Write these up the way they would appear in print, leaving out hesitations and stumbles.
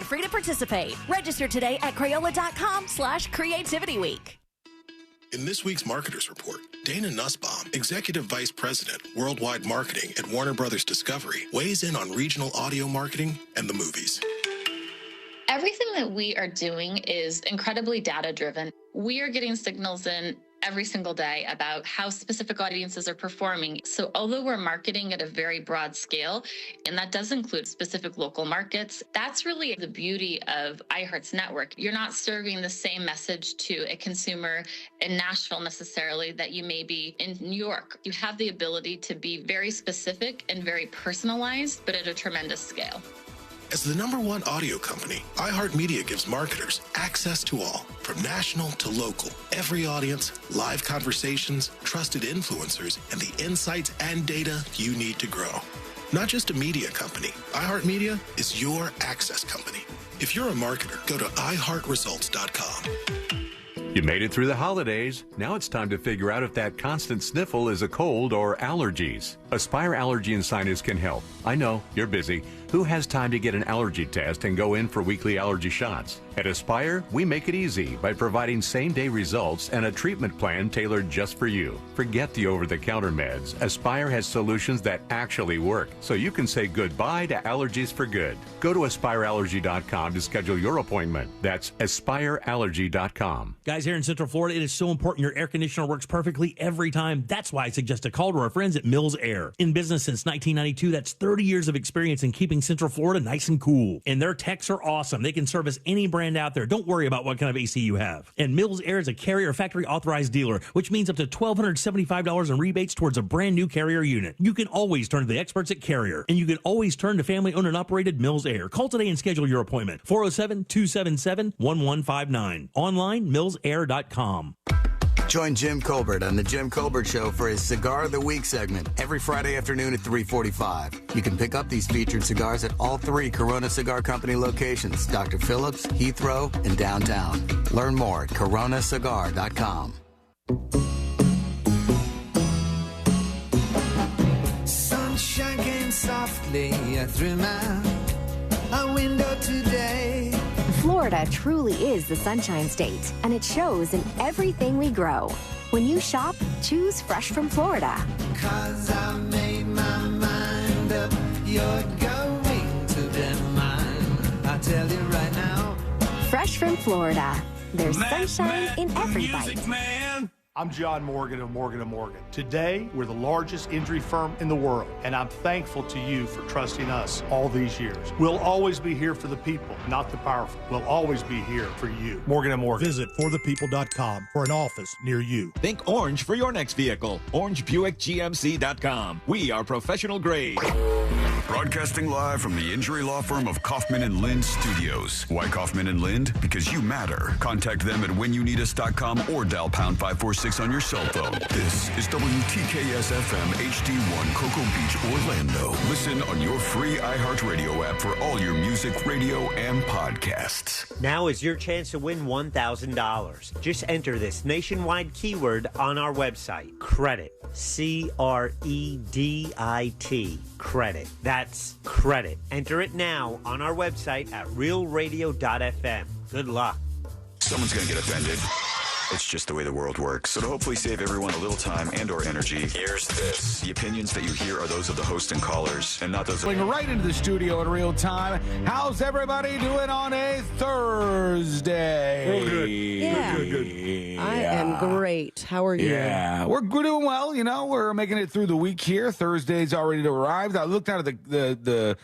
free to participate. Register today at Crayola.com/creativityweek. In this week's Marketers Report, Dana Nussbaum, Executive Vice President, Worldwide Marketing at Warner Brothers Discovery, weighs in on regional audio marketing and the movies. Everything that we are doing is incredibly data-driven. We are getting signals in every single day about how specific audiences are performing. So although we're marketing at a very broad scale, and that does include specific local markets, that's really the beauty of iHeart's network. You're not serving the same message to a consumer in Nashville necessarily that you may be in New York. You have the ability to be very specific and very personalized, but at a tremendous scale. As the #1 audio company, iHeartMedia gives marketers access to all, from national to local, every audience, live conversations, trusted influencers, and the insights and data you need to grow. Not just a media company, iHeartMedia is your access company. If you're a marketer, go to iHeartResults.com. You made it through the holidays. Now it's time to figure out if that constant sniffle is a cold or allergies. Aspire Allergy and Sinus can help. I know, you're busy. Who has time to get an allergy test and go in for weekly allergy shots? At Aspire, we make it easy by providing same-day results and a treatment plan tailored just for you. Forget the over-the-counter meds. Aspire has solutions that actually work, so you can say goodbye to allergies for good. Go to AspireAllergy.com to schedule your appointment. That's AspireAllergy.com. Guys, here in Central Florida, it is so important your air conditioner works perfectly every time. That's why I suggest a call to our friends at Mills Air. In business since 1992, that's 30 years of experience in keeping Central Florida nice and cool. And their techs are awesome. They can service any brand out there. Don't worry about what kind of AC you have. And Mills Air is a Carrier factory authorized dealer, which means up to $1,275 in rebates towards a brand new Carrier unit. You can always turn to the experts at Carrier, and you can always turn to family owned and operated Mills Air. Call today and schedule your appointment. 407-277-1159. Online, millsair.com. Join Jim Colbert on The Jim Colbert Show for his Cigar of the Week segment every Friday afternoon at 3:45. You can pick up these featured cigars at all 3 Corona Cigar Company locations, Dr. Phillips, Heathrow, and downtown. Learn more at coronacigar.com. Sunshine came softly through my window today. Florida truly is the Sunshine State, and it shows in everything we grow. When you shop, choose Fresh from Florida. 'Cause I made my mind up, you're going to be mine. I tell you right now. Fresh from Florida. There's sunshine in every bite. I'm John Morgan of Morgan & Morgan. Today, we're the largest injury firm in the world, and I'm thankful to you for trusting us all these years. We'll always be here for the people, not the powerful. We'll always be here for you. Morgan & Morgan. Visit forthepeople.com for an office near you. Think orange for your next vehicle. OrangeBuickGMC.com. We are professional grade. Broadcasting live from the injury law firm of Kaufman and Lind Studios. Why Kaufman and Lind? Because you matter. Contact them at whenyouneedus.com or dial pound 546 on your cell phone. This is WTKS-FM HD1 Cocoa Beach, Orlando. Listen on your free iHeartRadio app for all your music, radio, and podcasts. Now is your chance to win $1,000. Just enter this nationwide keyword on our website. Credit. C-R-E-D-I-T. Credit. That's credit. Enter it now on our website at realradio.fm. Good luck. Someone's going to get offended. It's just the way the world works. So to hopefully save everyone a little time and or energy, here's this. The opinions that you hear are those of the host and callers, and not those of... Going right into the studio in real time. How's everybody doing on a Thursday? Real good. Yeah. Good. I am great. How are you? Yeah, we're doing well. You know, we're making it through the week here. Thursday's already arrived. I looked out at the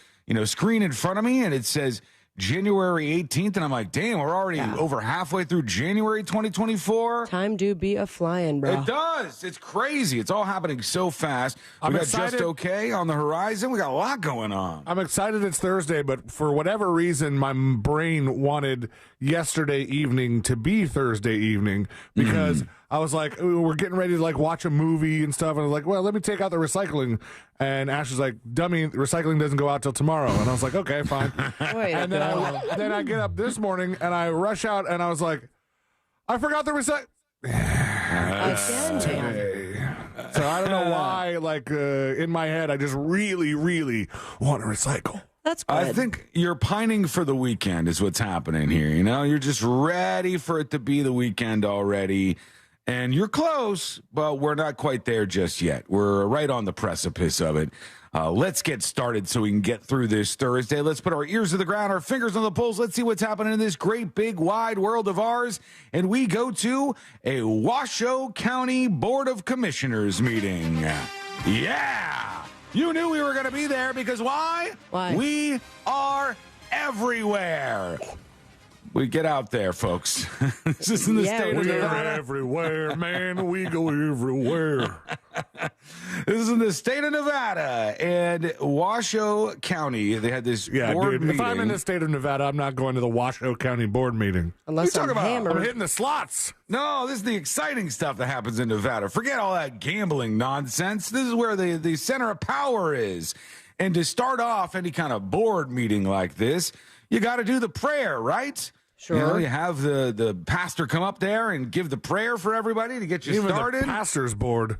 screen in front of me, and it says January 18th, and I'm like, damn, we're already over halfway through January 2024. Time do be a flying, bro. It does. It's crazy. It's all happening so fast. We got excited. Just Okay on the horizon. We got a lot going on. I'm excited it's Thursday, but for whatever reason, my brain wanted yesterday evening to be Thursday evening because I was like, we're getting ready to watch a movie and stuff. And I was like, well, let me take out the recycling. And Ash was like, dummy, recycling doesn't go out till tomorrow. And I was like, okay, fine. And then I get up this morning and I rush out and I was like, I forgot the recycling. So I don't know why, in my head, I just really, really want to recycle. That's good. I think you're pining for the weekend is what's happening here. You know, you're just ready for it to be the weekend already. And you're close, but we're not quite there just yet. We're right on the precipice of it. Let's get started so we can get through this Thursday. Let's put our ears to the ground, our fingers on the pulse. Let's see what's happening in this great, big, wide world of ours. And we go to a Washoe County Board of Commissioners meeting. Yeah! You knew we were going to be there because why? Why? We are everywhere. We get out there, folks. This is in the state of Nevada. Everywhere, man. We go everywhere. This is in the state of Nevada and Washoe County. They had this board dude. meeting. If I'm in the state of Nevada, I'm not going to the Washoe County board meeting. Unless What are you I'm talking about? hammered. I'm hitting the slots. No, this is the exciting stuff that happens in Nevada. Forget all that gambling nonsense. This is where the center of power is. And to start off any kind of board meeting like this, you got to do the prayer, right? Sure. You know, you have the pastor come up there and give the prayer for everybody to get you Even started. the pastor's board.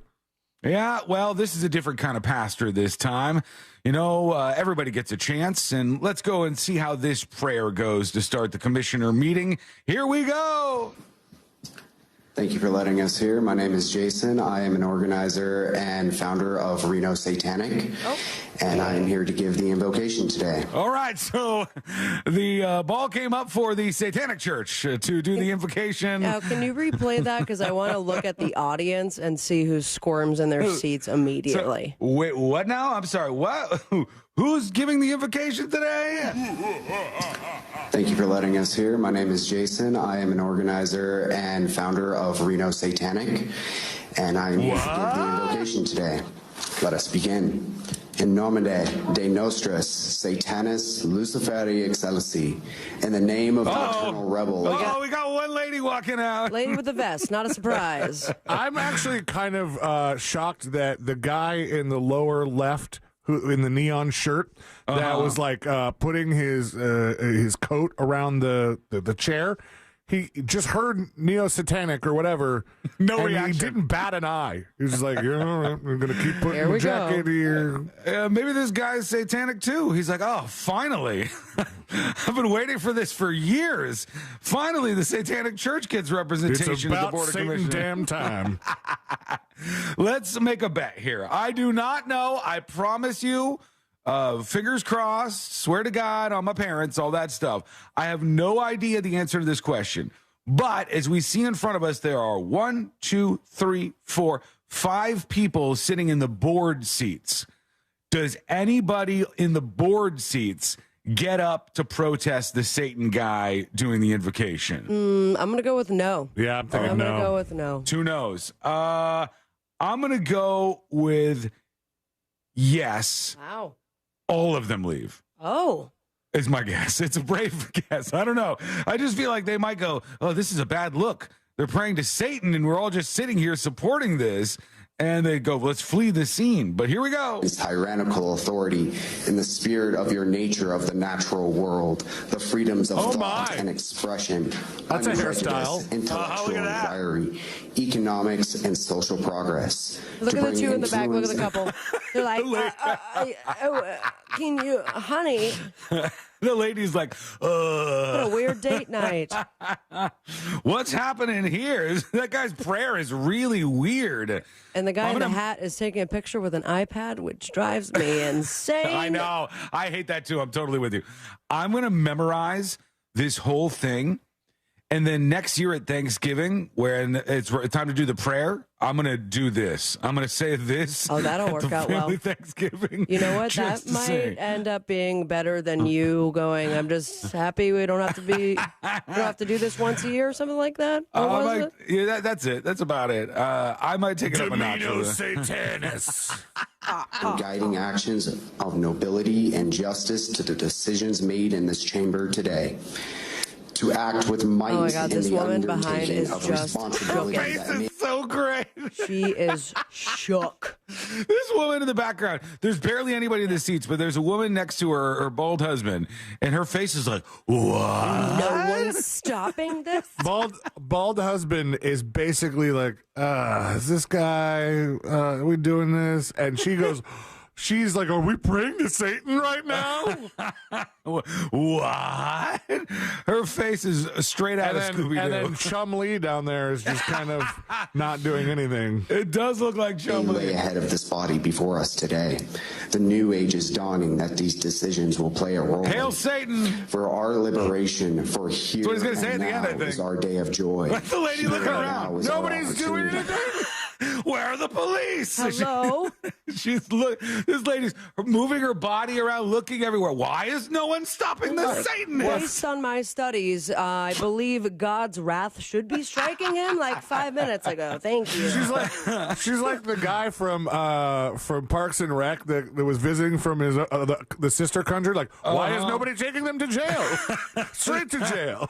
Yeah, well, this is a different kind of pastor this time. You know, everybody gets a chance, and let's go and see how this prayer goes to start the commissioner meeting. Here we go. Thank you for letting us here. My name is Jason. I am an organizer and founder of Reno Satanic, and I am here to give the invocation today. All right, so the ball came up for the Satanic Church to do the invocation. Now, can you replay that? Because I want to look at the audience and see who squirms in their seats immediately. So, wait, what now? I'm sorry, what? Who's giving the invocation today? Thank you for letting us here. My name is Jason. I am an organizer and founder of Reno Satanic, and I am here to give the invocation today. Let us begin. In nomine de nostris Satanis Luciferi Excelsi, in the name of the eternal rebel. We got one lady walking out. Lady with the vest, not a surprise. I'm actually kind of shocked that the guy in the lower left, who in the neon shirt, that was like putting his coat around the chair. He just heard neo-satanic or whatever. No and reaction. He didn't bat an eye. He was just like, yeah, all right, I'm going to keep putting Here the we jacket go. here. Maybe this guy's satanic too. He's like, oh, finally. I've been waiting for this for years. Finally, the Satanic Church gets representation It's at the about Board of Satan Commissioners. damn time. Let's make a bet here. I do not know. I promise you. Fingers crossed, swear to God on my parents, all that stuff. I have no idea the answer to this question. But as we see in front of us, there are 1, 2, 3, 4, 5 people sitting in the board seats. Does anybody in the board seats get up to protest the Satan guy doing the invocation? I'm going to go with no. Yeah, I'm thinking I'm no. going to go with no. 2 no's. I'm going to go with yes. Wow. All of them leave. Oh. Is my guess. It's a brave guess. I don't know. I just feel like they might go, oh, this is a bad look. They're praying to Satan, and we're all just sitting here supporting this. And they go, let's flee the scene. But here we go. Is tyrannical authority in the spirit of your nature of the natural world, the freedoms of thought and expression, That's a unprejudice, hairstyle. intellectual inquiry, economics, and social progress. Look to at the bring two in the back. Look at the influence- couple. They're like, can you, honey, The lady's like, what a weird date night. what's happening here? That guy's prayer is really weird. And the guy in the hat is taking a picture with an iPad, which drives me insane. I know. I hate that too. I'm totally with you. I'm going to memorize this whole thing. And then next year at Thanksgiving, when it's time to do the prayer, I'm going to do this. I'm going to say this. Oh, that'll at work the out family well. Thanksgiving. You know what? just That to might say. end up being better than you going, I'm just happy we don't have to do this once a year or something like that. Or was it? Yeah, that's it. That's about it. I might take it up a notch. Domino with it. Satanis. and guiding actions of nobility and justice to the decisions made in this chamber today. To act with might Oh my God, in this the woman behind undertaking is of just responsibility Her face that may is so great. She is shook. This woman in the background, there's barely anybody in the seats, but there's a woman next to her bald husband, and her face is like, what? No one's stopping this. Bald husband is basically like, is this guy, are we doing this? And she goes, she's like, are we praying to Satan right now? What? Her face is straight out of Scooby-Doo. And then Chum Lee down there is just kind of not doing anything. It does look like Chum Lee. Way ahead of this body before us today. The new age is dawning that these decisions will play a role. Hail Satan! For our liberation, for here That's what he's gonna say and at the end, I now think. is our day of joy. Let the lady look Here and around. now is our Nobody's doing opportunity. anything. Where are the police? Hello? This lady's moving her body around, looking everywhere. Why is no one stopping the Satanist? Based on my studies, I believe God's wrath should be striking him like 5 minutes ago. Thank you. She's like the guy from Parks and Rec that was visiting from his the sister country. Like, why is nobody taking them to jail? Straight to jail.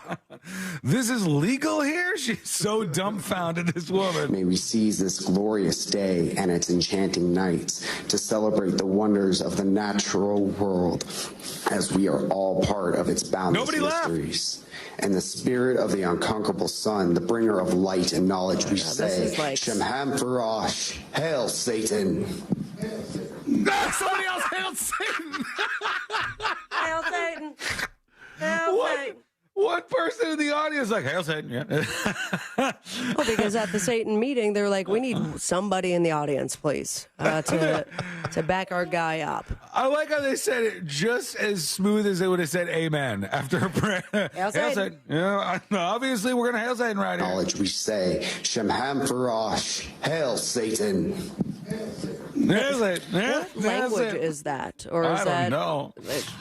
This is legal here? She's so dumbfounded, this woman. May we seize this glorious day and its enchanting nights to celebrate the wonders of the natural world, as we are all part of its boundless mysteries. And the spirit of the unconquerable sun, the bringer of light and knowledge, we say, Shemham Farash, hail Satan. Somebody else hail Satan. Hail Satan. Hail Satan. One person in the audience like, hail Satan. Yeah. Well, because at the Satan meeting, they're like, we need somebody in the audience, please, to back our guy up. I like how they said it just as smooth as they would have said amen after a prayer. Hail Satan. Yeah, obviously, we're going to hail Satan right here. Knowledge, we say, Shemham Farash, hail Satan. What language is that? Or is I that, don't know.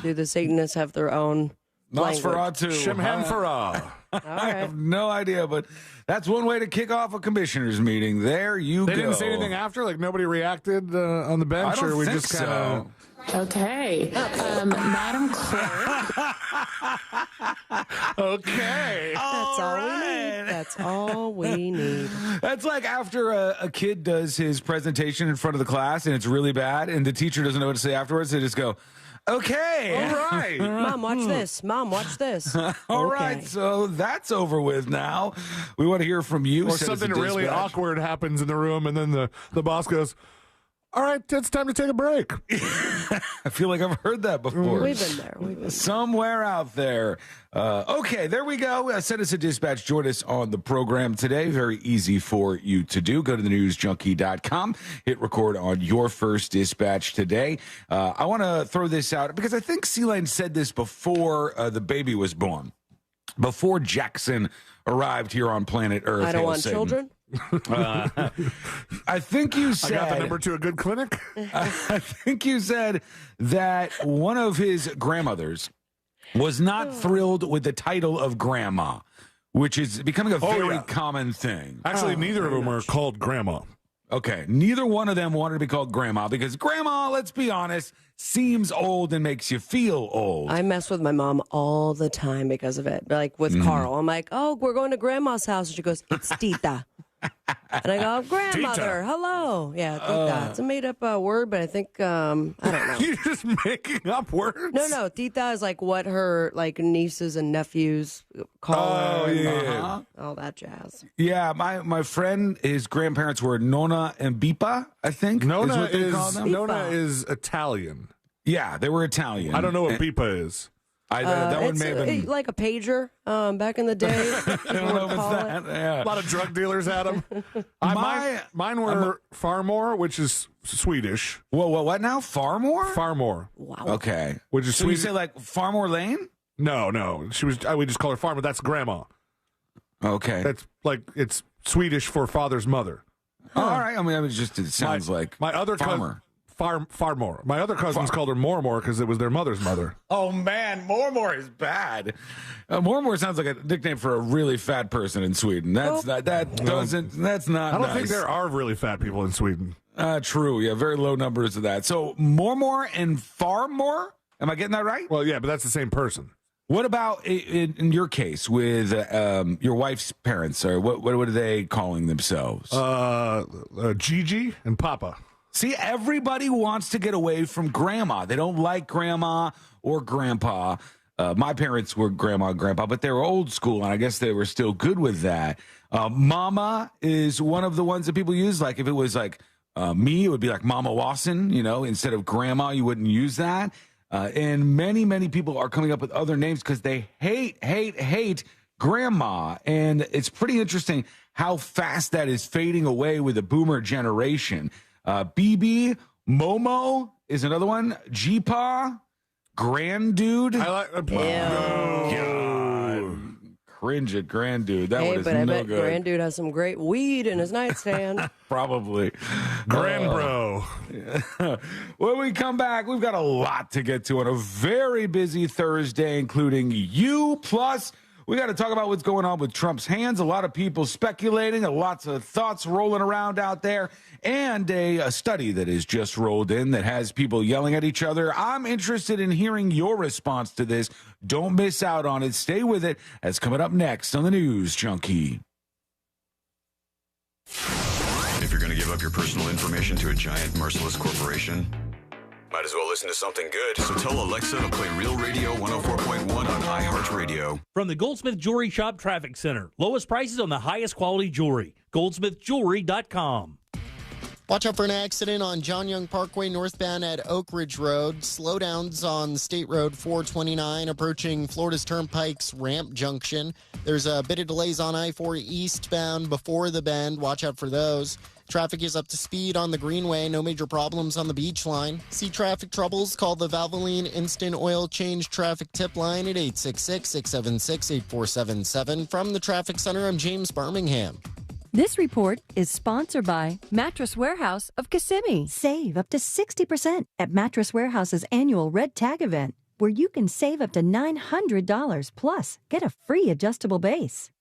Do the Satanists have their own language? Nosferatu. Shemham Farah. I have no idea, but that's one way to kick off a commissioners meeting. There you go. They didn't say anything after? Like nobody reacted on the bench? I don't or we think just kind of... so. Okay. Madam Clerk. Okay. That's all we need. That's all we need. That's like after a kid does his presentation in front of the class and it's really bad and the teacher doesn't know what to say afterwards. They just go, okay. All right. Mom, watch this. Mom, watch this. All right, so that's over with now. We want to hear from you. Or Send us a something really dispatch. awkward happens in the room, and then the boss goes, all right, it's time to take a break. I feel like I've heard that before. We've been there. Somewhere out there. Okay, there we go. Send us a dispatch. Join us on the program today. Very easy for you to do. Go to thenewsjunkie.com. Hit record on your first dispatch today. I want to throw this out because I think C-Lane said this before the baby was born. Before Jackson arrived here on planet Earth. I don't want children. I think you said... I got the number to a good clinic. I think you said that one of his grandmothers was not thrilled with the title of grandma, which is becoming a very common thing. Actually, neither of them are called grandma. Okay, neither one of them wanted to be called grandma because grandma, let's be honest, seems old and makes you feel old. I mess with my mom all the time because of it. Like with Carl, I'm like, oh, we're going to grandma's house. And she goes, it's Tita. And I go, grandmother, Tita. hello. Yeah, Tita. It's a made-up word, but I think, I don't know. You're just making up words? No, Tita is like what her like nieces and nephews call her. Oh, and, yeah. all that jazz. Yeah, my friend, his grandparents were Nona and Bipa, I think. Nona what they call them. Nona is Italian. Yeah, they were Italian. I don't know what Bipa is. That one it's may have been... like a pager back in the day. I don't know if it's that. Yeah. A lot of drug dealers had them. Mine were Farmore, which is Swedish. Whoa, what now? Farmore? Farmore. Wow. Okay. Which is So you Swedish. say like Farmore Lane? No. She was. I would just call her Farmer. That's grandma. Okay. That's like it's Swedish for father's mother. All right. I mean, it sounds like my other farmer. Farmore. My other cousins called her Mormore because it was their mother's mother. Oh man, Mormore is bad. Mormore sounds like a nickname for a really fat person in Sweden. That's not. That's not. I don't nice. think there are really fat people in Sweden. True. Yeah, very low numbers of that. So Mormore and Farmore. Am I getting that right? Well, yeah, but that's the same person. What about in your case with your wife's parents? Or what are they calling themselves? Gigi and Papa. See, everybody wants to get away from grandma. They don't like grandma or grandpa. My parents were grandma and grandpa, but they were old school, and I guess they were still good with that. Mama is one of the ones that people use. Like if it was like Me, it would be like Mama Wasson, instead of grandma, you wouldn't use that. And many, many people are coming up with other names because they hate grandma. And it's pretty interesting how fast that is fading away with the boomer generation. BB, Momo is another one. G-Pa, Grand Dude. I like Cringe at Grand Dude. That Hey, one is but I no bet good. Grand Dude has some great weed in his nightstand. Probably. Grand Bro. When we come back, we've got a lot to get to on a very busy Thursday, including you. Plus, we got to talk about what's going on with Trump's hands. A lot of people speculating, lots of thoughts rolling around out there, and a study that has just rolled in that has people yelling at each other. I'm interested in hearing your response to this. Don't miss out on it. Stay with it. That's coming up next on the News Junkie. If you're going to give up your personal information to a giant, merciless corporation, might as well listen to something good. So tell Alexa to play Real Radio 104.1 on iHeartRadio. From the Goldsmith Jewelry Shop Traffic Center. Lowest prices on the highest quality jewelry. GoldsmithJewelry.com. Watch out for an accident on John Young Parkway northbound at Oak Ridge Road. Slowdowns on State Road 429 approaching Florida's Turnpike's Ramp Junction. There's a bit of delays on I-4 eastbound before the bend. Watch out for those. Traffic is up to speed on the Greenway. No major problems on the beach line. See traffic troubles? Call the Valvoline Instant Oil Change Traffic Tip Line at 866-676-8477. From the Traffic Center, I'm James Birmingham. This report is sponsored by Mattress Warehouse of Kissimmee. Save up to 60% at Mattress Warehouse's annual Red Tag event, where you can save up to $900 plus get a free adjustable base.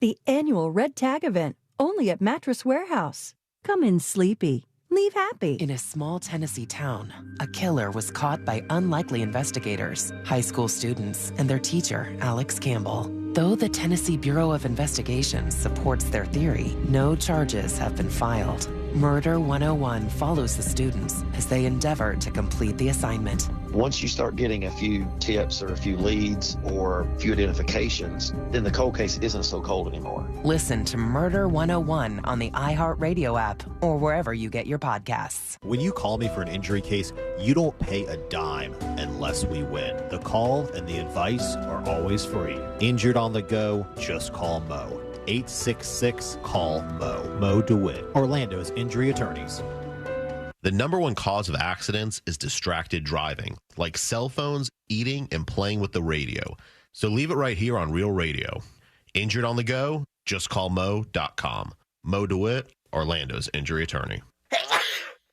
The annual Red Tag event, only at Mattress Warehouse. Come in sleepy. Leave happy. In a small Tennessee town, a killer was caught by unlikely investigators, high school students, and their teacher, Alex Campbell. Though the Tennessee Bureau of Investigation supports their theory, no charges have been filed. Murder 101 follows the students as they endeavor to complete the assignment. Once you start getting a few tips or a few leads or a few identifications, then the cold case isn't so cold anymore. Listen to Murder 101 on the iHeartRadio app or wherever you get your podcasts. When you call me for an injury case, you don't pay a dime unless we win. The call and the advice are always free. Injured on the go, just call Mo. 866-CALL-MO. Mo DeWitt, Orlando's injury attorneys. The number one cause of accidents is distracted driving, like cell phones, eating, and playing with the radio. So leave it right here on Real Radio. Injured on the go? Just call Mo.com. Mo DeWitt, Orlando's injury attorney.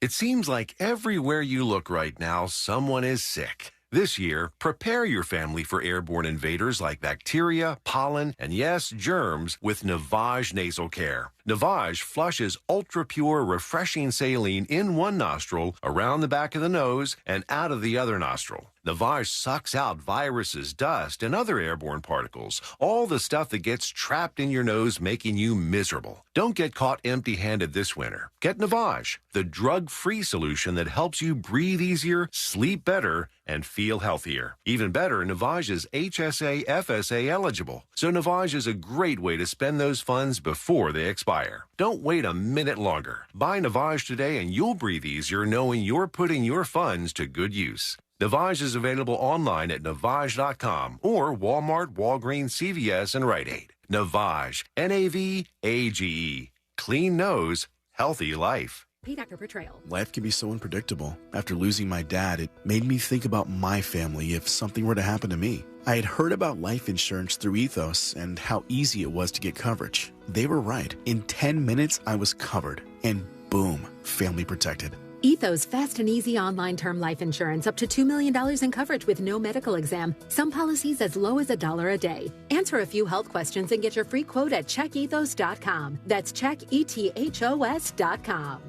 It seems like everywhere you look right now, someone is sick. This year, prepare your family for airborne invaders like bacteria, pollen, and yes, germs with Navage Nasal Care. Navage flushes ultra-pure, refreshing saline in one nostril, around the back of the nose, and out of the other nostril. Navage sucks out viruses, dust, and other airborne particles, all the stuff that gets trapped in your nose, making you miserable. Don't get caught empty-handed this winter. Get Navage, the drug-free solution that helps you breathe easier, sleep better, and feel healthier. Even better, Navage is HSA, FSA eligible, so Navage is a great way to spend those funds before they expire. Don't wait a minute longer. Buy Navage today and you'll breathe easier knowing you're putting your funds to good use. Navage is available online at Navage.com or Walmart, Walgreens, CVS, and Rite Aid. Navage, N-A-V-A-G-E. Clean nose, healthy life. Pay Doctor Portrayal. Life can be so unpredictable. After losing my dad, it made me think about my family if something were to happen to me. I had heard about life insurance through Ethos and how easy it was to get coverage. They were right. In 10 minutes, I was covered. And boom, family protected. Ethos fast and easy online term life insurance up to $2 million in coverage with no medical exam. Some policies as low as $1 a day. Answer a few health questions and get your free quote at checkethos.com. That's checkethos.com.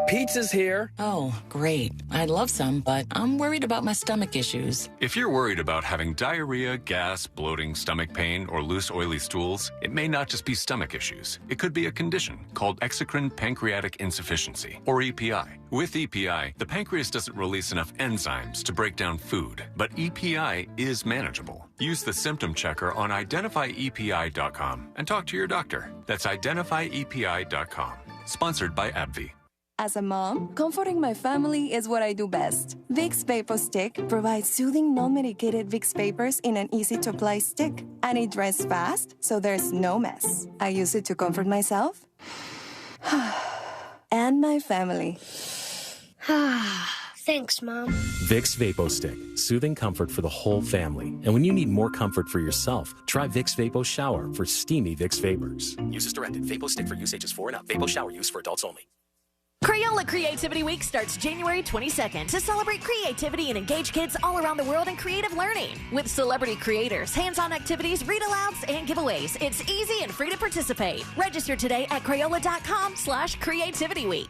Pizza's here. Oh, great. I'd love some, but I'm worried about my stomach issues. If you're worried about having diarrhea, gas, bloating, stomach pain, or loose, oily stools, it may not just be stomach issues. It could be a condition called exocrine pancreatic insufficiency, or EPI. With EPI, the pancreas doesn't release enough enzymes to break down food, but EPI is manageable. Use the symptom checker on identifyepi.com and talk to your doctor. That's identifyepi.com. Sponsored by AbbVie. As a mom, comforting my family is what I do best. Vicks Vapor Stick provides soothing, non-medicated Vicks vapors in an easy-to-apply stick. And it dries fast, so there's no mess. I use it to comfort myself and my family. Thanks, Mom. Vicks Vapo Stick. Soothing comfort for the whole family. And when you need more comfort for yourself, try Vicks Vapo Shower for steamy Vicks Vapors. Use as directed. Vapo Stick for use ages 4 and up. Vapo Shower use for adults only. Crayola Creativity Week starts January 22nd to celebrate creativity and engage kids all around the world in creative learning. With celebrity creators, hands-on activities, read-alouds, and giveaways, it's easy and free to participate. Register today at Crayola.com/creativityweek.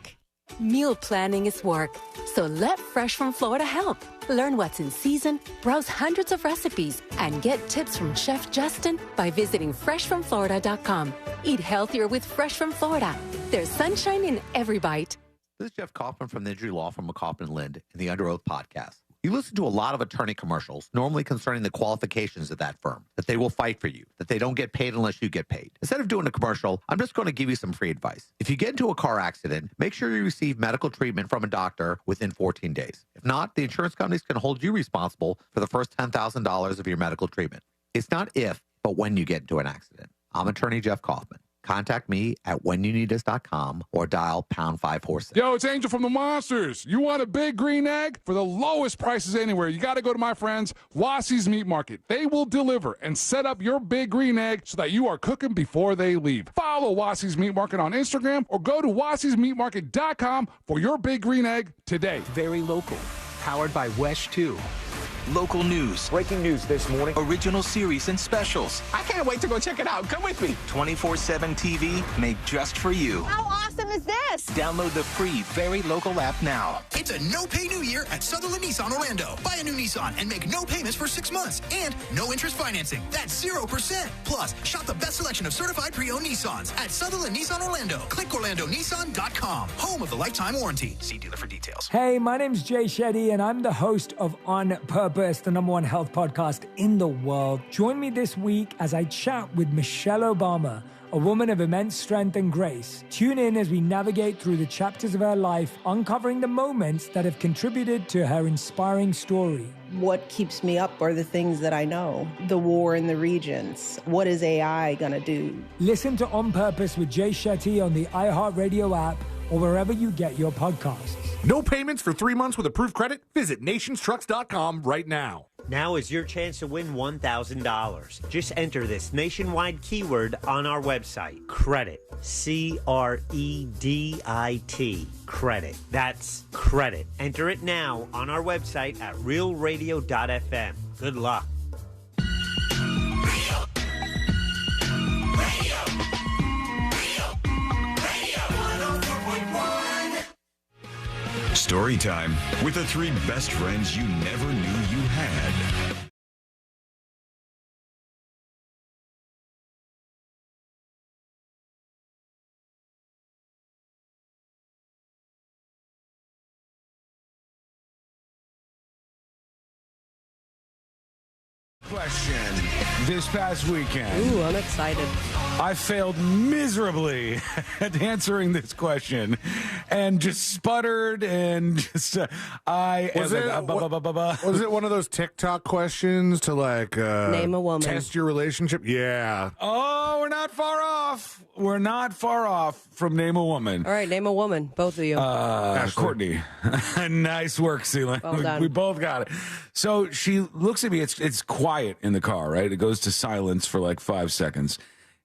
Meal planning is work, so let Fresh from Florida help. Learn what's in season, browse hundreds of recipes, and get tips from Chef Justin by visiting freshfromflorida.com. Eat healthier with Fresh from Florida. There's sunshine in every bite. This is Jeff Kaufman from the Injury Law Firm of Kaufman & Lind in the Under Oath podcast. You listen to a lot of attorney commercials, normally concerning the qualifications of that firm, that they will fight for you, that they don't get paid unless you get paid. Instead of doing a commercial, I'm just going to give you some free advice. If you get into a car accident, make sure you receive medical treatment from a doctor within 14 days. If not, the insurance companies can hold you responsible for the first $10,000 of your medical treatment. It's not if, but when you get into an accident. I'm attorney Jeff Kaufman. Contact me at whenyouneedus.com or dial #546. Yo, it's Angel from the Monsters. You want a big green egg for the lowest prices anywhere? You got to go to my friends, Wassie's Meat Market. They will deliver and set up your big green egg so that you are cooking before they leave. Follow Wassie's Meat Market on Instagram or go to wassiesmeatmarket.com for your big green egg today. Very local. Powered by Washoe. Local news. Breaking news this morning. Original series and specials. I can't wait to go check it out. Come with me. 24/7 TV made just for you. How awesome is this? Download the free Very Local app now. It's a no-pay new year at Sutherland Nissan Orlando. Buy a new Nissan and make no payments for 6 months and no interest financing. That's 0%. Plus, shop the best selection of certified pre-owned Nissans at Sutherland Nissan Orlando. Click OrlandoNissan.com. Home of the lifetime warranty. See dealer for details. Hey, my name's Jay Shetty, and I'm the host of On Purpose, the #1 health podcast in the world. Join me this week as I chat with Michelle Obama, a woman of immense strength and grace. Tune in as we navigate through the chapters of her life, uncovering the moments that have contributed to her inspiring story. What keeps me up are the things that I know. The war in the regions. What is AI going to do? Listen to On Purpose with Jay Shetty on the iHeartRadio app or wherever you get your podcasts. No payments for 3 months with approved credit? Visit nationstrucks.com right now. Now is your chance to win $1,000. Just enter this nationwide keyword on our website. Credit. CREDIT. Credit. That's credit. Enter it now on our website at realradio.fm. Good luck. Story time with the 3 best friends you never knew you had. Question. This past weekend. Ooh, I'm excited. I failed miserably at answering this question and just sputtered and just Was it one of those TikTok questions to like name a woman, test your relationship? Yeah. Oh, we're not far off. We're not far off from name a woman. All right, name a woman, both of you. Courtney. Nice work, Celia. Well done. We both got it. So she looks at me. It's quiet in the car, right? It goes to silence for like 5 seconds.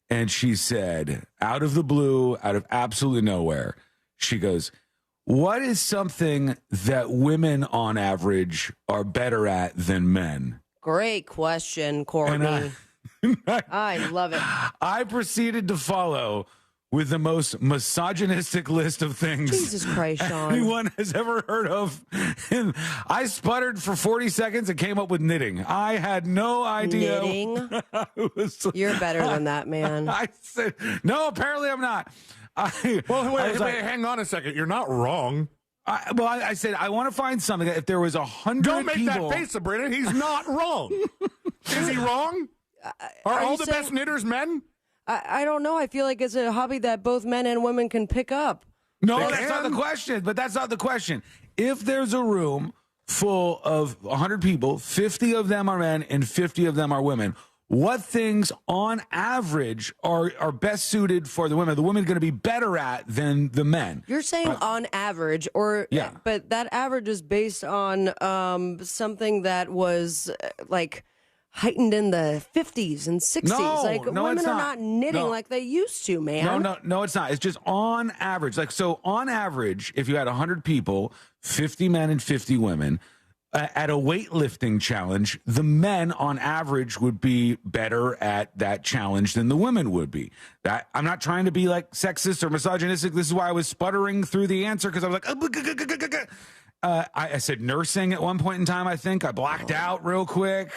And she said, out of the blue, out of absolutely nowhere, she goes, what is something that women on average are better at than men? Great question, Courtney. I love it. I proceeded to follow with the most misogynistic list of things Jesus Christ, Sean. anyone has ever heard of. And I sputtered for 40 seconds and came up with knitting. I had no idea. Knitting? You're better than that, man. I said, no, apparently I'm not. Wait, hang on a second. You're not wrong. I said, I want to find something. If there was 100 Don't make people, that face, Sabrina. He's not wrong. Is he wrong? Are all the best knitters men? I don't know. I feel like it's a hobby that both men and women can pick up. No, that's not the question. But that's not the question. If there's a room full of 100 people, 50 of them are men and 50 of them are women, what things on average are best suited for the women? The women going to be better at than the men. You're saying on average, but that average is based on something that was like heightened in the 50s and 60s. Women are not knitting like they used to, man. No, it's not. It's just on average. So on average, if you had 100 people, 50 men and 50 women, at a weightlifting challenge, the men on average would be better at that challenge than the women would be. That I'm not trying to be like sexist or misogynistic. This is why I was sputtering through the answer, because I was like, I said nursing at one point in time. I think I blacked out real quick.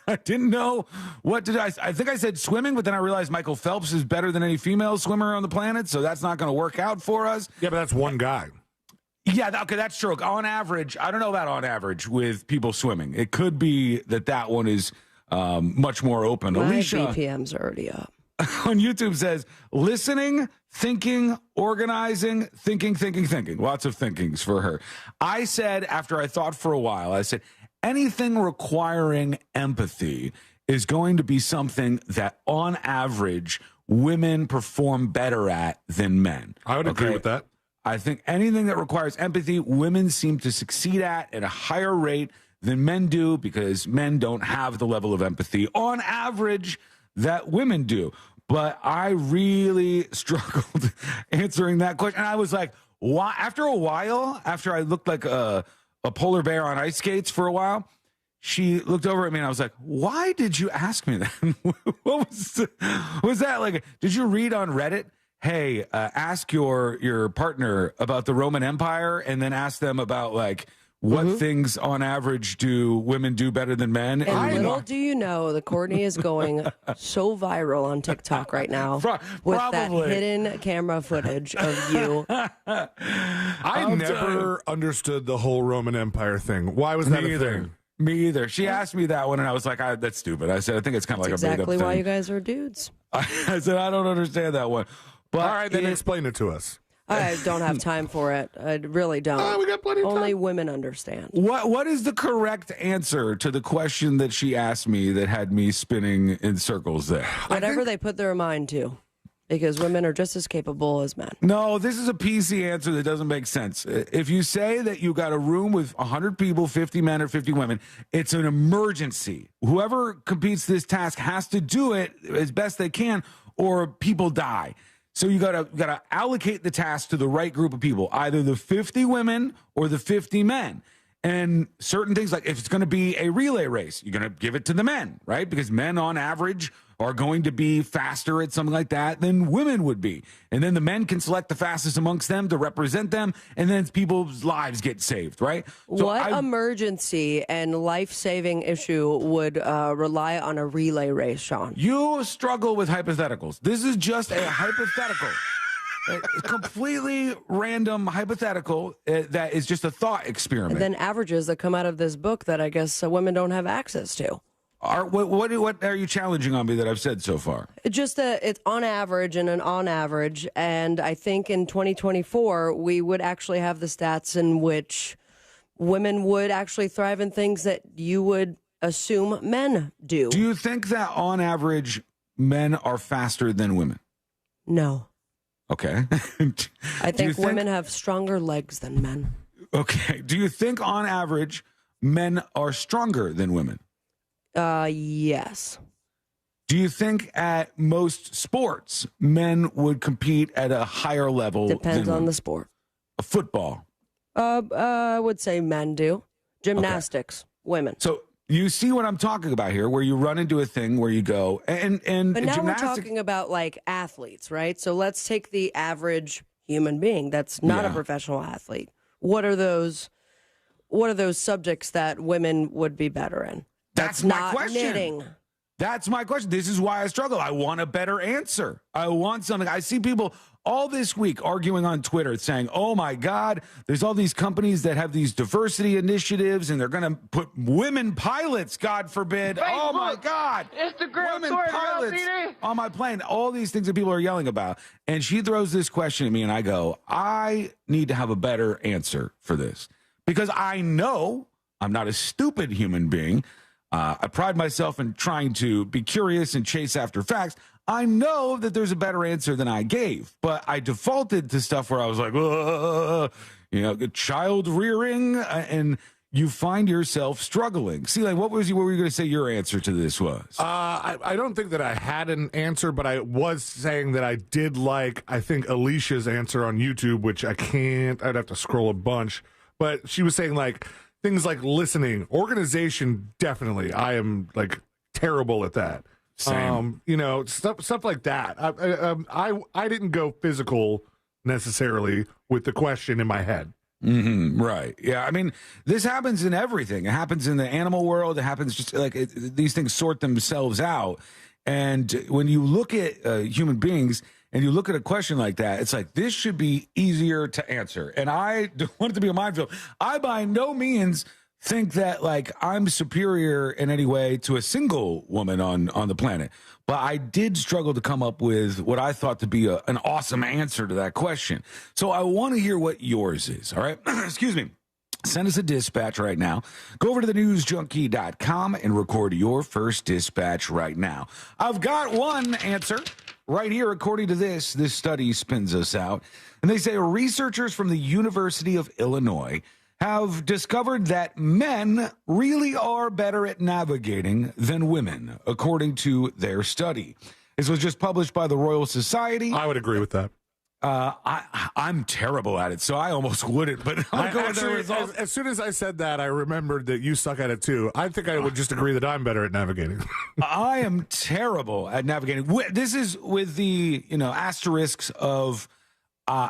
I didn't know what did I think I said swimming, but then I realized Michael Phelps is better than any female swimmer on the planet, so that's not going to work out for us. Yeah, but that's one guy. Yeah, okay, that's true. On average, I don't know about on average with people swimming. It could be that one is much more open. My Alicia BPM's already up. on YouTube says, listening, thinking, organizing, thinking. Lots of thinkings for her. I said, after I thought for a while, I said, anything requiring empathy is going to be something that on average women perform better at than men. I would agree with that. I think anything that requires empathy, women seem to succeed at a higher rate than men do, because men don't have the level of empathy on average that women do. But I really struggled answering that question. And I was like, why? After a while, after I looked like a polar bear on ice skates for a while, she looked over at me and I was like, why did you ask me that? What was that like? Did you read on Reddit? Hey, ask your partner about the Roman Empire, and then ask them about like what things on average do women do better than men. And little do you know that Courtney is going so viral on TikTok right now with that hidden camera footage of you. I never understood the whole Roman Empire thing. Why was that a thing? Me either. She asked me that one, and I was like, that's stupid. I said, I think it's kind of like a made-up thing. Exactly why you guys are dudes. I said, I don't understand that one. But all right, then explain it to us. I don't have time for it. I really don't. We got plenty of time. Only women understand. What is the correct answer to the question that she asked me that had me spinning in circles there? Whatever they put their mind to, because women are just as capable as men. No, this is a PC answer that doesn't make sense. If you say that you got a room with 100 people, 50 men or 50 women, it's an emergency. Whoever competes this task has to do it as best they can, or people die. So you gotta allocate the task to the right group of people, either the 50 women or the 50 men. And certain things, like if it's going to be a relay race, you're going to give it to the men, right? Because men on average are going to be faster at something like that than women would be. And then the men can select the fastest amongst them to represent them, and then people's lives get saved, right? So what emergency and life-saving issue would rely on a relay race, Sean? You struggle with hypotheticals. This is just a hypothetical. A completely random hypothetical that is just a thought experiment. And then averages that come out of this book that I guess women don't have access to. What are you challenging on me that I've said so far? Just it's on average and an on average. And I think in 2024, we would actually have the stats in which women would actually thrive in things that you would assume men do. Do you think that on average, men are faster than women? No. Okay. I think women have stronger legs than men. Okay. Do you think on average men are stronger than women? Yes. Do you think at most sports men would compete at a higher level? Depends than on women? the sport. Football. I would say men do. Gymnastics, women. So you see what I'm talking about here, where you run into a thing where you go and but now we're talking about like athletes, right? So let's take the average human being that's not a professional athlete. What are those subjects that women would be better in? That's not my question. knitting. That's my question. This is why I struggle. I want a better answer. I want something. I see people all this week arguing on Twitter saying, oh my God, there's all these companies that have these diversity initiatives and they're going to put women pilots, God forbid. Facebook, oh my God. Instagram, women pilots on my plane. All these things that people are yelling about. And she throws this question at me and I go, I need to have a better answer for this because I know I'm not a stupid human being. I pride myself in trying to be curious and chase after facts. I know that there's a better answer than I gave, but I defaulted to stuff where I was like, child rearing, and you find yourself struggling. See, like, what were you going to say your answer to this was? I don't think that I had an answer, but I was saying that I did like, I think, Alicia's answer on YouTube, which I'd have to scroll a bunch, but she was saying, like, things like listening, organization, definitely. I am, like, terrible at that. Same. Stuff like that. I didn't go physical necessarily with the question in my head. Mm-hmm, right. Yeah. I mean, this happens in everything. It happens in the animal world. It happens just like these things sort themselves out. And when you look at human beings and you look at a question like that, it's like, this should be easier to answer. And I want it to be a minefield. I by no means think that like I'm superior in any way to a single woman on the planet. But I did struggle to come up with what I thought to be an awesome answer to that question. So I want to hear what yours is. All right. Excuse me. Send us a dispatch right now. Go over to thenewsjunkie.com and record your first dispatch right now. I've got one answer right here. According to this study spins us out. And they say researchers from the University of Illinois have discovered that men really are better at navigating than women, according to their study. This was just published by the Royal Society. I would agree with that. I'm terrible at it, so I almost wouldn't. But I'll go with the results. As soon as I said that, I remembered that you suck at it too. I think I would just agree that I'm better at navigating. I am terrible at navigating. This is with the asterisks of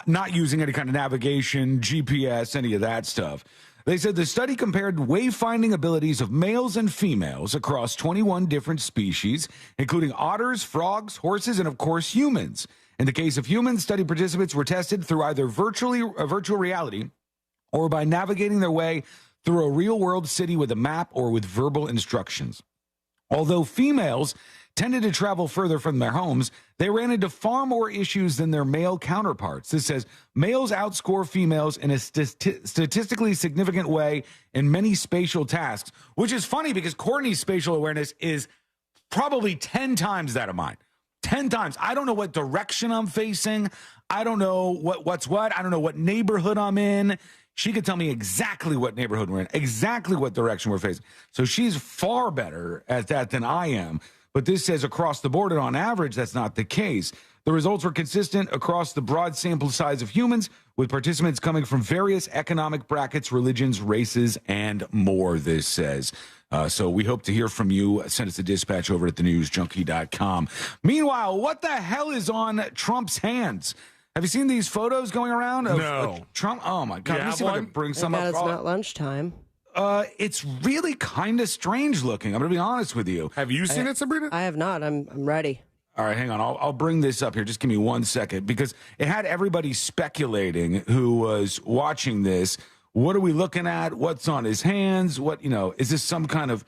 not using any kind of navigation, GPS, any of that stuff. They said the study compared wayfinding abilities of males and females across 21 different species, including otters, frogs, horses, and, of course, humans. In the case of humans, study participants were tested through either virtual reality or by navigating their way through a real-world city with a map or with verbal instructions. Although females tended to travel further from their homes, they ran into far more issues than their male counterparts. This says males outscore females in a statistically significant way in many spatial tasks, which is funny because Courtney's spatial awareness is probably 10 times that of mine. 10 times. I don't know what direction I'm facing. I don't know what's what. I don't know what neighborhood I'm in. She could tell me exactly what neighborhood we're in, exactly what direction we're facing. So she's far better at that than I am. But this says across the board and on average, that's not the case. The results were consistent across the broad sample size of humans, with participants coming from various economic brackets, religions, races, and more, this says. So we hope to hear from you. Send us a dispatch over at thenewsjunkie.com. Meanwhile, what the hell is on Trump's hands? Have you seen these photos going around of Trump? Oh, my God. Let me see if I can bring some up. It's not lunchtime. It's really kind of strange looking. I'm going to be honest with you. Have you seen it, Sabrina? I have not. I'm ready. All right, hang on. I'll bring this up here. Just give me 1 second because it had everybody speculating who was watching this. What are we looking at? What's on his hands? Is this some kind of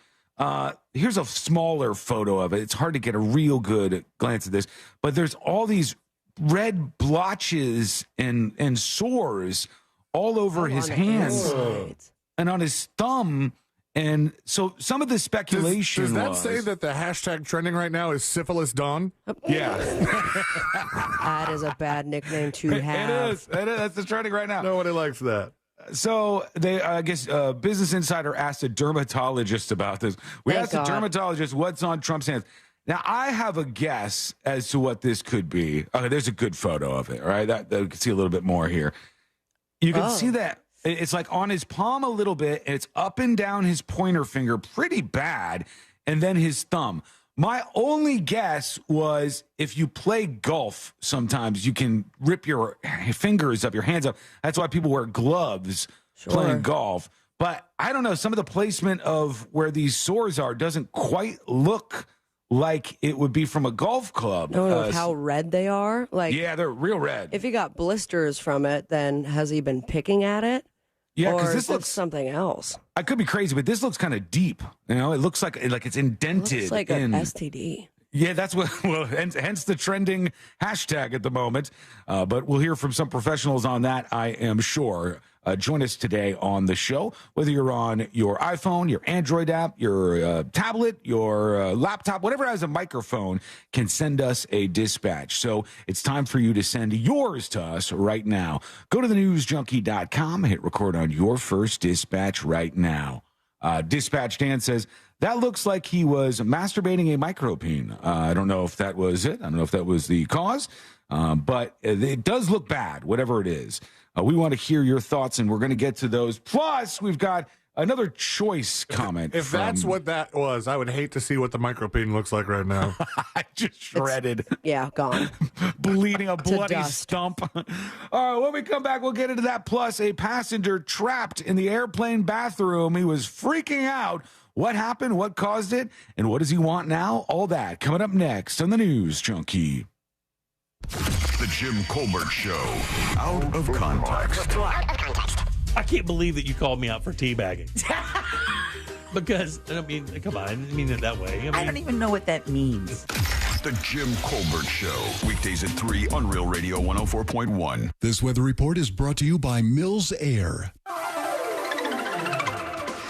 here's a smaller photo of it. It's hard to get a real good glance at this, but there's all these red blotches and sores all over his hands. And on his thumb, and so some of the speculation does that say that the hashtag trending right now is Syphilis Dawn? Yeah. That is a bad nickname to have. It is. That's the trending right now. Nobody likes that. So I guess Business Insider asked a dermatologist about this. We asked a dermatologist what's on Trump's hands. Now, I have a guess as to what this could be. Okay, there's a good photo of it, all right? That you can see a little bit more here. You can see that. It's like on his palm a little bit, and it's up and down his pointer finger pretty bad, and then his thumb. My only guess was if you play golf, sometimes you can rip your fingers up, your hands up. That's why people wear gloves playing golf. But I don't know, some of the placement of where these sores are doesn't quite look like it would be from a golf club. I don't know how red they are. Like, yeah, they're real red. If he got blisters from it, then has he been picking at it? Yeah, because or this looks something else. I could be crazy, but this looks kind of deep. You know, it looks like it's indented. It looks like an STD. Yeah, that's what. Well, hence the trending hashtag at the moment. But we'll hear from some professionals on that, I am sure. Join us today on the show, whether you're on your iPhone, your Android app, your tablet, your laptop, whatever has a microphone can send us a dispatch. So it's time for you to send yours to us right now. Go to thenewsjunkie.com, hit record on your first dispatch right now. Dispatch Dan says, that looks like he was masturbating a micropene. I don't know if that was it. I don't know if that was the cause, but it does look bad, whatever it is. We want to hear your thoughts, and we're going to get to those. Plus, we've got another choice comment. If that's what that was, I would hate to see what the micropene looks like right now. Just shredded. Yeah, gone. Bleeding a bloody dust. stump. All right, when we come back, we'll get into that. Plus, a passenger trapped in the airplane bathroom. He was freaking out. What happened? What caused it? And what does he want now? All that coming up next on the News Junkie. The Jim Colbert Show. Out of context. I can't believe that you called me out for teabagging. Because, I mean, come on, I didn't mean it that way. I don't even know what that means. The Jim Colbert Show. Weekdays at 3 on Real Radio 104.1. This weather report is brought to you by Mills Air.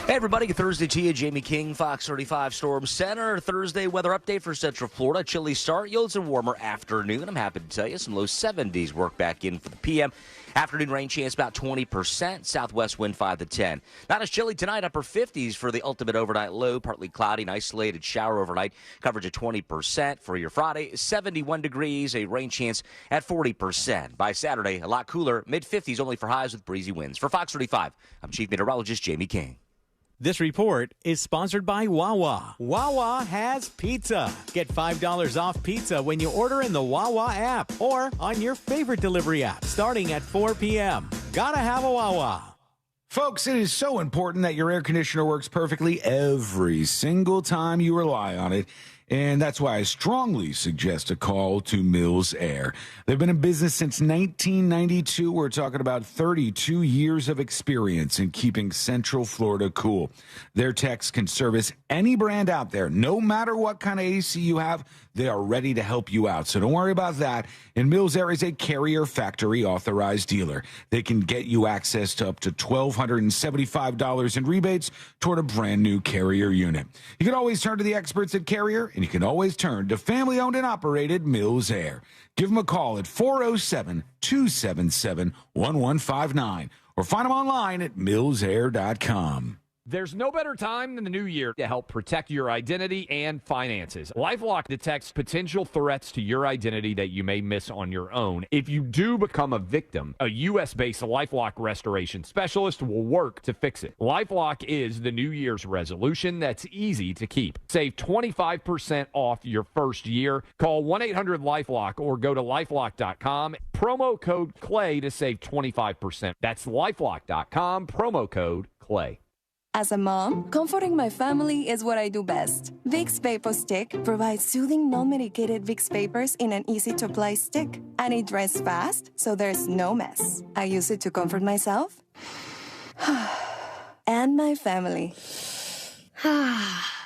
Hey, everybody. Thursday to you. Jamie King, Fox 35 Storm Center. Thursday weather update for Central Florida. Chilly start, yields a warmer afternoon. I'm happy to tell you some low 70s work back in for the PM. Afternoon rain chance about 20%. Southwest wind 5 to 10. Not as chilly tonight. Upper 50s for the ultimate overnight low. Partly cloudy, an isolated shower overnight. Coverage at 20% for your Friday. 71 degrees. A rain chance at 40%. By Saturday, a lot cooler. Mid-50s only for highs with breezy winds. For Fox 35, I'm Chief Meteorologist Jamie King. This report is sponsored by Wawa. Wawa has pizza. Get $5 off pizza when you order in the Wawa app or on your favorite delivery app starting at 4 p.m. Gotta have a Wawa. Folks, it is so important that your air conditioner works perfectly every single time you rely on it. And that's why I strongly suggest a call to Mills Air. They've been in business since 1992. We're talking about 32 years of experience in keeping Central Florida cool. Their techs can service any brand out there. No matter what kind of AC you have, they are ready to help you out. So don't worry about that. And Mills Air is a Carrier Factory authorized dealer. They can get you access to up to $1,275 in rebates toward a brand new Carrier unit. You can always turn to the experts at Carrier, and you can always turn to family-owned and operated Mills Air. Give them a call at 407-277-1159 or find them online at millsair.com. There's no better time than the new year to help protect your identity and finances. LifeLock detects potential threats to your identity that you may miss on your own. If you do become a victim, a U.S.-based LifeLock restoration specialist will work to fix it. LifeLock is the New Year's resolution that's easy to keep. Save 25% off your first year. Call 1-800-LifeLock or go to lifelock.com. Promo code CLAY to save 25%. That's lifelock.com. Promo code CLAY. As a mom, comforting my family is what I do best. Vicks Vapor Stick provides soothing, non-medicated Vicks vapors in an easy-to-apply stick. And it dries fast, so there's no mess. I use it to comfort myself and my family.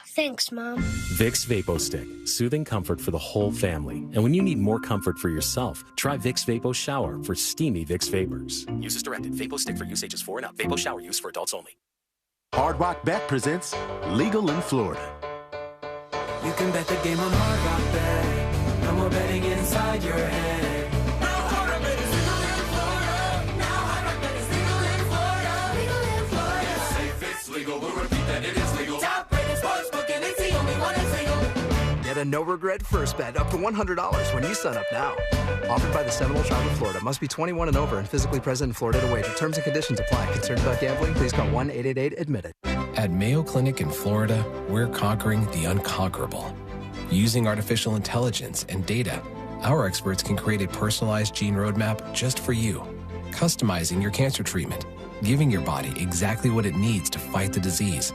Thanks, Mom. Vicks Vapor Stick, soothing comfort for the whole family. And when you need more comfort for yourself, try Vicks Vapor Shower for steamy Vicks vapors. Use as directed. Vapor Stick for use ages 4 and up. Vapor Shower use for adults only. Hard Rock Bet presents Legal in Florida. You can bet the game on Hard Rock Bet. No more betting inside your head. Now Hard Rock Bet is legal in Florida. Now Hard Rock Bet is legal in Florida. Legal in Florida. It's safe, it's legal. We'll repeat that it is legal. Top rated sportsbook and it's the only one that's legal. Get a no-regret first bet up to $100 when you sign up now. Offered by the Seminole Tribe of Florida. Must be 21 and over and physically present in Florida to wager. Terms and conditions apply. Concerned about gambling? Please call 1-888-ADMIT-IT. At Mayo Clinic in Florida, we're conquering the unconquerable. Using artificial intelligence and data, our experts can create a personalized gene roadmap just for you, customizing your cancer treatment, giving your body exactly what it needs to fight the disease.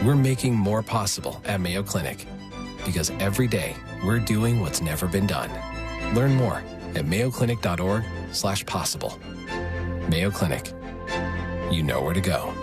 We're making more possible at Mayo Clinic. because every day we're doing what's never been done. Learn more at mayoclinic.org/possible. Mayo Clinic. You know where to go.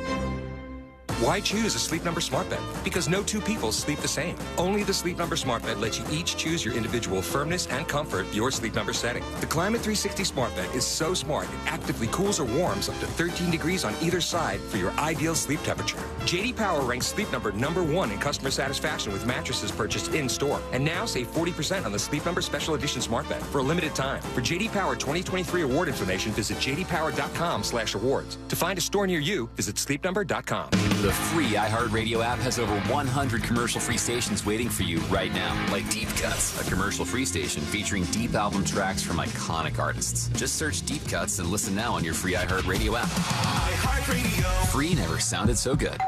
Why choose a Sleep Number smart bed? Because no two people sleep the same. Only the Sleep Number smart bed lets you each choose your individual firmness and comfort, your Sleep Number setting. The Climate 360 smart bed is so smart it actively cools or warms up to 13 degrees on either side for your ideal sleep temperature. J.D. Power ranks Sleep Number #1 in customer satisfaction with mattresses purchased in-store. And now save 40% on the Sleep Number Special Edition smart bed for a limited time. For J.D. Power 2023 award information, visit jdpower.com/awards. To find a store near you, visit sleepnumber.com. The free iHeartRadio app has over 100 commercial-free stations waiting for you right now, like Deep Cuts, a commercial-free station featuring deep album tracks from iconic artists. Just search Deep Cuts and listen now on your free iHeartRadio app. iHeartRadio. Free never sounded so good.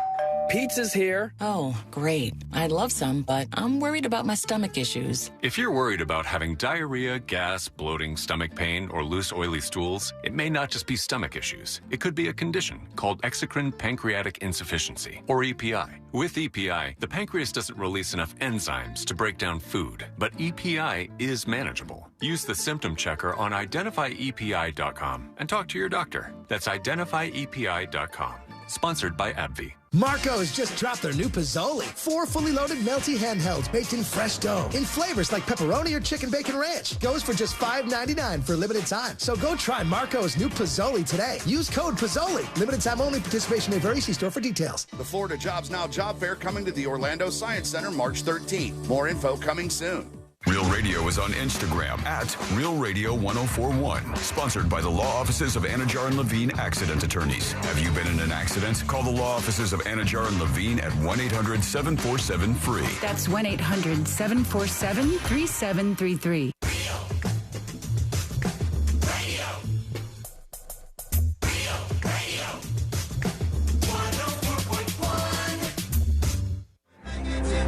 Pizza's here. Oh, great. I'd love some, but I'm worried about my stomach issues. If you're worried about having diarrhea, gas, bloating, stomach pain, or loose, oily stools, it may not just be stomach issues. It could be a condition called exocrine pancreatic insufficiency, or EPI. With EPI, the pancreas doesn't release enough enzymes to break down food, but EPI is manageable. Use the symptom checker on identifyepi.com and talk to your doctor. That's identifyepi.com. Sponsored by AbbVie. Marco has just dropped their new Pizzoli. 4 fully loaded melty handhelds baked in fresh dough. In flavors like pepperoni or chicken bacon ranch. Goes for just $5.99 for a limited time. So go try Marco's new Pizzoli today. Use code Pizzoli. Limited time only. Participation may vary. See store for details. The Florida Jobs Now job fair coming to the Orlando Science Center March 13th. More info coming soon. Real Radio is on Instagram at Real Radio 1041. Sponsored by the law offices of Anajar and Levine Accident Attorneys. Have you been in an accident? Call the law offices of Anajar and Levine at 1-800-747-FREE. That's 1-800-747-3733.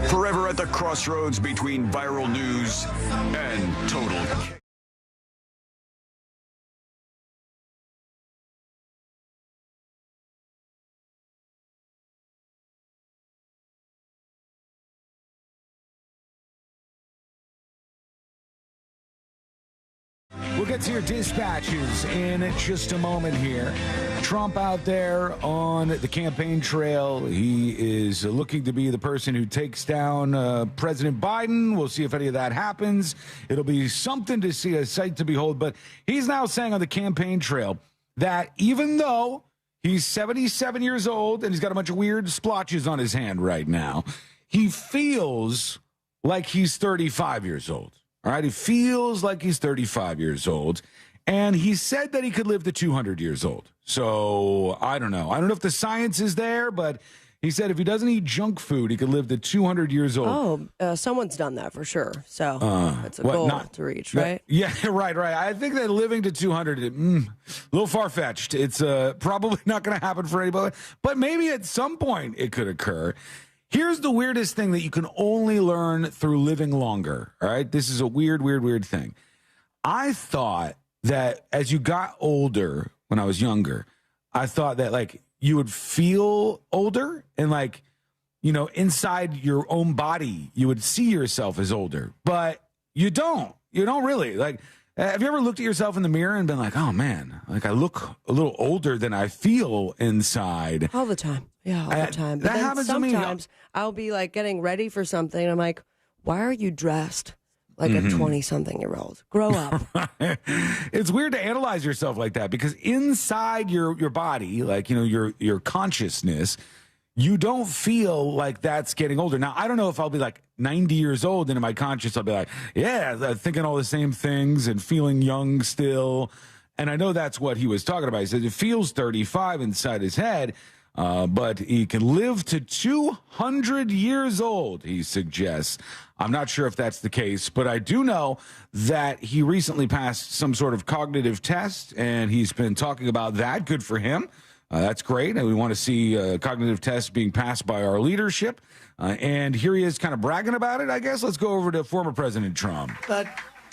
Forever at the crossroads between viral news and total. We'll get to your dispatches in just a moment here. Trump out there on the campaign trail. He is looking to be the person who takes down President Biden. We'll see if any of that happens. It'll be something to see, a sight to behold. But he's now saying on the campaign trail that even though he's 77 years old and he's got a bunch of weird splotches on his hand right now, he feels like he's 35 years old. All right, he feels like he's 35 years old, and he said that he could live to 200 years old. So I don't know. I don't know if the science is there, but he said if he doesn't eat junk food, he could live to 200 years old. Oh, someone's done that for sure. So that's a goal to reach, right? Yeah, right. I think that living to 200 is a little far-fetched. It's probably not going to happen for anybody, but maybe at some point it could occur. Here's the weirdest thing that you can only learn through living longer, all right? This is a weird thing. I thought that as you got older, when I was younger, I thought that, like, you would feel older and, like, you know, inside your own body, you would see yourself as older. But you don't. You don't really. Like, have you ever looked at yourself in the mirror and been like, oh, man, like, I look a little older than I feel inside? All the time. Yeah, all the time. But that happens to me. Sometimes I'll be like getting ready for something. And I'm like, why are you dressed like a 20-something-year-old? Grow up. It's weird to analyze yourself like that because inside your body, like, you know, your consciousness, you don't feel like that's getting older. Now, I don't know if I'll be like 90 years old and in my conscience I'll be like, yeah, thinking all the same things and feeling young still. And I know that's what he was talking about. He said it feels 35 inside his head. But he can live to 200 years old, he suggests. I'm not sure if that's the case, but I do know that he recently passed some sort of cognitive test, and he's been talking about that. Good for him. That's great, and we want to see cognitive tests being passed by our leadership. And here he is kind of bragging about it, I guess. Let's go over to former President Trump. But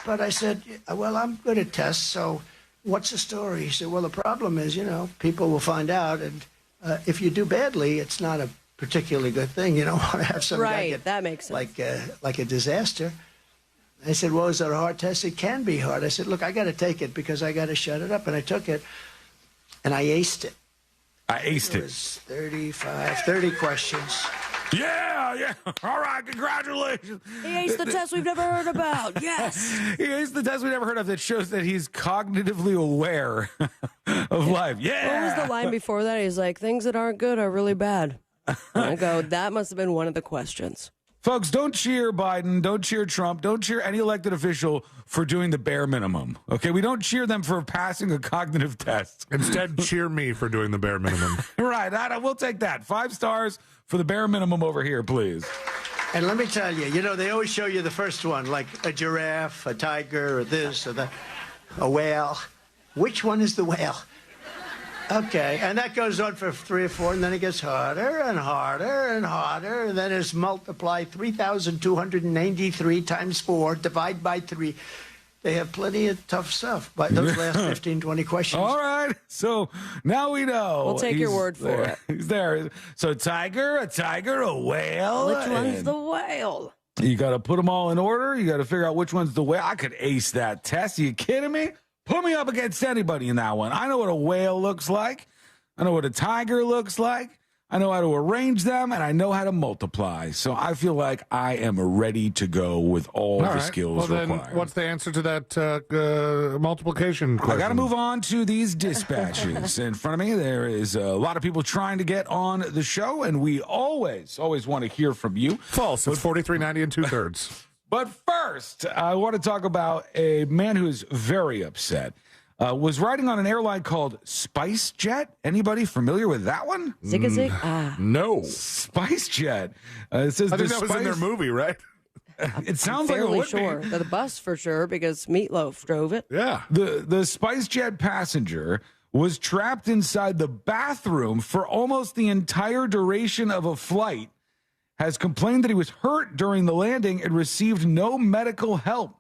I said, well, I'm good at tests, so what's the story? He said, well, the problem is, you know, people will find out, and if you do badly, it's not a particularly good thing. You don't want to have some guy get that makes sense. like a disaster. I said, well, is it a hard test? It can be hard. I said, look, I got to take it because I got to shut it up. And I took it, and I aced it. It was 30 questions. Yeah. All right, congratulations. He aced the test we've never heard about. Yes. He aced the test we've never heard of that shows that he's cognitively aware of life. Yeah. What was the line before that? He's like, things that aren't good are really bad. I go, that must have been one of the questions. Folks, don't cheer Biden, don't cheer Trump, don't cheer any elected official for doing the bare minimum. Okay, we don't cheer them for passing a cognitive test. Instead, cheer me for doing the bare minimum. Right, we'll take that. 5 stars for the bare minimum over here, please. And let me tell you, they always show you the first one, like a giraffe, a tiger, or this, or that, a whale. Which one is the whale? Okay, and that goes on for 3 or 4, and then it gets harder and harder and harder, and then it's multiply 3,293 times 4, divide by 3. They have plenty of tough stuff, but those last 15, 20 questions. All right, so now we know. We'll take your word for it. He's there. So a tiger, a whale. Which one's the whale? You got to put them all in order. You got to figure out which one's the whale. I could ace that test. Are you kidding me? Put me up against anybody in that one. I know what a whale looks like. I know what a tiger looks like. I know how to arrange them, and I know how to multiply. So I feel like I am ready to go with all the skills required. Then what's the answer to that multiplication question? I got to move on to these dispatches. In front of me, there is a lot of people trying to get on the show, and we always want to hear from you. False. It's 43.90 and 2/3. But first, I want to talk about a man who is very upset. Was riding on an airline called SpiceJet. Anybody familiar with that one? Zig-a-zig? No. SpiceJet. It says I think that was in their movie, right? It sounds I'm like it fairly would sure. be. The bus for sure, because Meatloaf drove it. Yeah. The SpiceJet passenger was trapped inside the bathroom for almost the entire duration of a flight, has complained that he was hurt during the landing and received no medical help.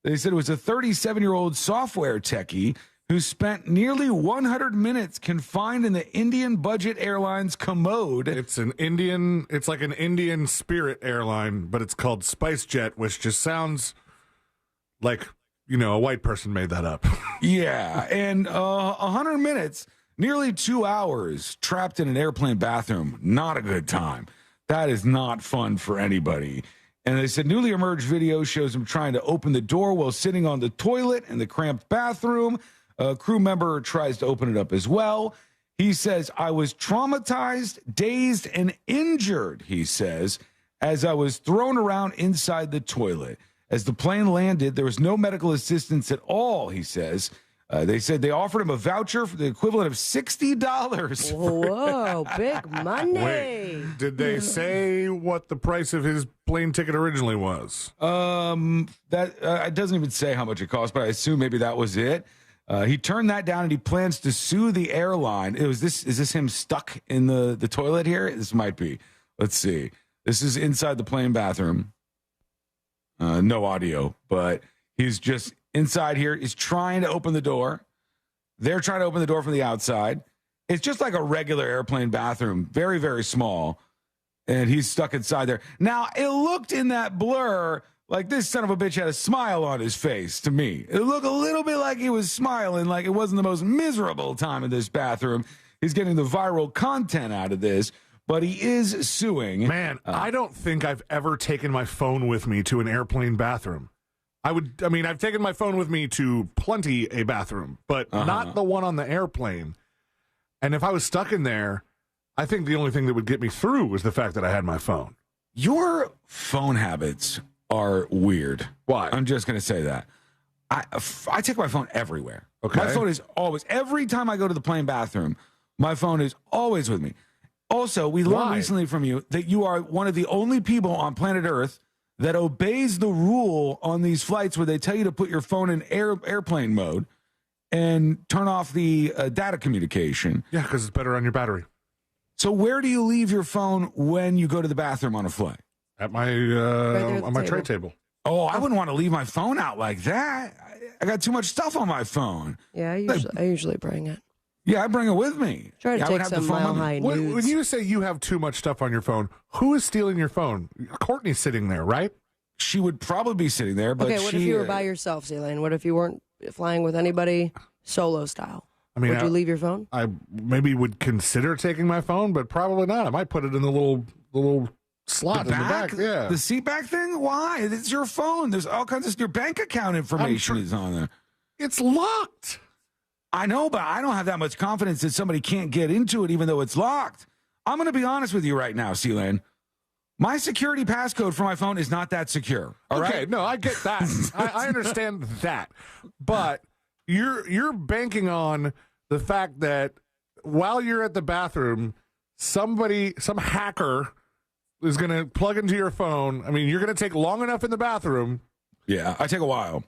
They said it was a 37-year-old software techie who spent nearly 100 minutes confined in the Indian budget airline's commode. It's like an Indian Spirit airline, but it's called SpiceJet, which just sounds like, a white person made that up. Yeah, and 100 minutes, nearly 2 hours trapped in an airplane bathroom. Not a good time. That is not fun for anybody. And they said newly emerged video shows him trying to open the door while sitting on the toilet in the cramped bathroom. A crew member tries to open it up as well. He says, I was traumatized, dazed, and injured, he says, as I was thrown around inside the toilet. As the plane landed, there was no medical assistance at all, he says. They said they offered him a voucher for the equivalent of $60. Whoa, big money. Wait, did they say what the price of his plane ticket originally was? That it doesn't even say how much it cost, but I assume maybe that was it. He turned that down, and he plans to sue the airline. Is this him stuck in the toilet here? This might be. Let's see. This is inside the plane bathroom. No audio, but he's just inside here. He's trying to open the door. They're trying to open the door from the outside. It's just like a regular airplane bathroom, very, very small, and he's stuck inside there. Now, it looked in that blur like this son of a bitch had a smile on his face to me. It looked a little bit like he was smiling, like it wasn't the most miserable time in this bathroom. He's getting the viral content out of this, but he is suing. Man, I don't think I've ever taken my phone with me to an airplane bathroom. I've taken my phone with me to plenty a bathroom, but not the one on the airplane. And if I was stuck in there, I think the only thing that would get me through was the fact that I had my phone. Your phone habits are weird. Why? I'm just going to say that. I take my phone everywhere. Okay. My phone is always, every time I go to the plane bathroom, my phone is always with me. Also, we learned recently from you that you are one of the only people on planet Earth that obeys the rule on these flights where they tell you to put your phone in airplane mode and turn off the data communication. Yeah, because it's better on your battery. So where do you leave your phone when you go to the bathroom on a flight? At my on my tray table. Oh, I wouldn't want to leave my phone out like that. I got too much stuff on my phone. Yeah, I usually bring it. Yeah, I bring it with me. Try to I would take have the some phone Mile with me. High When nudes. you say you have too much stuff on your phone, who is stealing your phone? Courtney's sitting there, right? She would probably be sitting there, but Okay, what if you were by yourself, Elaine? What if you weren't flying with anybody solo style? I mean, would you leave your phone? I maybe would consider taking my phone, but probably not. I might put it in the little slot in the back. Yeah, the seat back thing. Why? It's your phone. There's all kinds of your bank account information is on there. It's locked. I know, but I don't have that much confidence that somebody can't get into it, even though it's locked. I'm going to be honest with you right now, Sealand. My security passcode for my phone is not that secure. All okay, right? no, I get that. I understand that, but you're banking on the fact that while you're at the bathroom, some hacker is going to plug into your phone. I mean, you're going to take long enough in the bathroom. Yeah, I take a while.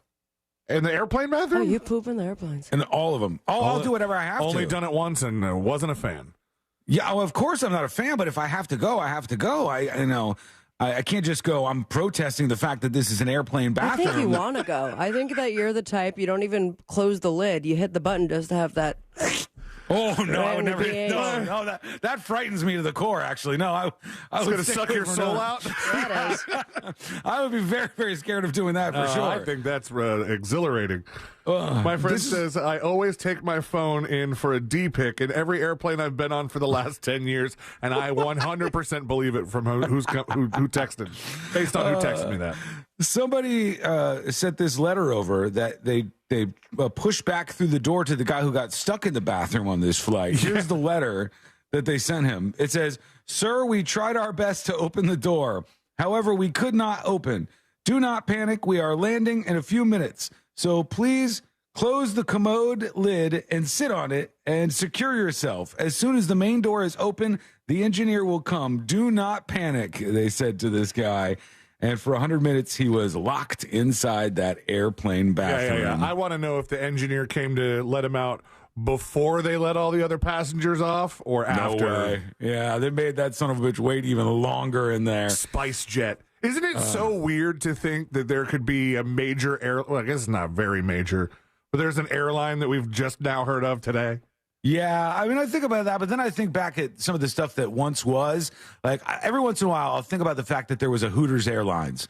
In the airplane bathroom? Oh, you poop in the airplanes. And all of them. I'll do whatever I have to. Only done it once and wasn't a fan. Yeah, well, of course I'm not a fan, but if I have to go, I have to go. I can't just go, I'm protesting the fact that this is an airplane bathroom. I think you want to go. I think that you're the type, you don't even close the lid. You hit the button just to have that. Oh, no, I would never. No, that frightens me to the core, actually. No, I was going to suck your soul out? That is. I would be very, very scared of doing that for sure. I think that's exhilarating. My friend says, I always take my phone in for a D-pic in every airplane I've been on for the last 10 years, and I 100% believe it from who texted, based on who texted me that. Somebody sent this letter over that they pushed back through the door to the guy who got stuck in the bathroom on this flight. Here's the letter that they sent him. It says, "Sir, we tried our best to open the door. However, we could not open. Do not panic. We are landing in a few minutes. So please close the commode lid and sit on it and secure yourself. As soon as the main door is open, the engineer will come. Do not panic," they said to this guy. And for 100 minutes, he was locked inside that airplane bathroom. Yeah. I want to know if the engineer came to let him out before they let all the other passengers off or after. No way. Yeah, they made that son of a bitch wait even longer in there. Spice jet. Isn't it so weird to think that there could be a major well, I guess it's not very major, but there's an airline that we've just now heard of today? Yeah, I mean, I think about that, but then I think back at some of the stuff that once was. Like, every once in a while, I'll think about the fact that there was a Hooters Airlines,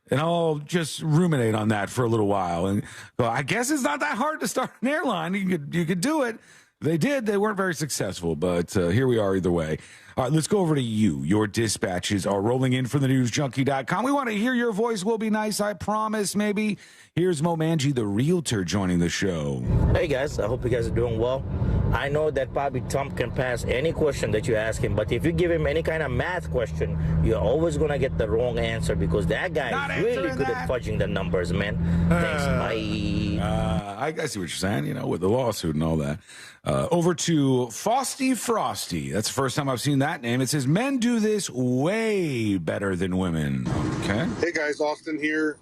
and I'll just ruminate on that for a little while and go, I guess it's not that hard to start an airline. You could do it. They did. They weren't very successful, but here we are either way. All right, let's go over to you. Your dispatches are rolling in from thenewsjunkie.com. We want to hear your voice. We'll be nice, I promise, maybe. Here's Mo Manji, the realtor, joining the show. Hey, guys. I hope you guys are doing well. I know that probably Tom can pass any question that you ask him, but if you give him any kind of math question, you're always going to get the wrong answer because that guy is really good at fudging the numbers, man. Thanks. Bye. I see what you're saying, with the lawsuit and all that. Over to Frosty. That's the first time I've seen that name. It says, men do this way better than women. Okay. Hey, guys. Austin here.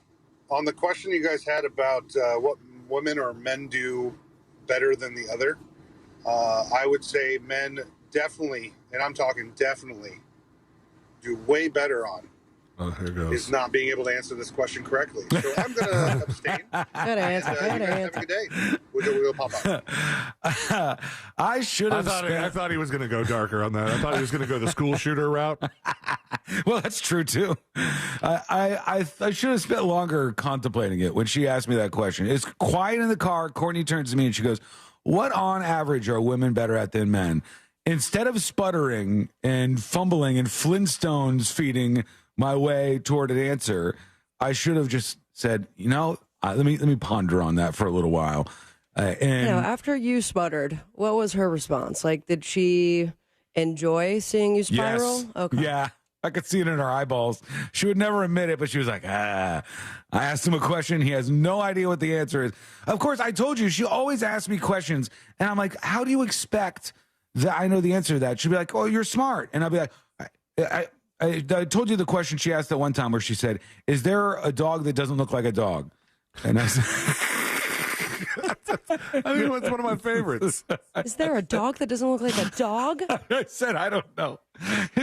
On the question you guys had about what women or men do better than the other, I would say men definitely, and I'm talking definitely, do way better on here goes. is not being able to answer this question correctly. So I'm going to abstain. Good answer. You guys have a good day. We'll pop up. I should have. I thought he was going to go darker on that. I thought he was going to go the school shooter route. Well, that's true too. I should have spent longer contemplating it when she asked me that question. It's quiet in the car. Courtney turns to me and she goes, "What on average are women better at than men?" Instead of sputtering and fumbling and Flintstones feeding my way toward an answer, I should have just said, let me ponder on that for a little while. And after you sputtered, what was her response? Like, did she enjoy seeing you spiral? Yes. Okay. Yeah. I could see it in her eyeballs. She would never admit it, but she was like, I asked him a question. He has no idea what the answer is. Of course, I told you, she always asks me questions. And I'm like, how do you expect that I know the answer to that? She'd be like, oh, you're smart. And I'll be like, I told you the question she asked at one time where she said, is there a dog that doesn't look like a dog? And I said, I think it's one of my favorites. Is there a dog that doesn't look like a dog? I said, I don't know.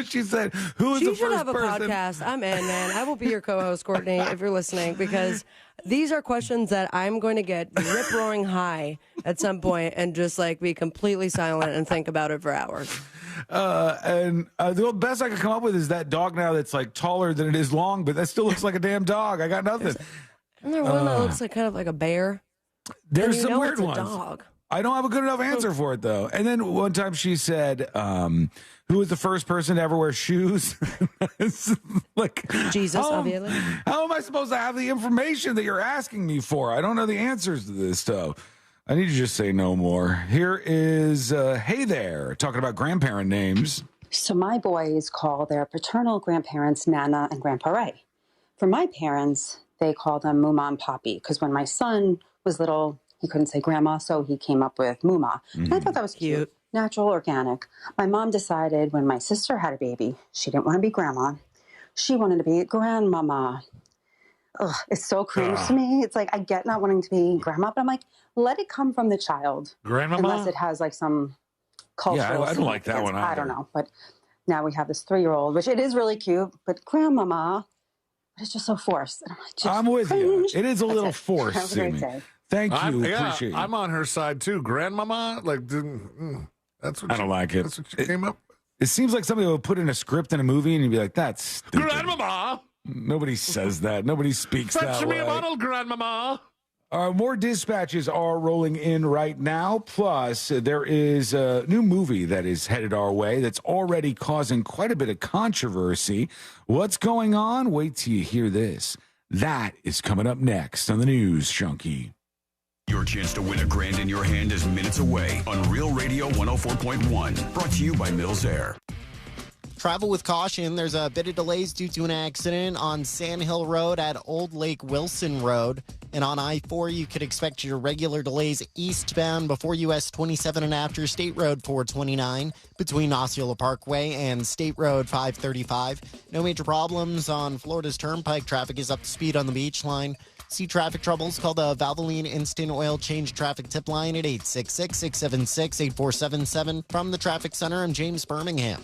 She said, who is She the should first have a person? podcast. I'm in, man. I will be your co-host, Courtney, if you're listening, because These are questions that I'm going to get rip-roaring high at some point and just like be completely silent and think about it for hours. The best I could come up with is that dog now that's like taller than it is long, but that still looks like a damn dog. I got nothing. Isn't there one that looks like kind of like a bear? There's some weird it's a ones. Dog. I don't have a good enough answer for it, though. And then one time she said, who was the first person to ever wear shoes? Like Jesus, obviously. How am I supposed to have the information that you're asking me for? I don't know the answers to this stuff. I need to just say no more. Here is Hey There, talking about grandparent names. So my boys call their paternal grandparents Nana and Grandpa Ray. For my parents, they call them Muma and Poppy, because when my son was little, he couldn't say grandma, so he came up with Muma. And I thought that was cute, natural, organic. My mom decided when my sister had a baby, she didn't want to be grandma. She wanted to be grandmama. Ugh, it's so cringe to me. It's like, I get not wanting to be grandma, but I'm like, let it come from the child. Grandmama? Unless it has like some cultural I don't like that one either. I don't know. But now we have this 3-year-old, which it is really cute, but grandmama, but it's just so forced. And I'm with you. It is a little forced. Have a great day. Thank you. Appreciate it. I'm on her side too. Grandmama, like, that's what I don't like it. That's what she came up. It seems like somebody would put in a script in a movie and you'd be like, that's stupid. Grandmama. Nobody says that. Nobody speaks that Fetch way. me a bottle, Grandmama. More dispatches are rolling in right now. Plus, there is a new movie that is headed our way that's already causing quite a bit of controversy. What's going on? Wait till you hear this. That is coming up next on the News Junkie. Your chance to win $1,000 in your hand is minutes away on Real Radio 104.1. Brought to you by Mills Air. Travel with caution. There's a bit of delays due to an accident on Sand Hill Road at Old Lake Wilson Road. And on I-4, you could expect your regular delays eastbound before US 27 and after State Road 429 between Osceola Parkway and State Road 535. No major problems on Florida's Turnpike. Traffic is up to speed on the beach line. See traffic troubles, call the Valvoline Instant Oil Change Traffic Tip Line at 866-676-8477. From the Traffic Center, I'm James Birmingham.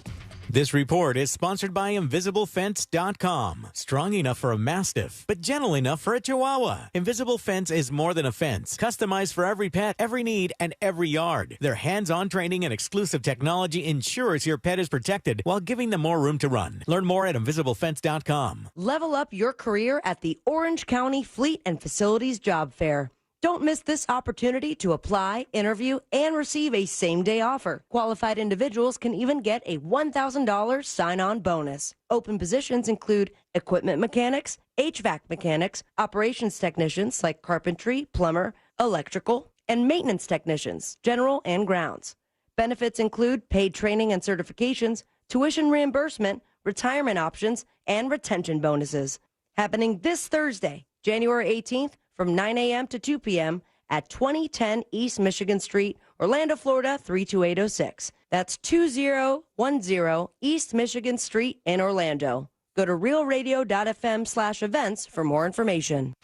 This report is sponsored by InvisibleFence.com. Strong enough for a Mastiff, but gentle enough for a Chihuahua. Invisible Fence is more than a fence. Customized for every pet, every need, and every yard. Their hands-on training and exclusive technology ensures your pet is protected while giving them more room to run. Learn more at InvisibleFence.com. Level up your career at the Orange County Fleet and Facilities Job Fair. Don't miss this opportunity to apply, interview, and receive a same-day offer. Qualified individuals can even get a $1,000 sign-on bonus. Open positions include equipment mechanics, HVAC mechanics, operations technicians like carpentry, plumber, electrical, and maintenance technicians, general and grounds. Benefits include paid training and certifications, tuition reimbursement, retirement options, and retention bonuses. Happening this Thursday, January 18th, from 9 a.m. to 2 p.m. at 2010 East Michigan Street, Orlando, Florida, 32806. That's 2010 East Michigan Street in Orlando. Go to realradio.fm/events for more information.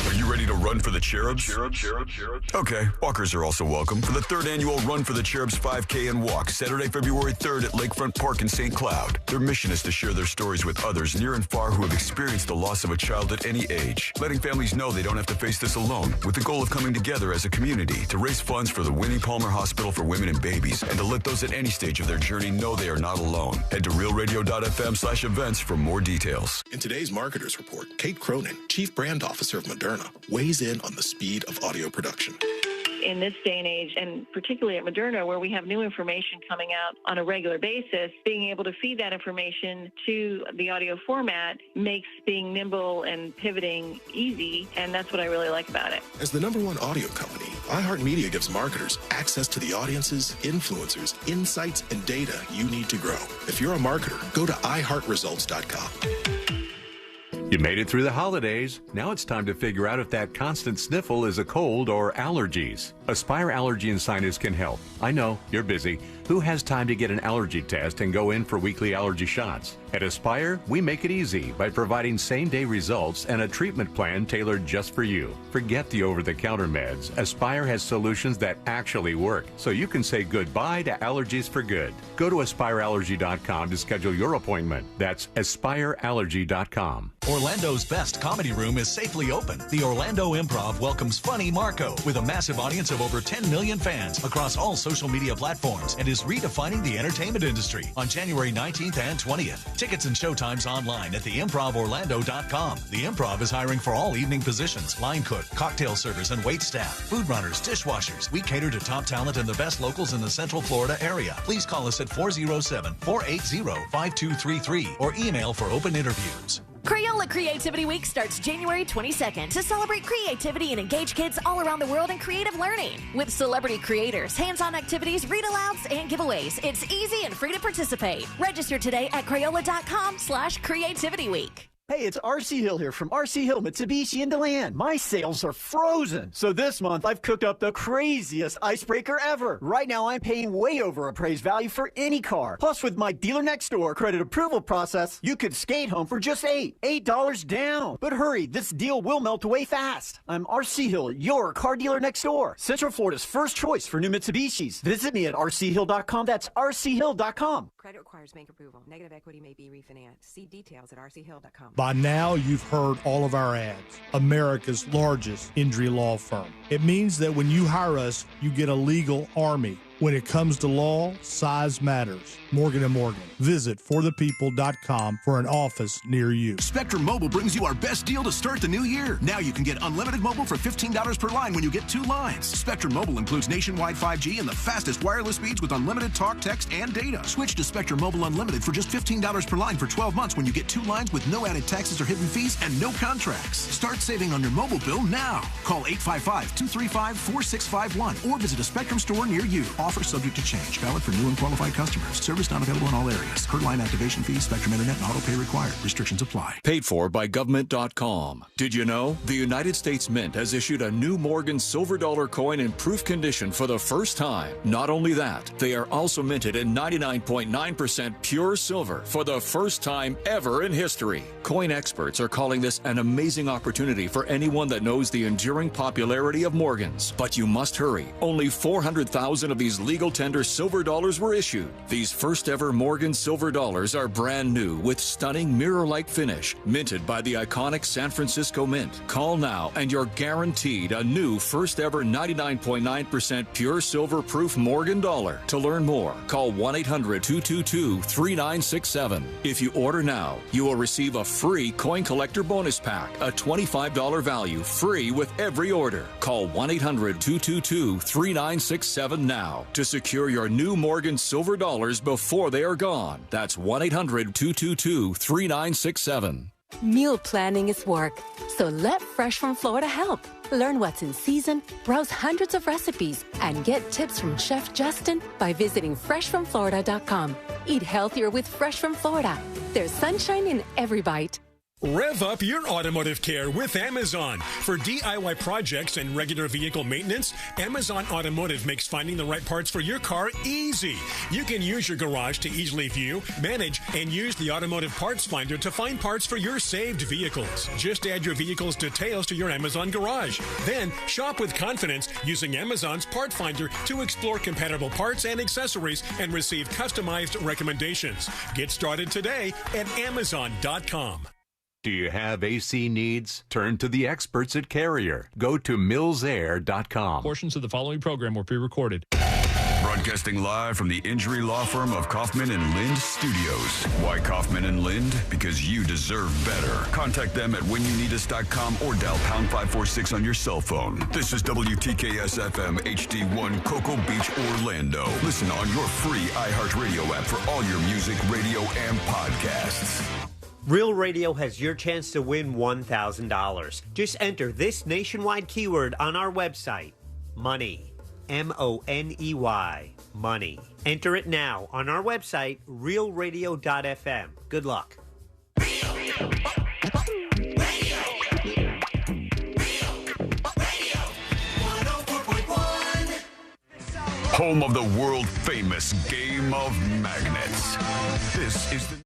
Are you ready to run for the Cherubs? Okay, walkers are also welcome for the 3rd annual Run for the Cherubs 5K and Walk, Saturday, February 3rd at Lakefront Park in St. Cloud. Their mission is to share their stories with others near and far who have experienced the loss of a child at any age, letting families know they don't have to face this alone, with the goal of coming together as a community to raise funds for the Winnie Palmer Hospital for Women and Babies, and to let those at any stage of their journey know they are not alone. Head to realradio.fm/events for more details. In today's Marketers Report, Kate Cronin, Chief Brand Officer of Moderna, weighs in on the speed of audio production. In this day and age, and particularly at Moderna, where we have new information coming out on a regular basis, being able to feed that information to the audio format makes being nimble and pivoting easy, and that's what I really like about it. As the #1 audio company, iHeartMedia gives marketers access to the audiences, influencers, insights, and data you need to grow. If you're a marketer, go to iHeartResults.com. You made it through the holidays. Now it's time to figure out if that constant sniffle is a cold or allergies. Aspire Allergy and Sinus can help. I know, you're busy. Who has time to get an allergy test and go in for weekly allergy shots? At Aspire, we make it easy by providing same-day results and a treatment plan tailored just for you. Forget the over-the-counter meds. Aspire has solutions that actually work, so you can say goodbye to allergies for good. Go to AspireAllergy.com to schedule your appointment. That's AspireAllergy.com. Orlando's best comedy room is safely open. The Orlando Improv welcomes Funny Marco with a massive audience of over 10 million fans across all social media platforms and is redefining the entertainment industry on January 19th and 20th. Tickets and showtimes online at theimprovorlando.com. The Improv is hiring for all evening positions: line cook, cocktail servers, and wait staff, food runners, dishwashers. We cater to top talent and the best locals in the Central Florida area. Please call us at 407-480-5233 or email for open interviews. Crayola Creativity Week starts January 22nd to celebrate creativity and engage kids all around the world in creative learning. With celebrity creators, hands-on activities, read-alouds, and giveaways, it's easy and free to participate. Register today at Crayola.com/creativityweek. Hey, it's RC Hill here from RC Hill Mitsubishi in DeLand. My sales are frozen. So this month, I've cooked up the craziest icebreaker ever. Right now, I'm paying way over appraised value for any car. Plus, with my dealer next door credit approval process, you could skate home for just $8 down. But hurry, this deal will melt away fast. I'm RC Hill, your car dealer next door. Central Florida's first choice for new Mitsubishis. Visit me at rchill.com. That's rchill.com. Credit requires bank approval. Negative equity may be refinanced. See details at rchill.com. By now, you've heard all of our ads. America's largest injury law firm. It means that when you hire us, you get a legal army. When it comes to law, size matters. Morgan & Morgan. Visit forthepeople.com for an office near you. Spectrum Mobile brings you our best deal to start the new year. Now you can get unlimited mobile for $15 per line when you get 2 lines. Spectrum Mobile includes nationwide 5G and the fastest wireless speeds with unlimited talk, text, and data. Switch to Spectrum Mobile Unlimited for just $15 per line for 12 months when you get 2 lines with no added taxes or hidden fees and no contracts. Start saving on your mobile bill now. Call 855-235-4651 or visit a Spectrum store near you. Offer subject to change. Valid for new and qualified customers. Service not available in all areas. Per line activation fees, Spectrum Internet, and auto pay required. Restrictions apply. Paid for by government.com. Did you know the United States Mint has issued a new Morgan silver dollar coin in proof condition for the first time? Not only that, they are also minted in 99.9% pure silver for the first time ever in history. Coin experts are calling this an amazing opportunity for anyone that knows the enduring popularity of Morgans. But you must hurry. Only 400,000 of these legal tender silver dollars were issued. These first ever Morgan silver dollars are brand new with stunning mirror-like finish, minted by the iconic San Francisco Mint. Call now and you're guaranteed a new first ever 99.9% pure silver proof Morgan dollar. To learn more, call 1-800-222-3967. If you order now, you will receive a free coin collector bonus pack, a $25 value, free with every order. Call 1-800-222-3967 now to secure your new Morgan silver dollars before they are gone. That's 1-800-222-3967. Meal planning is work, so let Fresh from Florida help. Learn what's in season, browse hundreds of recipes, and get tips from Chef Justin by visiting freshfromflorida.com. Eat healthier with Fresh from Florida. There's sunshine in every bite. Rev up your automotive care with Amazon. For DIY projects and regular vehicle maintenance, Amazon Automotive makes finding the right parts for your car easy. You can use your garage to easily view, manage, and use the automotive parts finder to find parts for your saved vehicles. Just add your vehicle's details to your Amazon garage. Then shop with confidence using Amazon's part finder to explore compatible parts and accessories and receive customized recommendations. Get started today at Amazon.com. Do you have AC needs? Turn to the experts at Carrier. Go to millsair.com. Portions of the following program were pre-recorded. Broadcasting live from the injury law firm of Kaufman and Lind Studios. Why Kaufman and Lind? Because you deserve better. Contact them at whenyouneedus.com or dial pound 546 on your cell phone. This is WTKS FM HD1 Cocoa Beach, Orlando. Listen on your free iHeartRadio app for all your music, radio, and podcasts. Real Radio has your chance to win $1,000. Just enter this nationwide keyword on our website, money, M-O-N-E-Y, money. Enter it now on our website, realradio.fm. Good luck. Home of the world famous Game of Magnets. This is the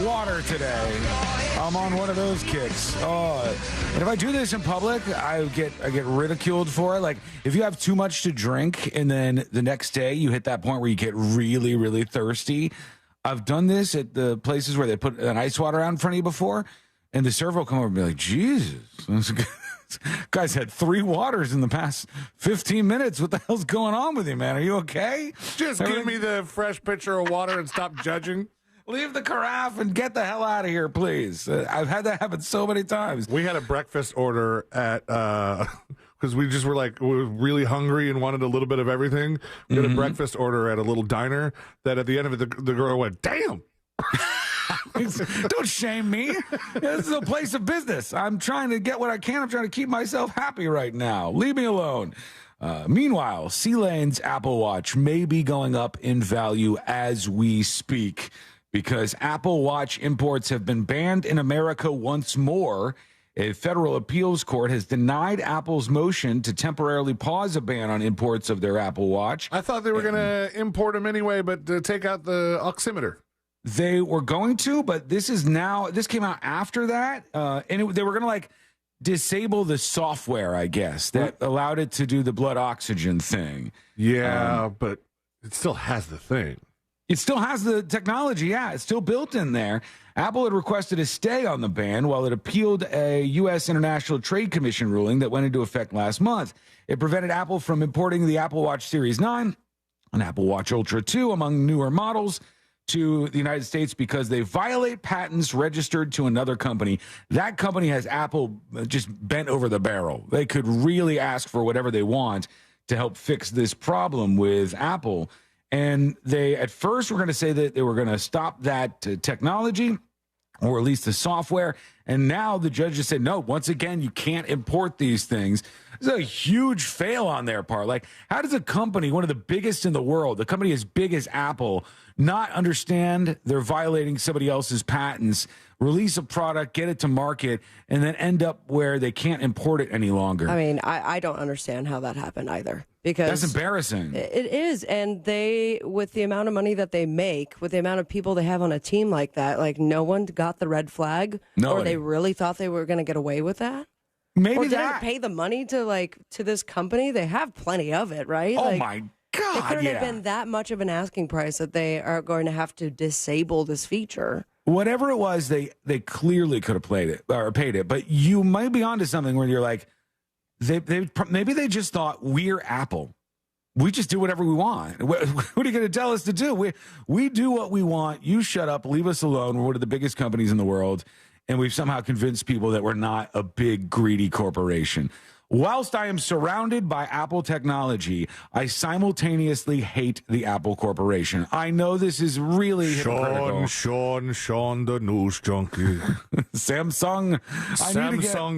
water today. I'm on one of those kicks. Oh, and if I do this in public, I get ridiculed for it. Like, if you have too much to drink and then the next day you hit that point where you get really, really thirsty. I've done this at the places where they put an ice water out in front of you before, and the server will come over and be like, Jesus, this guy's had 3 waters in the past 15 minutes. What the hell's going on with you, man? Are you okay? Just give me the fresh pitcher of water and stop judging. Leave the carafe and get the hell out of here, please. I've had that happen so many times. We had a breakfast order at, because we were really hungry and wanted a little bit of everything. We had a breakfast order at a little diner that at the end of it, the girl went, damn. Don't shame me. This is a place of business. I'm trying to get what I can. I'm trying to keep myself happy right now. Leave me alone. Meanwhile, C-Lane's Apple Watch may be going up in value as we speak, because Apple Watch imports have been banned in America once more. A federal appeals court has denied Apple's motion to temporarily pause a ban on imports of their Apple Watch. I thought they were going to import them anyway, but to take out the oximeter. They were going to, but this came out after that. And they were going to disable the software, I guess, that allowed it to do the blood oxygen thing. Yeah, but it still has the thing. It still has the technology, yeah. It's still built in there. Apple had requested a stay on the ban while it appealed a U.S. International Trade Commission ruling that went into effect last month. It prevented Apple from importing the Apple Watch Series 9 and Apple Watch Ultra 2, among newer models, to the United States because they violate patents registered to another company. That company has Apple just bent over the barrel. They could really ask for whatever they want to help fix this problem with Apple. And they, at first, were going to say that they were going to stop that technology, or at least the software. And now the judge just said, no, once again, you can't import these things. It's a huge fail on their part. Like, how does a company, one of the biggest in the world, the company as big as Apple, not understand they're violating somebody else's patents, release a product, get it to market, and then end up where they can't import it any longer? I mean, I don't understand how that happened either. Because that's embarrassing. It is. And they, with the amount of money that they make, with the amount of people they have on a team like that, like, no one got the red flag. Nobody. Or they really thought they were going to get away with that. Maybe or didn't that. pay the money to this company. They have plenty of it, right? Oh, my God, it couldn't have been that much of an asking price that they are going to have to disable this feature. Whatever it was, they clearly could have played it or paid it. But you might be onto something where you're like, maybe they just thought, we're Apple. We just do whatever we want. What are you going to tell us to do? We do what we want. You shut up. Leave us alone. We're one of the biggest companies in the world. And we've somehow convinced people that we're not a big, greedy corporation. Whilst I am surrounded by Apple technology, I simultaneously hate the Apple Corporation. I know this is really hypocritical. Sean, the news junkie. Samsung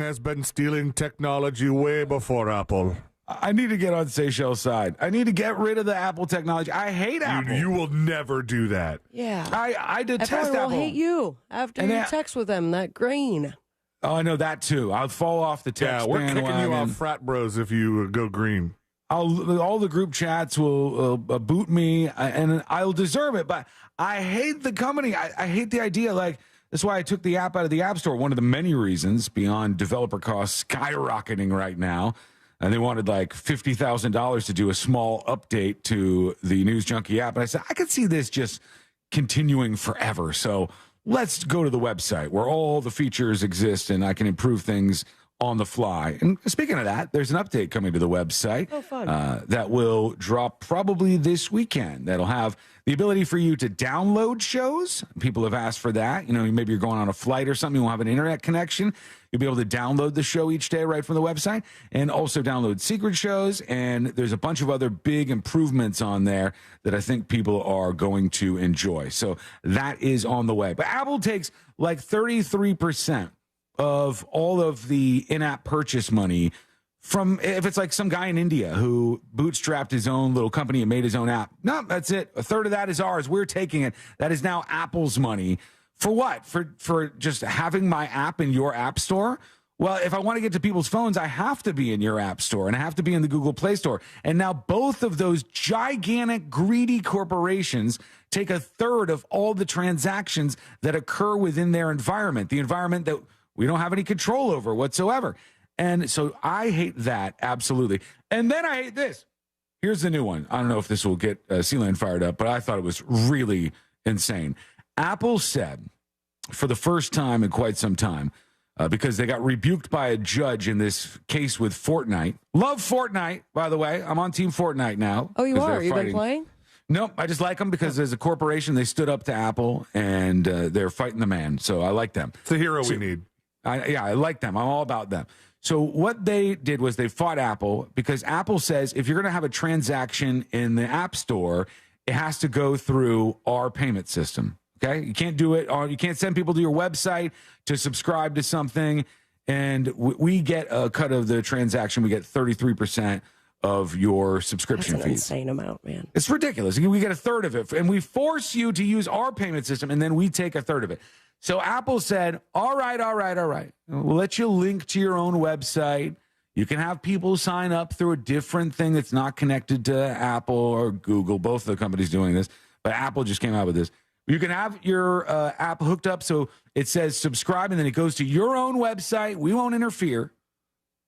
has been stealing technology way before Apple. I need to get on Seychelles' side. I need to get rid of the Apple technology. I hate Apple. You will never do that. Yeah. I detest Apple. Everyone will hate you after you text with them, that green. Oh, I know that too. I'll fall off the text bandwagon. We're kicking you off frat bros if you go green. All the group chats will boot me, and I'll deserve it. But I hate the company. I hate the idea. Like, that's why I took the app out of the App Store. One of the many reasons, beyond developer costs skyrocketing right now. And they wanted like $50,000 to do a small update to the News Junkie app. And I said, I could see this just continuing forever. So let's go to the website where all the features exist and I can improve things on the fly. And speaking of that, there's an update coming to the website that will drop probably this weekend. That'll have the ability for you to download shows. People have asked for that. You know, maybe you're going on a flight or something, you won't have an internet connection. You'll be able to download the show each day right from the website, and also download secret shows. And there's a bunch of other big improvements on there that I think people are going to enjoy. So that is on the way. But Apple takes like 33% of all of the in-app purchase money from, if it's like some guy in India who bootstrapped his own little company and made his own app. No, that's it. A third of that is ours. We're taking it. That is now Apple's money. For what? For just having my app in your app store? Well, if I want to get to people's phones, I have to be in your app store and I have to be in the Google Play Store. And now both of those gigantic, greedy corporations take a third of all the transactions that occur within their environment, the environment that we don't have any control over whatsoever. And so I hate that, absolutely. And then I hate this. Here's the new one. I don't know if this will get Sealand fired up, but I thought it was really insane. Apple said, for the first time in quite some time, because they got rebuked by a judge in this case with Fortnite. Love Fortnite, by the way. I'm on Team Fortnite now. Oh, you are? You've been playing? Nope, I just like them because as a corporation, they stood up to Apple, and they're fighting the man. So I like them. It's the hero we need. I like them. I'm all about them. So what they did was they fought Apple because Apple says if you're going to have a transaction in the App Store, it has to go through our payment system. Okay, you can't do it. You can't send people to your website to subscribe to something, and we get a cut of the transaction. We get 33% of your subscription That's an fees. Insane amount, man. It's ridiculous. We get a third of it, and we force you to use our payment system, and then we take a third of it. So Apple said, all right. We'll let you link to your own website. You can have people sign up through a different thing that's not connected to Apple or Google. Both of the companies doing this, but Apple just came out with this. You can have your app hooked up so it says subscribe, and then it goes to your own website. We won't interfere.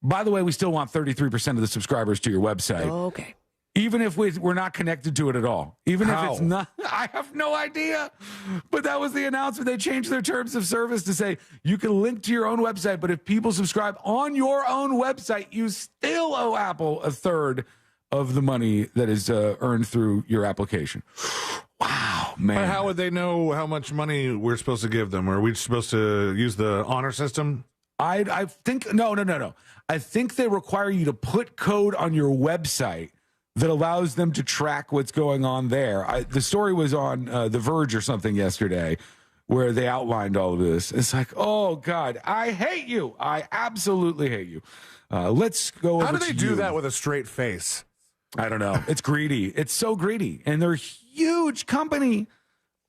By the way, we still want 33% of the subscribers to your website. Okay. Even if we're not connected to it at all. Even How? if it's not. I have no idea. But that was the announcement. They changed their terms of service to say you can link to your own website, but if people subscribe on your own website, you still owe Apple a third of the money that is earned through your application. Wow, man. But how would they know how much money we're supposed to give them? Are we supposed to use the honor system? I think, no. I think they require you to put code on your website that allows them to track what's going on there. The story was on The Verge or something yesterday where they outlined all of this. It's like, oh, God, I hate you. I absolutely hate you. Let's go over to How do they do that with a straight face? I don't know. It's greedy. It's so greedy. And they're a huge company.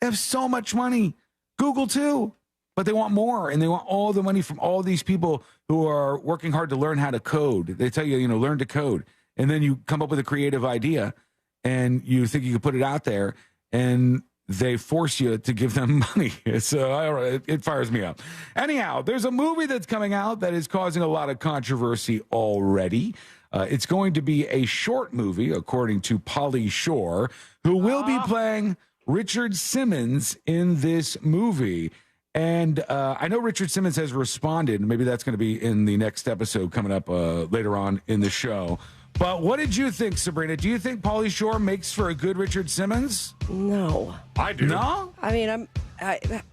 They have so much money. Google, too. But they want more, and they want all the money from all these people who are working hard to learn how to code. They tell you, learn to code. And then you come up with a creative idea, and you think you can put it out there, and they force you to give them money. It fires me up. Anyhow, there's a movie that's coming out that is causing a lot of controversy already. It's going to be a short movie, according to Pauly Shore, who will be playing Richard Simmons in this movie. And I know Richard Simmons has responded. Maybe that's going to be in the next episode coming up later on in the show. But what did you think, Sabrina? Do you think Pauly Shore makes for a good Richard Simmons? No. I do. No? I mean,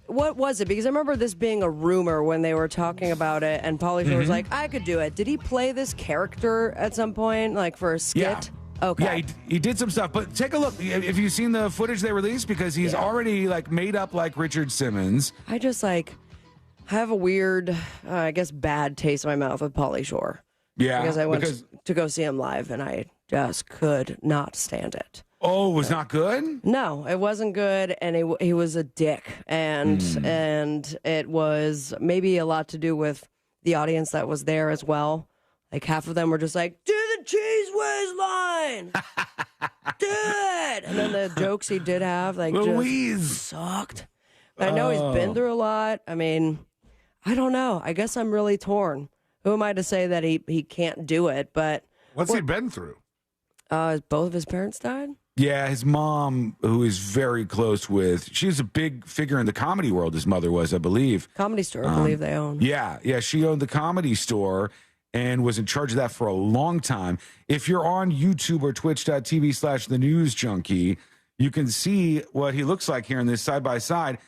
what was it? Because I remember this being a rumor when they were talking about it, and Pauly Shore was like, I could do it. Did he play this character at some point, like for a skit? Yeah. Okay. Yeah, he did some stuff. But take a look. Have you seen the footage they released? Because he's already made up like Richard Simmons. I just have a weird, I guess, bad taste in my mouth with Pauly Shore. Yeah. Because I went to go see him live, and I just could not stand it. Oh, it was not good? No, it wasn't good, and he was a dick, and it was maybe a lot to do with the audience that was there as well. Like half of them were just like, do the Cheese Whiz line, do it, and then the jokes he did have just sucked. But I know he's been through a lot. I mean, I don't know. I guess I'm really torn. Who am I to say that he can't do it? But what's he been through? Both of his parents died. Yeah, his mom, who is very close with, she was a big figure in the comedy world, his mother was, I believe. Comedy Store, I believe they own. Yeah, she owned the Comedy Store and was in charge of that for a long time. If you're on YouTube or twitch.tv/The News Junkie, you can see what he looks like here in this side-by-side.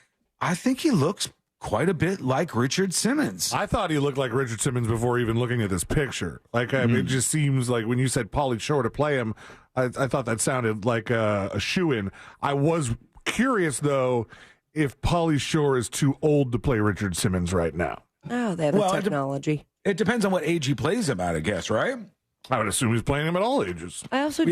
I think he looks quite a bit like Richard Simmons. I thought he looked like Richard Simmons before even looking at this picture. It just seems like when you said Pauly Shore to play him, I thought that sounded like a shoo-in. I was curious, though, if Pauly Shore is too old to play Richard Simmons right now. Oh, they have the technology. It depends on what age he plays him at, I guess, right? I would assume he's playing him at all ages. I also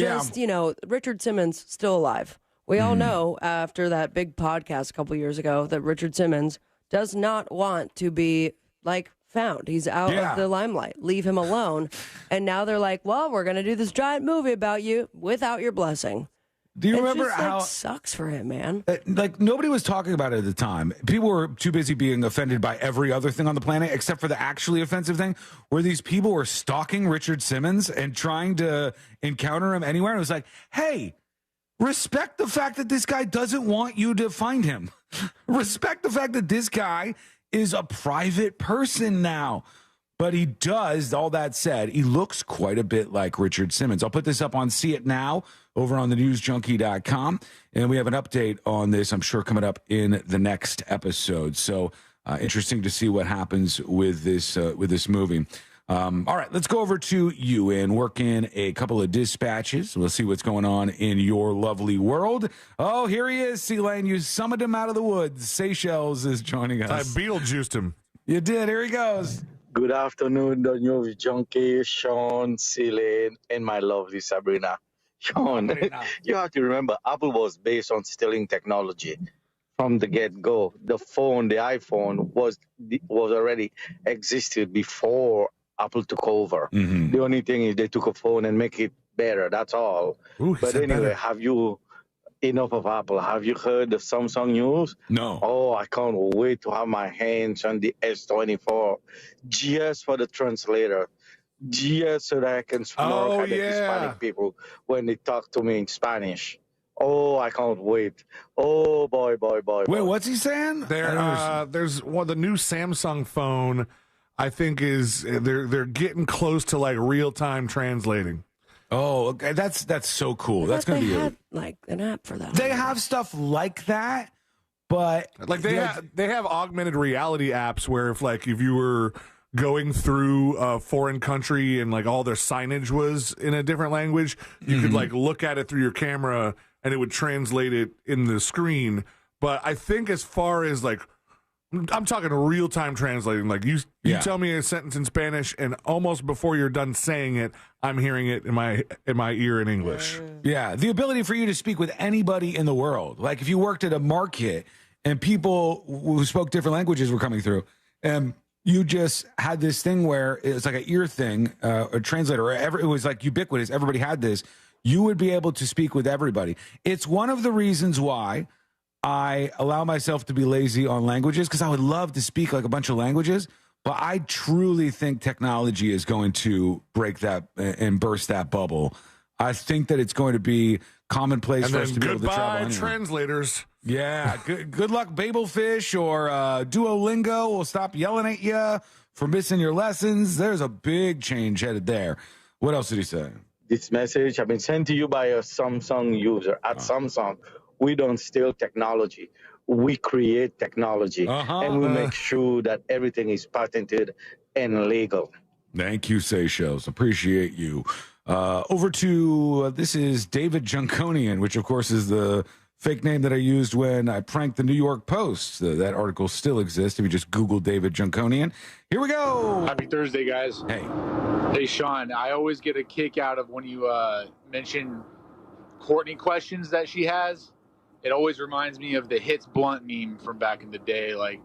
Richard Simmons, still alive. We all know after that big podcast a couple years ago that Richard Simmons does not want to be found. He's out of the limelight. Leave him alone. And now they're like, well, we're going to do this giant movie about you without your blessing. Do you remember how it sucks for him, man? Like, nobody was talking about it at the time. People were too busy being offended by every other thing on the planet, except for the actually offensive thing, where these people were stalking Richard Simmons and trying to encounter him anywhere. And it was like, hey, respect the fact that this guy doesn't want you to find him. Respect the fact that this guy is a private person now. But he does, all that said, he looks quite a bit like Richard Simmons. I'll put this up on See It Now over on thenewsjunkie.com. And we have an update on this, I'm sure, coming up in the next episode. So interesting to see what happens with this movie. All right, let's go over to you and work in a couple of dispatches. We'll see what's going on in your lovely world. Oh, here he is, C-Lane. You summoned him out of the woods. Seychelles is joining us. I Beetlejuiced him. You did. Here he goes. Good afternoon, the News Junkie, Sean, Celine, and my lovely Sabrina. Sean, you have to remember, Apple was based on stealing technology from the get-go. The iPhone, was already existed before Apple took over. Mm-hmm. The only thing is they took a phone and make it better. That's all. Ooh, but anyway, have you... Enough of Apple. Have you heard the Samsung news? No. Oh, I can't wait to have my hands on the S24 just for the translator. Just so that I can smirk at the Hispanic people when they talk to me in Spanish. Oh, I can't wait. Oh, boy. Wait, what's he saying? There's the new Samsung phone, I think they're getting close to like real-time translating. Oh, okay. That's so cool. That's going to be like an app for that. They have stuff like that, but like they have augmented reality apps where if you were going through a foreign country and like all their signage was in a different language, you could like look at it through your camera and it would translate it in the screen. But I think as far as like I'm talking real time translating. Like you tell me a sentence in Spanish, and almost before you're done saying it, I'm hearing it in my ear in English. Yeah, the ability for you to speak with anybody in the world. Like if you worked at a market and people who spoke different languages were coming through, and you just had this thing where it was like an ear thing, a translator. It was like ubiquitous. Everybody had this. You would be able to speak with everybody. It's one of the reasons why I allow myself to be lazy on languages, because I would love to speak like a bunch of languages, but I truly think technology is going to break that and burst that bubble. I think that it's going to be commonplace for us to be able to travel anywhere. Translators. Yeah, good luck, Babelfish or Duolingo will stop yelling at you for missing your lessons. There's a big change headed there. What else did he say? This message has been sent to you by a Samsung user. At Samsung, we don't steal technology. We create technology, and we make sure that everything is patented and legal. Thank you, Seychelles. Appreciate you. Over to, this is David Junkonian, which, of course, is the fake name that I used when I pranked the New York Post. That article still exists if you just Google David Junkonian. Here we go. Happy Thursday, guys. Hey, Sean, I always get a kick out of when you mention Courtney questions that she has. It always reminds me of the Hits Blunt meme from back in the day. Like,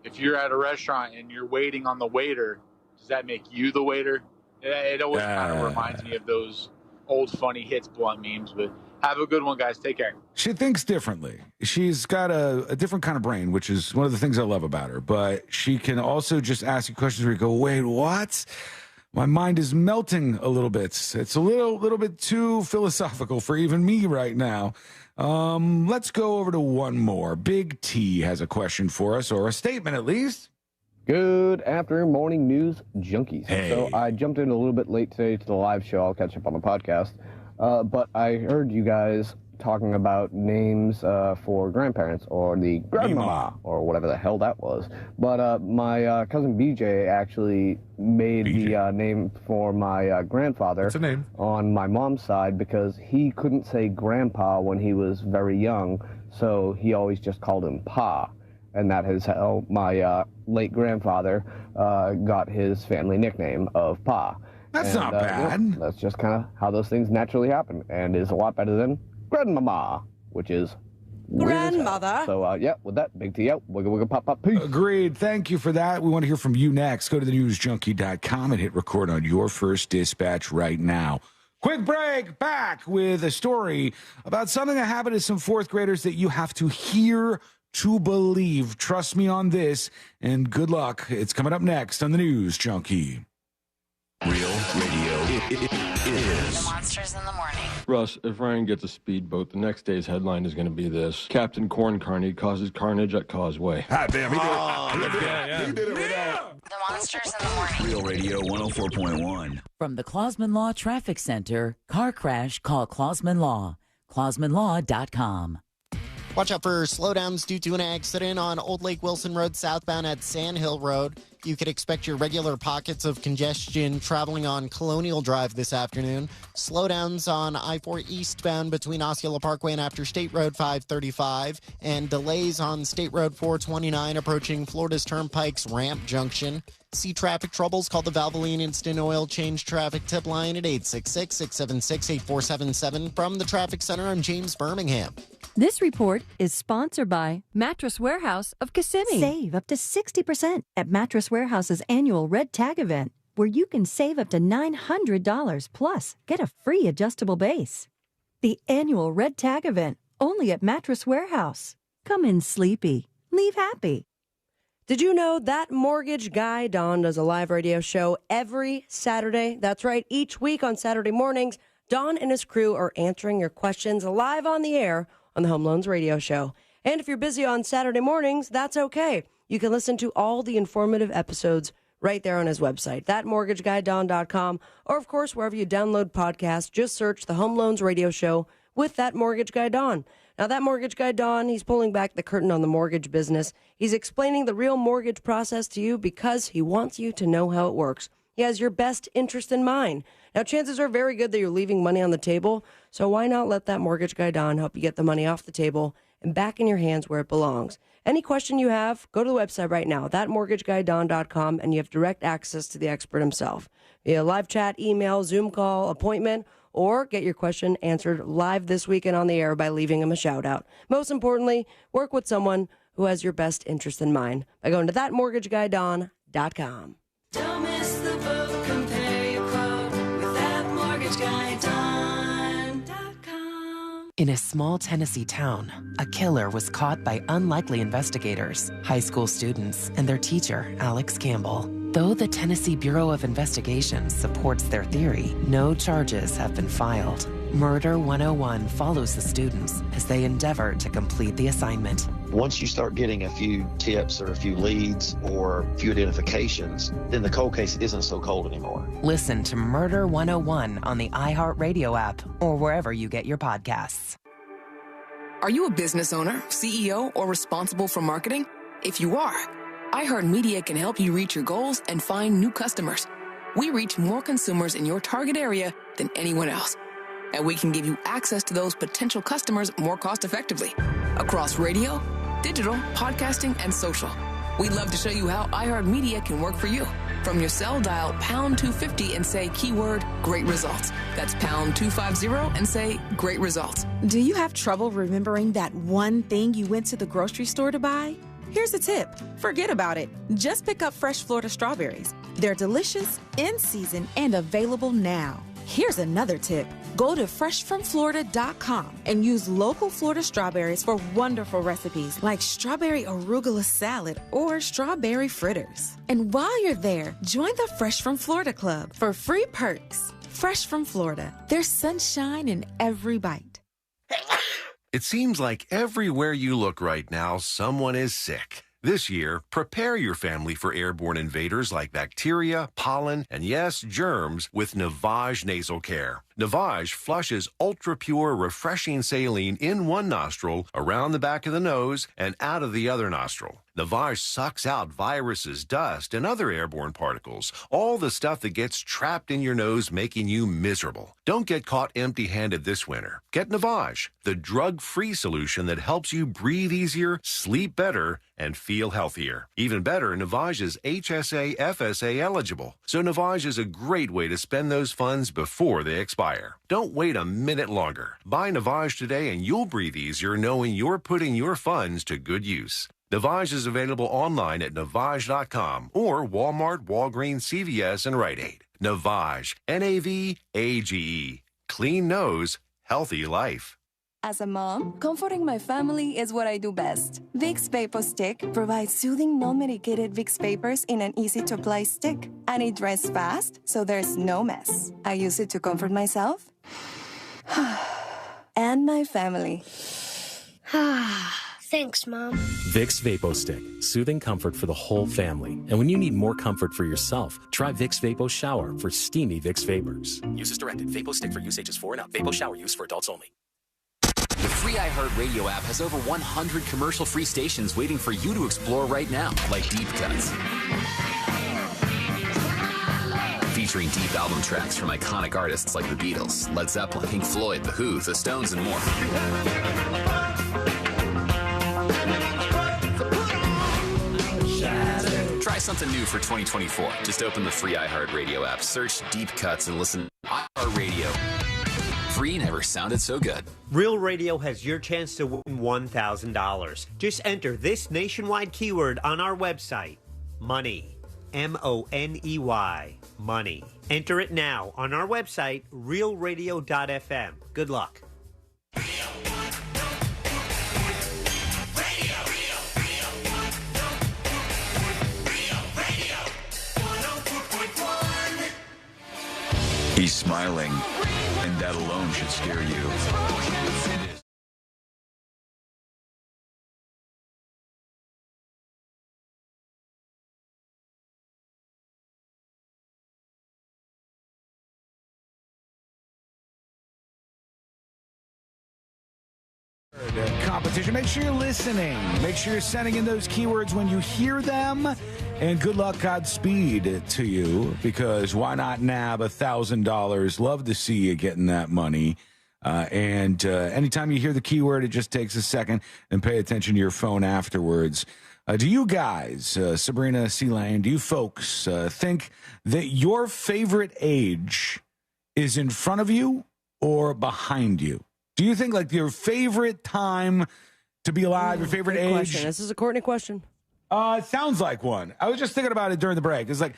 if you're at a restaurant and you're waiting on the waiter, does that make you the waiter? It always kind of reminds me of those old funny Hits Blunt memes. But have a good one, guys. Take care. She thinks differently. She's got a different kind of brain, which is one of the things I love about her. But she can also just ask you questions where you go, wait, what? My mind is melting a little bit. It's a little bit too philosophical for even me right now. Let's go over to one more. Big T has a question for us, or a statement at least. Good afternoon, morning news junkies. Hey. So I jumped in a little bit late today to the live show. I'll catch up on the podcast. But I heard you guys talking about names for grandparents, or the grandmama, or whatever the hell that was. But my cousin BJ actually made the name for my grandfather. What's the name? On my mom's side, because he couldn't say grandpa when he was very young, so he always just called him Pa. And that is how my late grandfather got his family nickname of Pa. That's not bad. Yeah, that's just kind of how those things naturally happen, and is a lot better than grandmama, which is grandmother. So, yeah, with that, Big T out. Wiggle, wiggle, pop, pop, peace. Agreed. Thank you for that. We want to hear from you next. Go to thenewsjunkie.com and hit record on your first dispatch right now. Quick break. Back with a story about something that happened to some fourth graders that you have to hear to believe. Trust me on this, and good luck. It's coming up next on the News Junkie. Real radio is Monsters in the Morning. Russ, if Ryan gets a speedboat, the next day's headline is going to be this: Captain Corn Carney causes carnage at Causeway. Ah, damn, he did it. The Monsters in the Morning. Real Radio 104.1. From the Clausman Law Traffic Center, car crash, call Clausman Law. ClausmanLaw.com. Watch out for slowdowns due to an accident on Old Lake Wilson Road southbound at Sand Hill Road. You could expect your regular pockets of congestion traveling on Colonial Drive this afternoon. Slowdowns on I-4 eastbound between Osceola Parkway and after State Road 535. And delays on State Road 429 approaching Florida's Turnpike's Ramp Junction. See traffic troubles? Call the Valvoline Instant Oil Change Traffic Tip Line at 866-676-8477. From the Traffic Center, I'm James Birmingham. This report is sponsored by Mattress Warehouse of Kissimmee. Save up to 60% at Mattress Warehouse's annual Red Tag event, where you can save up to $900 plus get a free adjustable base. The annual Red Tag event, only at Mattress Warehouse. Come in sleepy, leave happy. Did you know that mortgage guy, Don, does a live radio show every Saturday? That's right. Each week on Saturday mornings, Don and his crew are answering your questions live on the air on the Home Loans Radio Show. And if you're busy on Saturday mornings, that's okay. You can listen to all the informative episodes right there on his website, thatmortgageguyDon.com, or, of course, wherever you download podcasts, just search the Home Loans Radio Show with That Mortgage Guy Don. Now, That Mortgage Guy Don, he's pulling back the curtain on the mortgage business. He's explaining the real mortgage process to you because he wants you to know how it works. He has your best interest in mind. Now, chances are very good that you're leaving money on the table, so why not let That Mortgage Guy Don help you get the money off the table and back in your hands where it belongs. Any question you have, go to the website right now, thatmortgageguyDon.com, and you have direct access to the expert himself via live chat, email, Zoom call, appointment, or get your question answered live this weekend on the air by leaving him a shout-out. Most importantly, work with someone who has your best interest in mind by going to thatmortgageguyDon.com. Don't miss the boat, compare your quote with thatmortgageguyDon.com. In a small Tennessee town, a killer was caught by unlikely investigators, high school students, and their teacher, Alex Campbell. Though the Tennessee Bureau of Investigation supports their theory, no charges have been filed. Murder 101 follows the students as they endeavor to complete the assignment. Once you start getting a few tips or a few leads or a few identifications, then the cold case isn't so cold anymore. Listen to Murder 101 on the iHeartRadio app or wherever you get your podcasts. Are you a business owner, CEO, or responsible for marketing? If you are, iHeartMedia can help you reach your goals and find new customers. We reach more consumers in your target area than anyone else. And we can give you access to those potential customers more cost-effectively across radio, digital, podcasting, and social. We'd love to show you how iHeartMedia can work for you. From your cell, dial pound 250 and say keyword great results. That's pound 250 and say great results. Do you have trouble remembering that one thing you went to the grocery store to buy? Here's a tip. Forget about it. Just pick up fresh Florida strawberries. They're delicious, in season, and available now. Here's another tip. Go to freshfromflorida.com and use local Florida strawberries for wonderful recipes like strawberry arugula salad or strawberry fritters. And while you're there, join the Fresh from Florida Club for free perks. Fresh from Florida. There's sunshine in every bite. It seems like everywhere you look right now, someone is sick. This year, prepare your family for airborne invaders like bacteria, pollen, and yes, germs with Navage Nasal Care. Navage flushes ultra-pure, refreshing saline in one nostril, around the back of the nose, and out of the other nostril. Navage sucks out viruses, dust, and other airborne particles, all the stuff that gets trapped in your nose, making you miserable. Don't get caught empty-handed this winter. Get Navage, the drug-free solution that helps you breathe easier, sleep better, and feel healthier. Even better, Navage is HSA, FSA eligible, so Navage is a great way to spend those funds before they expire. Don't wait a minute longer. Buy Navage today and you'll breathe easier knowing you're putting your funds to good use. Navage is available online at Navage.com or Walmart, Walgreens, CVS, and Rite Aid. Navage, N-A-V-A-G-E. Clean nose, healthy life. As a mom, comforting my family is what I do best. Vicks Vapor Stick provides soothing, non-medicated Vicks Vapors in an easy-to-apply stick. And it dries fast, so there's no mess. I use it to comfort myself and my family. Thanks, Mom. Vicks Vapo Stick, soothing comfort for the whole family. And when you need more comfort for yourself, try Vicks Vapo Shower for steamy Vicks Vapors. Use as directed. Vapo Stick for use ages 4 and up. Vapo Shower use for adults only. The free iHeartRadio app has over 100 commercial-free stations waiting for you to explore right now, like Deep Cuts. Featuring deep album tracks from iconic artists like the Beatles, Led Zeppelin, Pink Floyd, The Who, The Stones, and more. Try something new for 2024. Just open the free iHeartRadio app, search Deep Cuts, and listen to iHeartRadio. Free never sounded so good. Real Radio has your chance to win $1,000. Just enter this nationwide keyword on our website, money. M-O-N-E-Y, money. Enter it now on our website, realradio.fm. Good luck. He's smiling, and that alone should scare you. Competition. Make sure you're listening. Make sure you're sending in those keywords when you hear them. And good luck, Godspeed to you, because why not nab $1,000? Love to see you getting that money. And anytime you hear the keyword, it just takes a second, and pay attention to your phone afterwards. Do you guys, Sabrina, C-Lane, do you folks think that your favorite age is in front of you or behind you? Do you think like your favorite time to be alive, your favorite age? Question. This is a Courtney question. It sounds like one. I was just thinking about it during the break. It's like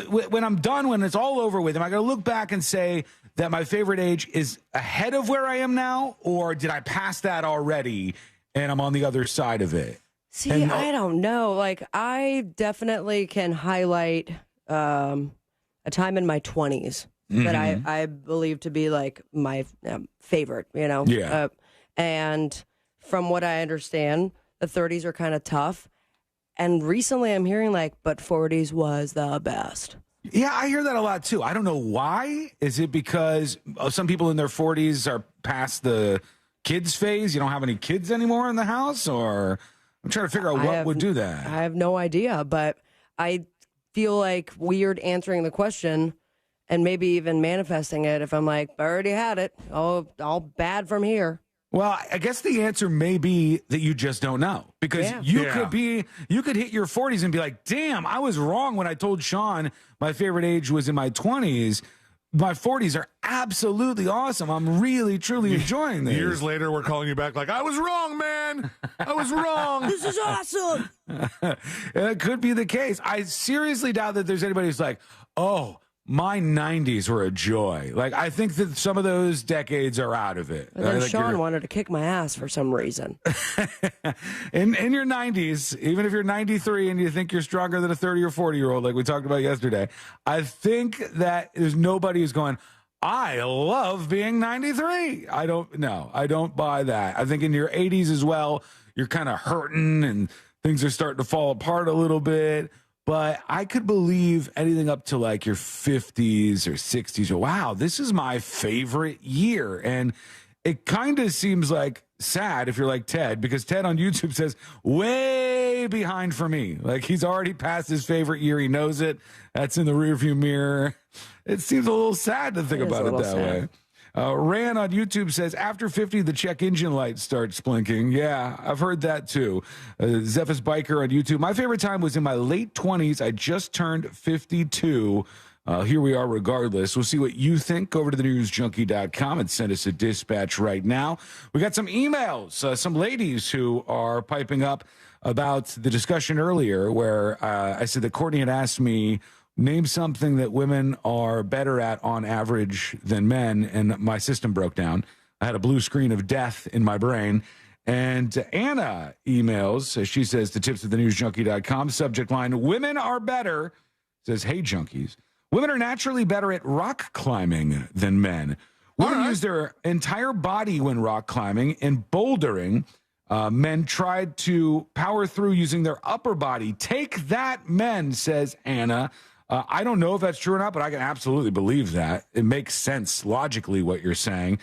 when I'm done, when it's all over with, am I going to look back and say that my favorite age is ahead of where I am now, or did I pass that already and I'm on the other side of it? See, I don't know. Like, I definitely can highlight a time in my 20s that I believe to be like my favorite, you know? Yeah. And from what I understand, the 30s are kind of tough. And recently I'm hearing like, but 40s was the best. Yeah, I hear that a lot too. I don't know why. Is it because some people in their 40s are past the kids phase? You don't have any kids anymore in the house? Or I'm trying to figure out what would do that. I have no idea, but I feel like weird answering the question and maybe even manifesting it if I'm like, I already had it. All bad from here. Well, I guess the answer may be that you just don't know, because you could hit your 40s and be like, damn, I was wrong when I told Sean my favorite age was in my 20s. My 40s are absolutely awesome. I'm really, truly enjoying this. Years later, we're calling you back like, I was wrong, man. I was wrong. This is awesome. It could be the case. I seriously doubt that there's anybody who's like, oh, my 90s were a joy. Like, I think that some of those decades are out of it. And then Sean wanted to kick my ass for some reason. in your 90s, even if you're 93 and you think you're stronger than a 30 or 40-year-old, like we talked about yesterday, I think that there's nobody who's going, I love being 93. I don't buy that. I think in your 80s as well, you're kind of hurting and things are starting to fall apart a little bit. But I could believe anything up to like your 50s or 60s. Wow, this is my favorite year. And it kind of seems like sad if you're like Ted, because Ted on YouTube says, way behind for me. Like, he's already passed his favorite year. He knows it. That's in the rearview mirror. It seems a little sad to think about it that way. Ran on YouTube says, after 50, the check engine light starts blinking. Yeah, I've heard that too. Zephyr's Biker on YouTube. My favorite time was in my late 20s. I just turned 52. Here we are regardless. We'll see what you think. Go over to thenewsjunkie.com and send us a dispatch right now. We got some emails, some ladies who are piping up about the discussion earlier where I said that Courtney had asked me, name something that women are better at on average than men, and my system broke down. I had a blue screen of death in my brain. And Anna emails, she says, to tips@thenewsjunkie.com, subject line, women are better, says, hey, junkies. Women are naturally better at rock climbing than men. Women use their entire body when rock climbing and bouldering. Men tried to power through using their upper body. Take that, men, says Anna. I don't know if that's true or not, but I can absolutely believe that. It makes sense logically what you're saying.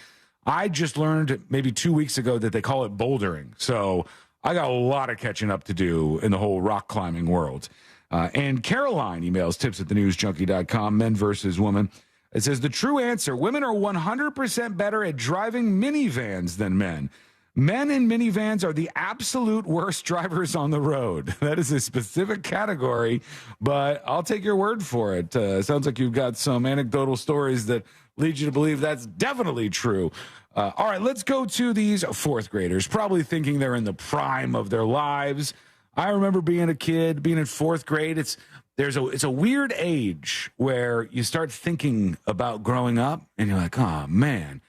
I just learned maybe 2 weeks ago that they call it bouldering. So I got a lot of catching up to do in the whole rock climbing world. And Caroline emails tips@thenewsjunkie.com, men versus women. It says, the true answer, women are 100% better at driving minivans than men. Men in minivans are the absolute worst drivers on the road. That is a specific category, but I'll take your word for it. Sounds like you've got some anecdotal stories that lead you to believe that's definitely true. All right, let's go to these fourth graders, probably thinking they're in the prime of their lives. I remember being a kid, being in fourth grade. It's a weird age where you start thinking about growing up, and you're like, oh, man,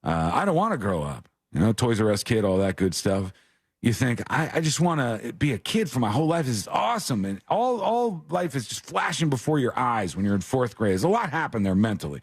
I don't want to grow up. You know, Toys R Us kid, all that good stuff. You think, I just want to be a kid for my whole life. This is awesome. And all life is just flashing before your eyes when you're in fourth grade. There's a lot happened there mentally.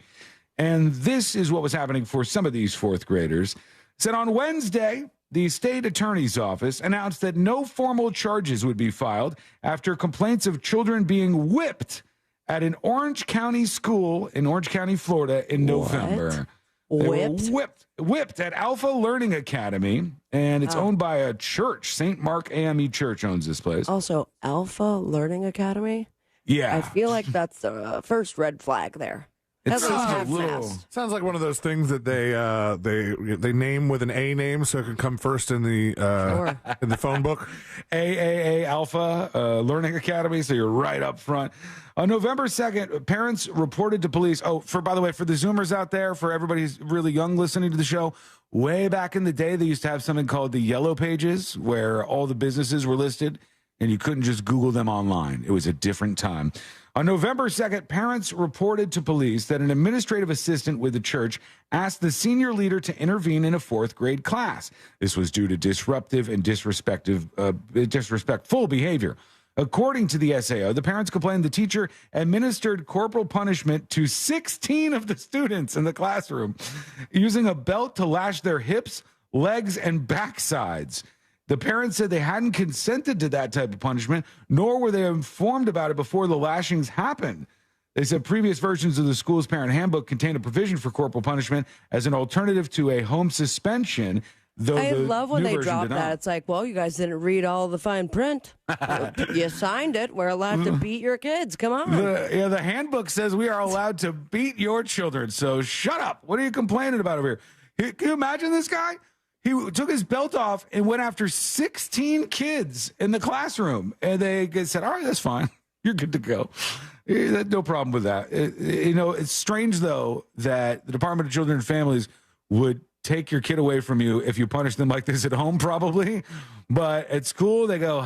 And this is what was happening for some of these fourth graders. It said on Wednesday, the state attorney's office announced that no formal charges would be filed after complaints of children being whipped at an Orange County school in Orange County, Florida in November. Whipped at Alpha Learning Academy, and it's owned by a church. St. Mark AME Church owns this place. Also, Alpha Learning Academy? Yeah. I feel like that's the first red flag there. It sounds like one of those things that they name with an A name so it can come first in the in the phone book. AAA Alpha Learning Academy, so you're right up front. On November 2nd, parents reported to police. Oh, by the way, for the Zoomers out there, for everybody who's really young listening to the show, way back in the day, they used to have something called the Yellow Pages, where all the businesses were listed, and you couldn't just Google them online. It was a different time. On November 2nd, parents reported to police that an administrative assistant with the church asked the senior leader to intervene in a fourth grade class. This was due to disruptive and disrespectful behavior. According to the SAO, the parents complained the teacher administered corporal punishment to 16 of the students in the classroom, using a belt to lash their hips, legs, and backsides. The parents said they hadn't consented to that type of punishment, nor were they informed about it before the lashings happened. They said previous versions of the school's parent handbook contained a provision for corporal punishment as an alternative to a home suspension. I love when they drop that. It's like, well, you guys didn't read all the fine print. You signed it. We're allowed to beat your kids. Come on. The handbook says we are allowed to beat your children. So shut up. What are you complaining about over here? Can you imagine this guy? He took his belt off and went after 16 kids in the classroom. And they said, all right, that's fine. You're good to go. No problem with that. It's strange, though, that the Department of Children and Families would take your kid away from you if you punish them like this at home, probably. But at school, they go,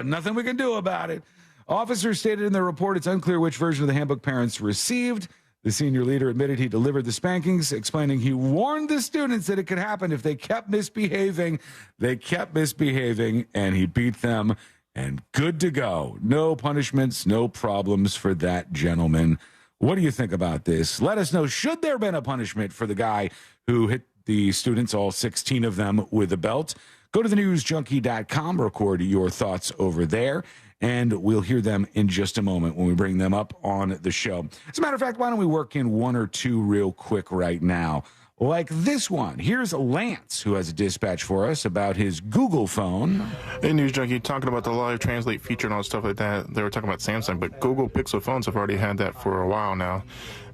nothing we can do about it. Officers stated in their report it's unclear which version of the handbook parents received. The senior leader admitted he delivered the spankings, explaining he warned the students that it could happen if they kept misbehaving. They kept misbehaving, and he beat them, and good to go. No punishments, no problems for that gentleman. What do you think about this? Let us know, should there have been a punishment for the guy who hit the students, all 16 of them, with a belt? Go to thenewsjunkie.com, record your thoughts over there. and we'll hear them in just a moment when we bring them up on the show. As a matter of fact, why don't we work in one or two real quick right now? Like this one. Here's Lance, who has a dispatch for us about his Google phone. Hey, News Junkie, talking about the live translate feature and all stuff like that. They were talking about Samsung, but Google Pixel phones have already had that for a while now.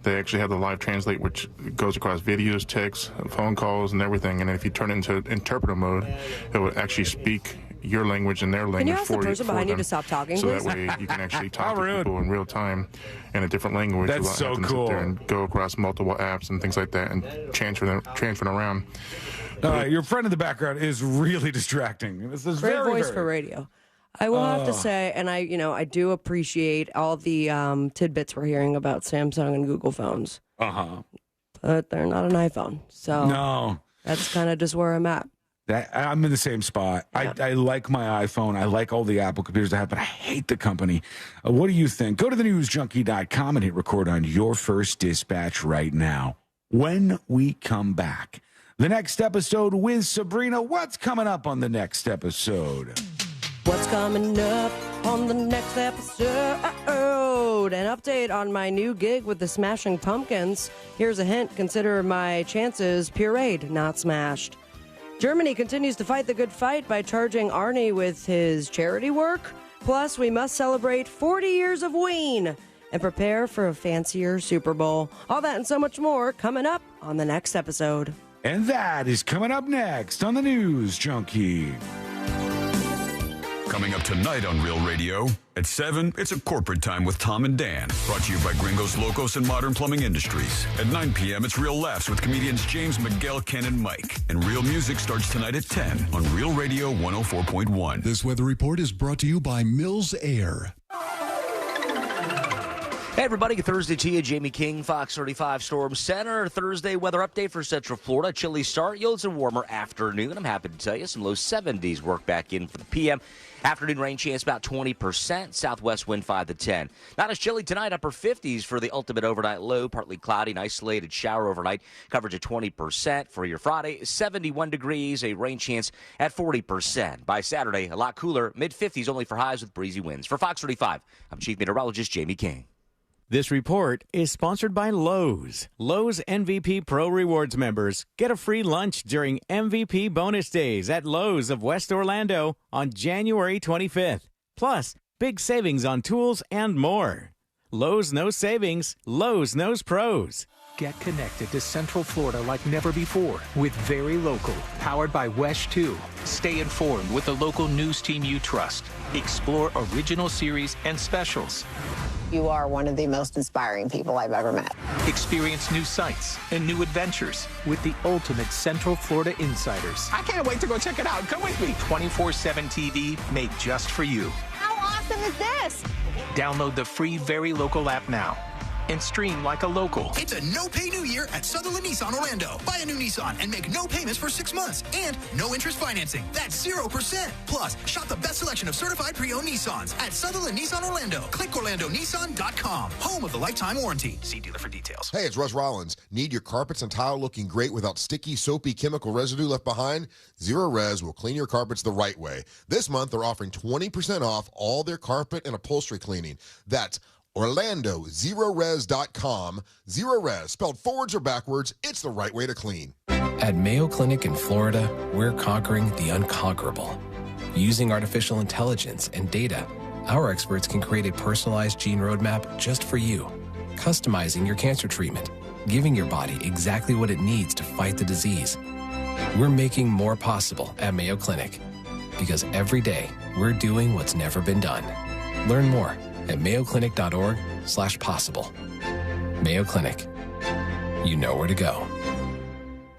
They actually have the live translate, which goes across videos, texts, phone calls, and everything. And if you turn it into interpreter mode, it will actually speak your language and their language for you. Can you ask the person behind you to stop talking, so please? that way you can actually talk to people in real time in a different language. That's so cool. Sit there and go across multiple apps and things like that and transfer them around. Your friend in the background is really distracting. This is Great very voice for radio. I will have to say, and I do appreciate all the tidbits we're hearing about Samsung and Google phones. But they're not an iPhone, so no, that's kind of just where I'm at. I'm in the same spot. Yeah. I like my iPhone. I like all the Apple computers I have, but I hate the company. What do you think? Go to thenewsjunkie.com and hit record on your first dispatch right now. When we come back, the next episode with Sabrina. What's coming up on the next episode? What's coming up on the next episode? An update on my new gig with the Smashing Pumpkins. Here's a hint. Consider my chances pureed, not smashed. Germany continues to fight the good fight by charging Arnie with his charity work. Plus, we must celebrate 40 years of Ween and prepare for a fancier Super Bowl. All that and so much more coming up on the next episode. And that is coming up next on the News Junkie. Coming up tonight on Real Radio, at 7, it's a corporate time with Tom and Dan. Brought to you by Gringos Locos and Modern Plumbing Industries. At 9 p.m., it's Real Laughs with comedians James, Miguel, Ken, and Mike. And Real Music starts tonight at 10 on Real Radio 104.1. This weather report is brought to you by Mills Air. Hey, everybody. Good Thursday to you. Jamie King, Fox 35 Storm Center. Thursday weather update for Central Florida. Chilly start, yields a warmer afternoon. I'm happy to tell you some low 70s work back in for the PM. Afternoon rain chance about 20%. Southwest wind 5 to 10. Not as chilly tonight. Upper 50s for the ultimate overnight low. Partly cloudy, an isolated shower overnight. Coverage at 20% for your Friday. 71 degrees. A rain chance at 40%. By Saturday, a lot cooler. Mid-50s only for highs with breezy winds. For Fox 35, I'm Chief Meteorologist Jamie King. This report is sponsored by Lowe's. Lowe's MVP Pro Rewards members get a free lunch during MVP bonus days at Lowe's of West Orlando on January 25th. Plus, big savings on tools and more. Lowe's knows savings. Lowe's knows pros. Get connected to Central Florida like never before with Very Local, powered by Washoe. Stay informed with the local news team you trust. Explore original series and specials. You are one of the most inspiring people I've ever met. Experience new sights and new adventures with the ultimate Central Florida insiders. I can't wait to go check it out. Come with me. 24/7 TV made just for you. How awesome is this? Download the free Very Local app now and stream like a local. It's a no-pay new year at Sutherland Nissan Orlando. Buy a new Nissan and make no payments for 6 months and no interest financing. That's 0%. Plus, shop the best selection of certified pre-owned Nissans at Sutherland Nissan Orlando. Click OrlandoNissan.com. Home of the lifetime warranty. See dealer for details. Hey, it's Russ Rollins. Need your carpets and tile looking great without sticky, soapy chemical residue left behind? Zero Res will clean your carpets the right way. This month, they're offering 20% off all their carpet and upholstery cleaning. That's OrlandoZeroRes.com. Zero Res, spelled forwards or backwards, it's the right way to clean. At Mayo Clinic in Florida, we're conquering the unconquerable. Using artificial intelligence and data, our experts can create a personalized gene roadmap just for you, customizing your cancer treatment, giving your body exactly what it needs to fight the disease. We're making more possible at Mayo Clinic because every day we're doing what's never been done. Learn more at mayoclinic.org/possible. Mayo Clinic. You know where to go.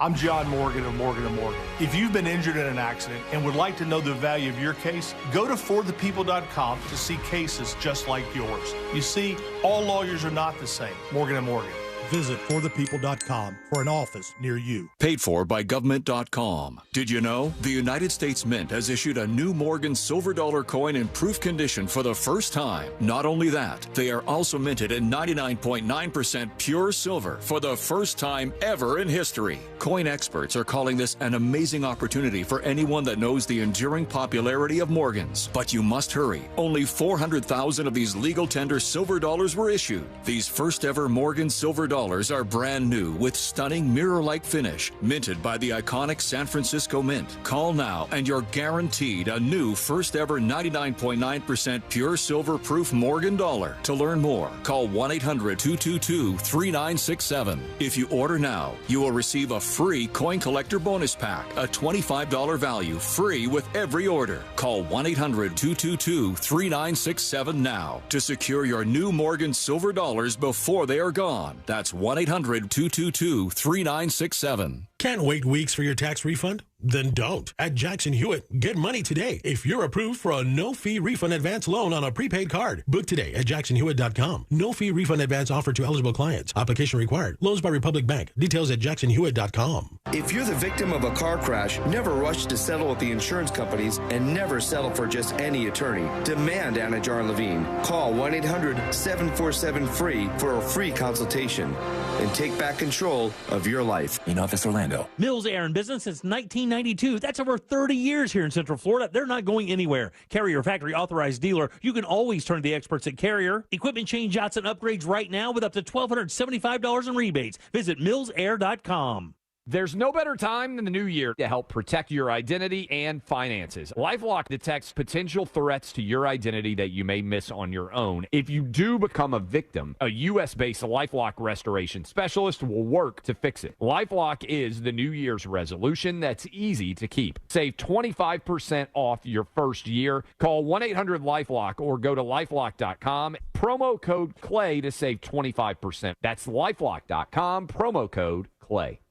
I'm John Morgan of Morgan & Morgan. If you've been injured in an accident and would like to know the value of your case, go to forthepeople.com to see cases just like yours. You see, all lawyers are not the same. Morgan & Morgan. Visit forthepeople.com for an office near you. Paid for by government.com. Did you know the United States Mint has issued a new Morgan silver dollar coin in proof condition for the first time? Not only that, they are also minted in 99.9% pure silver for the first time ever in history. Coin experts are calling this an amazing opportunity for anyone that knows the enduring popularity of Morgans. But you must hurry. Only 400,000 of these legal tender silver dollars were issued. These first ever Morgan silver dollars are brand new with stunning mirror-like finish, minted by the iconic San Francisco Mint. Call now and you're guaranteed a new first ever 99.9% pure silver proof Morgan dollar. To learn more, call 1-800-222-3967. If you order now, you will receive a free coin collector bonus pack, a $25 value, free with every order. Call 1-800-222-3967 now to secure your new Morgan silver dollars before they are gone. That's 1-800-222-3967. Can't wait weeks for your tax refund? Then don't. At Jackson Hewitt, get money today if you're approved for a no-fee refund advance loan on a prepaid card. Book today at jacksonhewitt.com. No-fee refund advance offered to eligible clients. Application required. Loans by Republic Bank. Details at jacksonhewitt.com. If you're the victim of a car crash, never rush to settle with the insurance companies and never settle for just any attorney. Demand Anna Jar Levine. Call 1-800-747-FREE for a free consultation and take back control of your life. In Office Orlando. Mills Air in business since 1992. That's over 30 years here in Central Florida. They're not going anywhere. Carrier factory authorized dealer. You can always turn to the experts at Carrier. Equipment change outs and upgrades right now with up to $1,275 in rebates. Visit millsair.com. There's no better time than the new year to help protect your identity and finances. LifeLock detects potential threats to your identity that you may miss on your own. If you do become a victim, a U.S.-based LifeLock restoration specialist will work to fix it. LifeLock is the New Year's resolution that's easy to keep. Save 25% off your first year. Call 1-800-LifeLock or go to lifelock.com. Promo code CLAY to save 25%. That's lifelock.com. Promo code CLAY.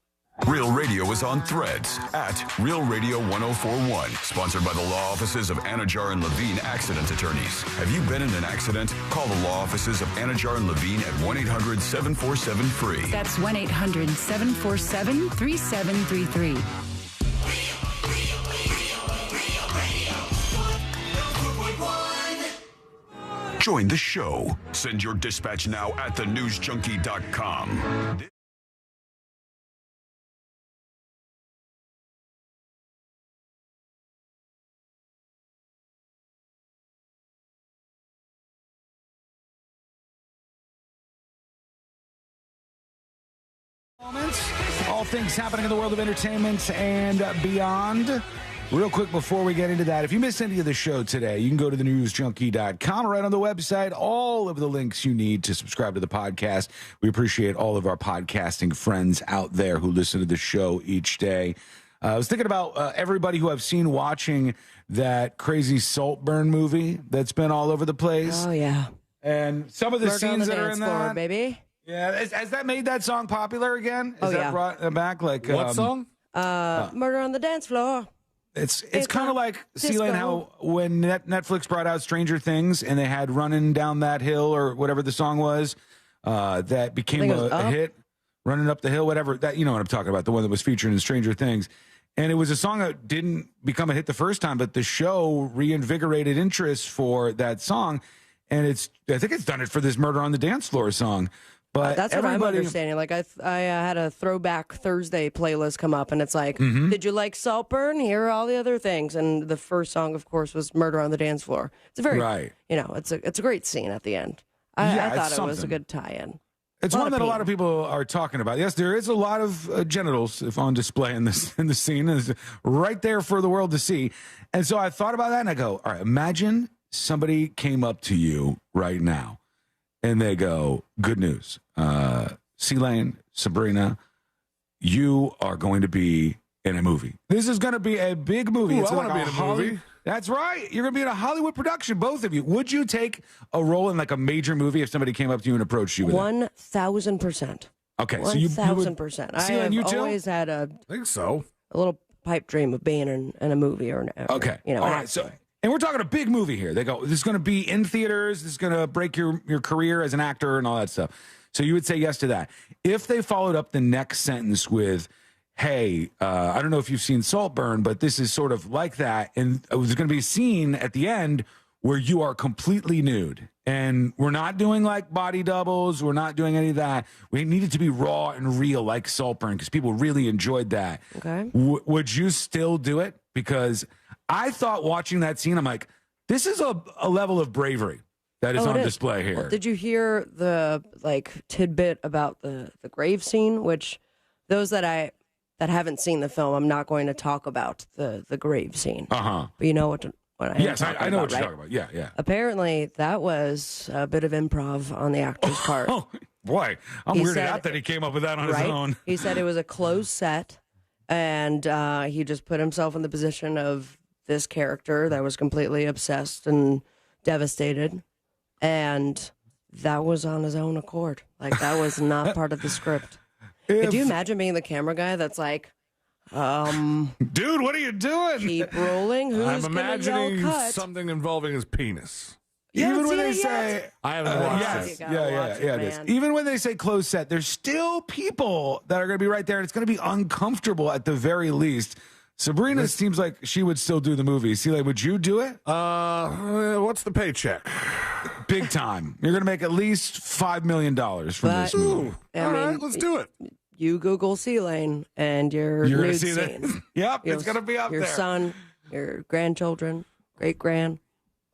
Real Radio is on Threads at Real Radio 1041. Sponsored by the law offices of Anajar and Levine Accident Attorneys. Have you been in an accident? Call the law offices of Anajar and Levine at 1-800-747-FREE. That's 1-800-747-3733. Join the show. Send your dispatch now at thenewsjunkie.com. All things happening in the world of entertainment and beyond. Real quick before we get into that, if you missed any of the show today, you can go to thenewsjunkie.com. Right on the website, all of the links you need to subscribe to the podcast. We appreciate all of our podcasting friends out there who listen to the show each day. I was thinking about everybody who I've seen watching that crazy Saltburn movie that's been all over the place. Oh, yeah. And some of the scenes that are in that. Baby. Yeah, has that made that song popular again? Is that brought back? Like what song? Murder on the Dance Floor. It's kind of like, Celine, how when Netflix brought out Stranger Things and they had Running Down That Hill or whatever the song was, that became a hit. Running Up the Hill, whatever. That, you know what I'm talking about, the one that was featured in Stranger Things. And it was a song that didn't become a hit the first time, but the show reinvigorated interest for that song. And I think it's done it for this Murder on the Dance Floor song. But that's what I'm understanding. Like I had a Throwback Thursday playlist come up, and it's like, did you like Saltburn? Here are all the other things, and the first song, of course, was "Murder on the Dance Floor." It's a very, it's a great scene at the end. I thought it was a good tie-in. It's one that a lot of people are talking about. Yes, there is a lot of genitals on display in the scene, and it's right there for the world to see. And so I thought about that, and I go, all right, imagine somebody came up to you right now. And they go, good news. C-Lane, Sabrina, you are going to be in a movie. This is going to be a big movie. Ooh, I want to be in a movie. That's right. You're going to be in a Hollywood production, both of you. Would you take a role in like a major movie if somebody came up to you and approached you with 1,000%. Okay, so 1,000%. I have always had I think so. A little pipe dream of being in a movie or okay. All right, so... And we're talking a big movie here. They go, this is going to be in theaters. This is going to break your career as an actor and all that stuff. So you would say yes to that. If they followed up the next sentence with, hey, I don't know if you've seen Saltburn, but this is sort of like that. And there's going to be a scene at the end where you are completely nude. And we're not doing like body doubles. We're not doing any of that. We need it to be raw and real like Saltburn because people really enjoyed that. Okay. Would you still do it? Because I thought watching that scene, I'm like, this is a level of bravery that is on display here. Well, did you hear the tidbit about the grave scene? Which those that haven't seen the film, I'm not going to talk about the grave scene. Uh-huh. But you know what I am yes, I know about, what you're right? talking about. Yeah, yeah. Apparently, that was a bit of improv on the actor's part. Oh, boy. I'm He weirded said- out that he came up with that on his Right? own. He said it was a closed set, and he just put himself in the position of this character that was completely obsessed and devastated, and that was on his own accord. Like, that was not part of the script. Could you imagine being the camera guy that's like, dude, what are you doing? Keep rolling. Who's I'm gonna imagining yell cut? something involving his penis. Even when they say, I haven't watched yes, it. it is. Even when they say closed set, there's still people that are going to be right there, and it's going to be uncomfortable at the very least. Sabrina seems like she would still do the movie. Celia, would you do it? What's the paycheck? Big time. You're going to make at least $5 million from this movie. All right, let's do it. You Google Sea Lane and your You're gonna nude see that? scene. Yep, it's going to be up your there. Your son, your grandchildren, great-grand.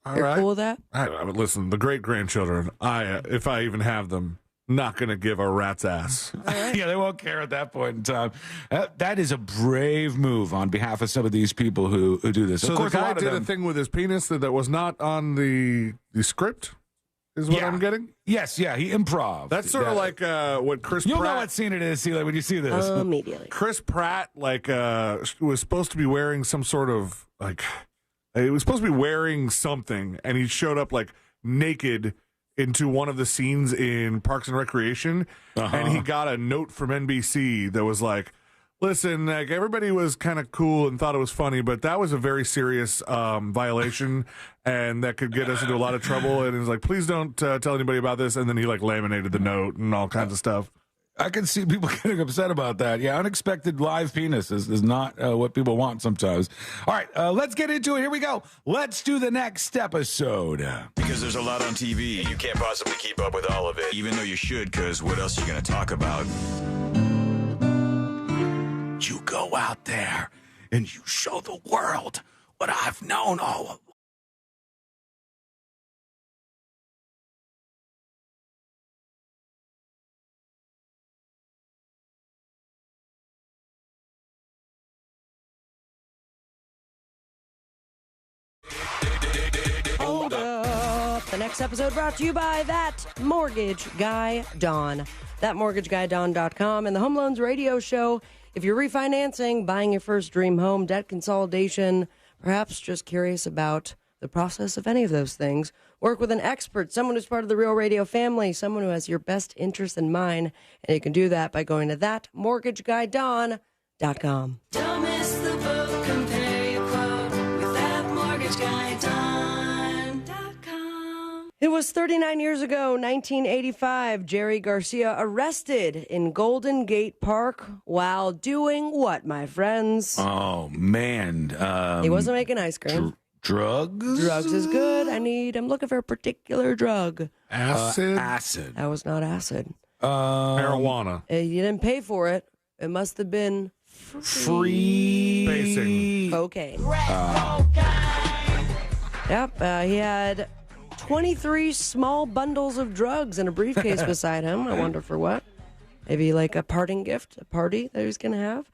All You're right. cool with that? Listen, the great-grandchildren, if I even have them, not going to give a rat's ass. Yeah, they won't care at that point in time. That is a brave move on behalf of some of these people who do this. So of course, the a guy lot of did a them. thing with his penis that was not on the script, is what I'm getting? Yes, yeah, he improv. That's sort of like what Chris You'll Pratt... know what scene it is, Celia, when you see this. Immediately. Chris Pratt, was supposed to be wearing some sort of, he was supposed to be wearing something, and he showed up, naked into one of the scenes in Parks and Recreation, and he got a note from NBC that was like, listen, everybody was kind of cool and thought it was funny, but that was a very serious violation, and that could get us into a lot of trouble. And he's like, please don't tell anybody about this. And then he laminated the note and all kinds of stuff. I can see people getting upset about that. Yeah, unexpected live penis is not what people want sometimes. All right, let's get into it. Here we go. Let's do the next episode. Because there's a lot on TV, and you can't possibly keep up with all of it, even though you should, because what else are you going to talk about? You go out there and you show the world what I've known all along. Hold up. The next episode brought to you by That Mortgage Guy Don. ThatMortgageGuyDon.com and the Home Loans Radio Show. If you're refinancing, buying your first dream home, debt consolidation, perhaps just curious about the process of any of those things, work with an expert, someone who's part of the Real Radio family, someone who has your best interest in mind, and you can do that by going to ThatMortgageGuyDon.com. Don't miss the boat, compare your quote with ThatMortgageGuyDon.com. It was 39 years ago, 1985, Jerry Garcia arrested in Golden Gate Park while doing what, my friends? Oh, man. He wasn't making ice cream. Drugs? Drugs is good. I'm looking for a particular drug. Acid? Acid. That was not acid. Marijuana. You didn't pay for it. It must have been Free. Basing. cocaine. Yep, he had 23 small bundles of drugs in a briefcase beside him. I wonder for what. Maybe like a parting gift, a party that he was going to have.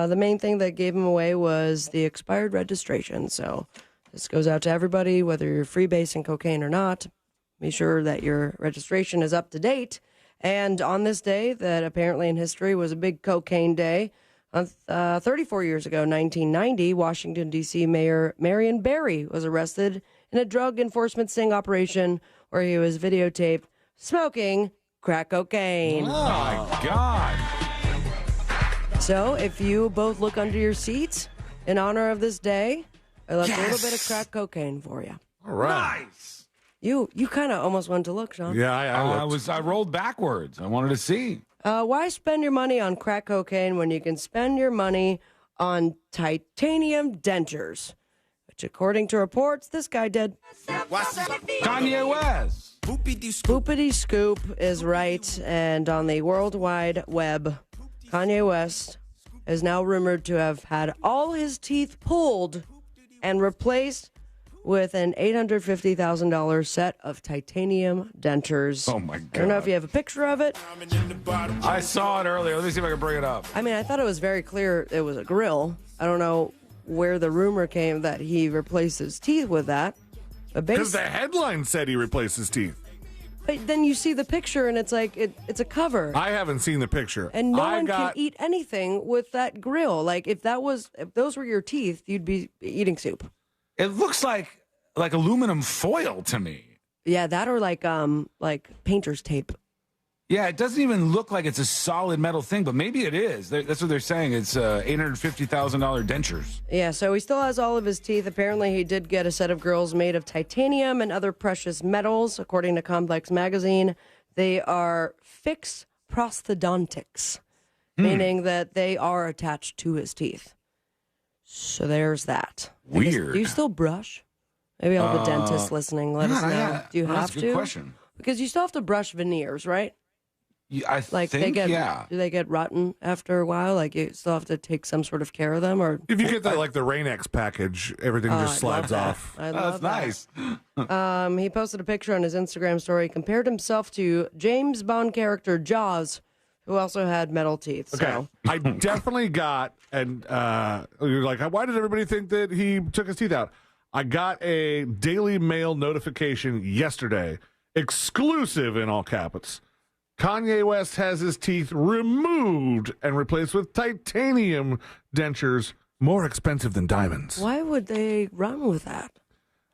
The main thing that gave him away was the expired registration. So this goes out to everybody, whether you're freebasing cocaine or not. Be sure that your registration is up to date. And on this day, that apparently in history was a big cocaine day, 34 years ago, 1990, Washington, D.C. Mayor Marion Barry was arrested in a drug enforcement sting operation where he was videotaped smoking crack cocaine. Oh, my God. So if you both look under your seats in honor of this day, I left a little bit of crack cocaine for you. All right. Nice. You kind of almost went to look, Sean. Yeah, I looked. I rolled backwards. I wanted to see. Why spend your money on crack cocaine when you can spend your money on titanium dentures? Which, according to reports, this guy did. Kanye West. Boopity Scoop is right, and on the World Wide Web, Kanye West is now rumored to have had all his teeth pulled and replaced with an $850,000 set of titanium dentures. Oh, my God. I don't know if you have a picture of it. I saw it earlier. Let me see if I can bring it up. I mean, I thought it was very clear it was a grill. I don't know where the rumor came that he replaced his teeth with that. Because the headline said he replaced his teeth. But then you see the picture and it's like, it's a cover. I haven't seen the picture. And no one can eat anything with that grill. Like, if those were your teeth, you'd be eating soup. It looks like aluminum foil to me. Yeah, that or like painter's tape. Yeah, it doesn't even look like it's a solid metal thing, but maybe it is. That's what they're saying. It's $850,000 dentures. Yeah, so he still has all of his teeth. Apparently, he did get a set of grills made of titanium and other precious metals. According to Complex Magazine, they are fixed prosthodontics, meaning that they are attached to his teeth. So there's that. Weird. Do you still brush? Maybe all the dentists listening, let us know. Yeah. Do you have That's to? a good question. Because you still have to brush veneers, right? Yeah, I think, yeah. Do they get rotten after a while? Like, you still have to take some sort of care of them? Or if you get the Rain-X package, everything just slides off. I love that's nice. He posted a picture on his Instagram story, compared himself to James Bond character Jaws, who also had metal teeth. Okay, So. I definitely got, and you're like, why did everybody think that he took his teeth out? I got a Daily Mail notification yesterday, exclusive in all caps. Kanye West has his teeth removed and replaced with titanium dentures, more expensive than diamonds. Why would they run with that?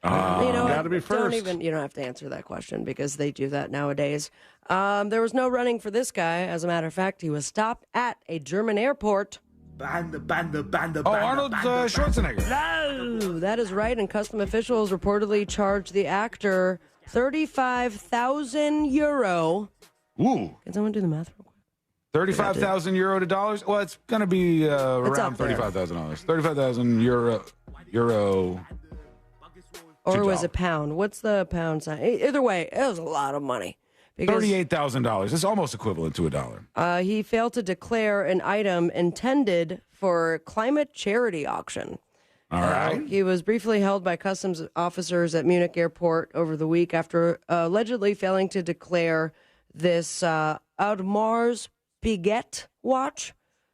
Gotta be first. You don't have to answer that question because they do that nowadays. There was no running for this guy. As a matter of fact, he was stopped at a German airport. Arnold Schwarzenegger. No, that is right. And custom officials reportedly charged the actor €35,000. Ooh. Can someone do the math real quick? 35,000 euro to dollars? Well, it's going to be around $35,000. 35,000 euro. Or was it pound? What's the pound sign? Either way, it was a lot of money. $38,000. It's almost equivalent to $1. He failed to declare an item intended for climate charity auction. All right. He was briefly held by customs officers at Munich airport over the week after allegedly failing to declare this Audemars Piguet watch.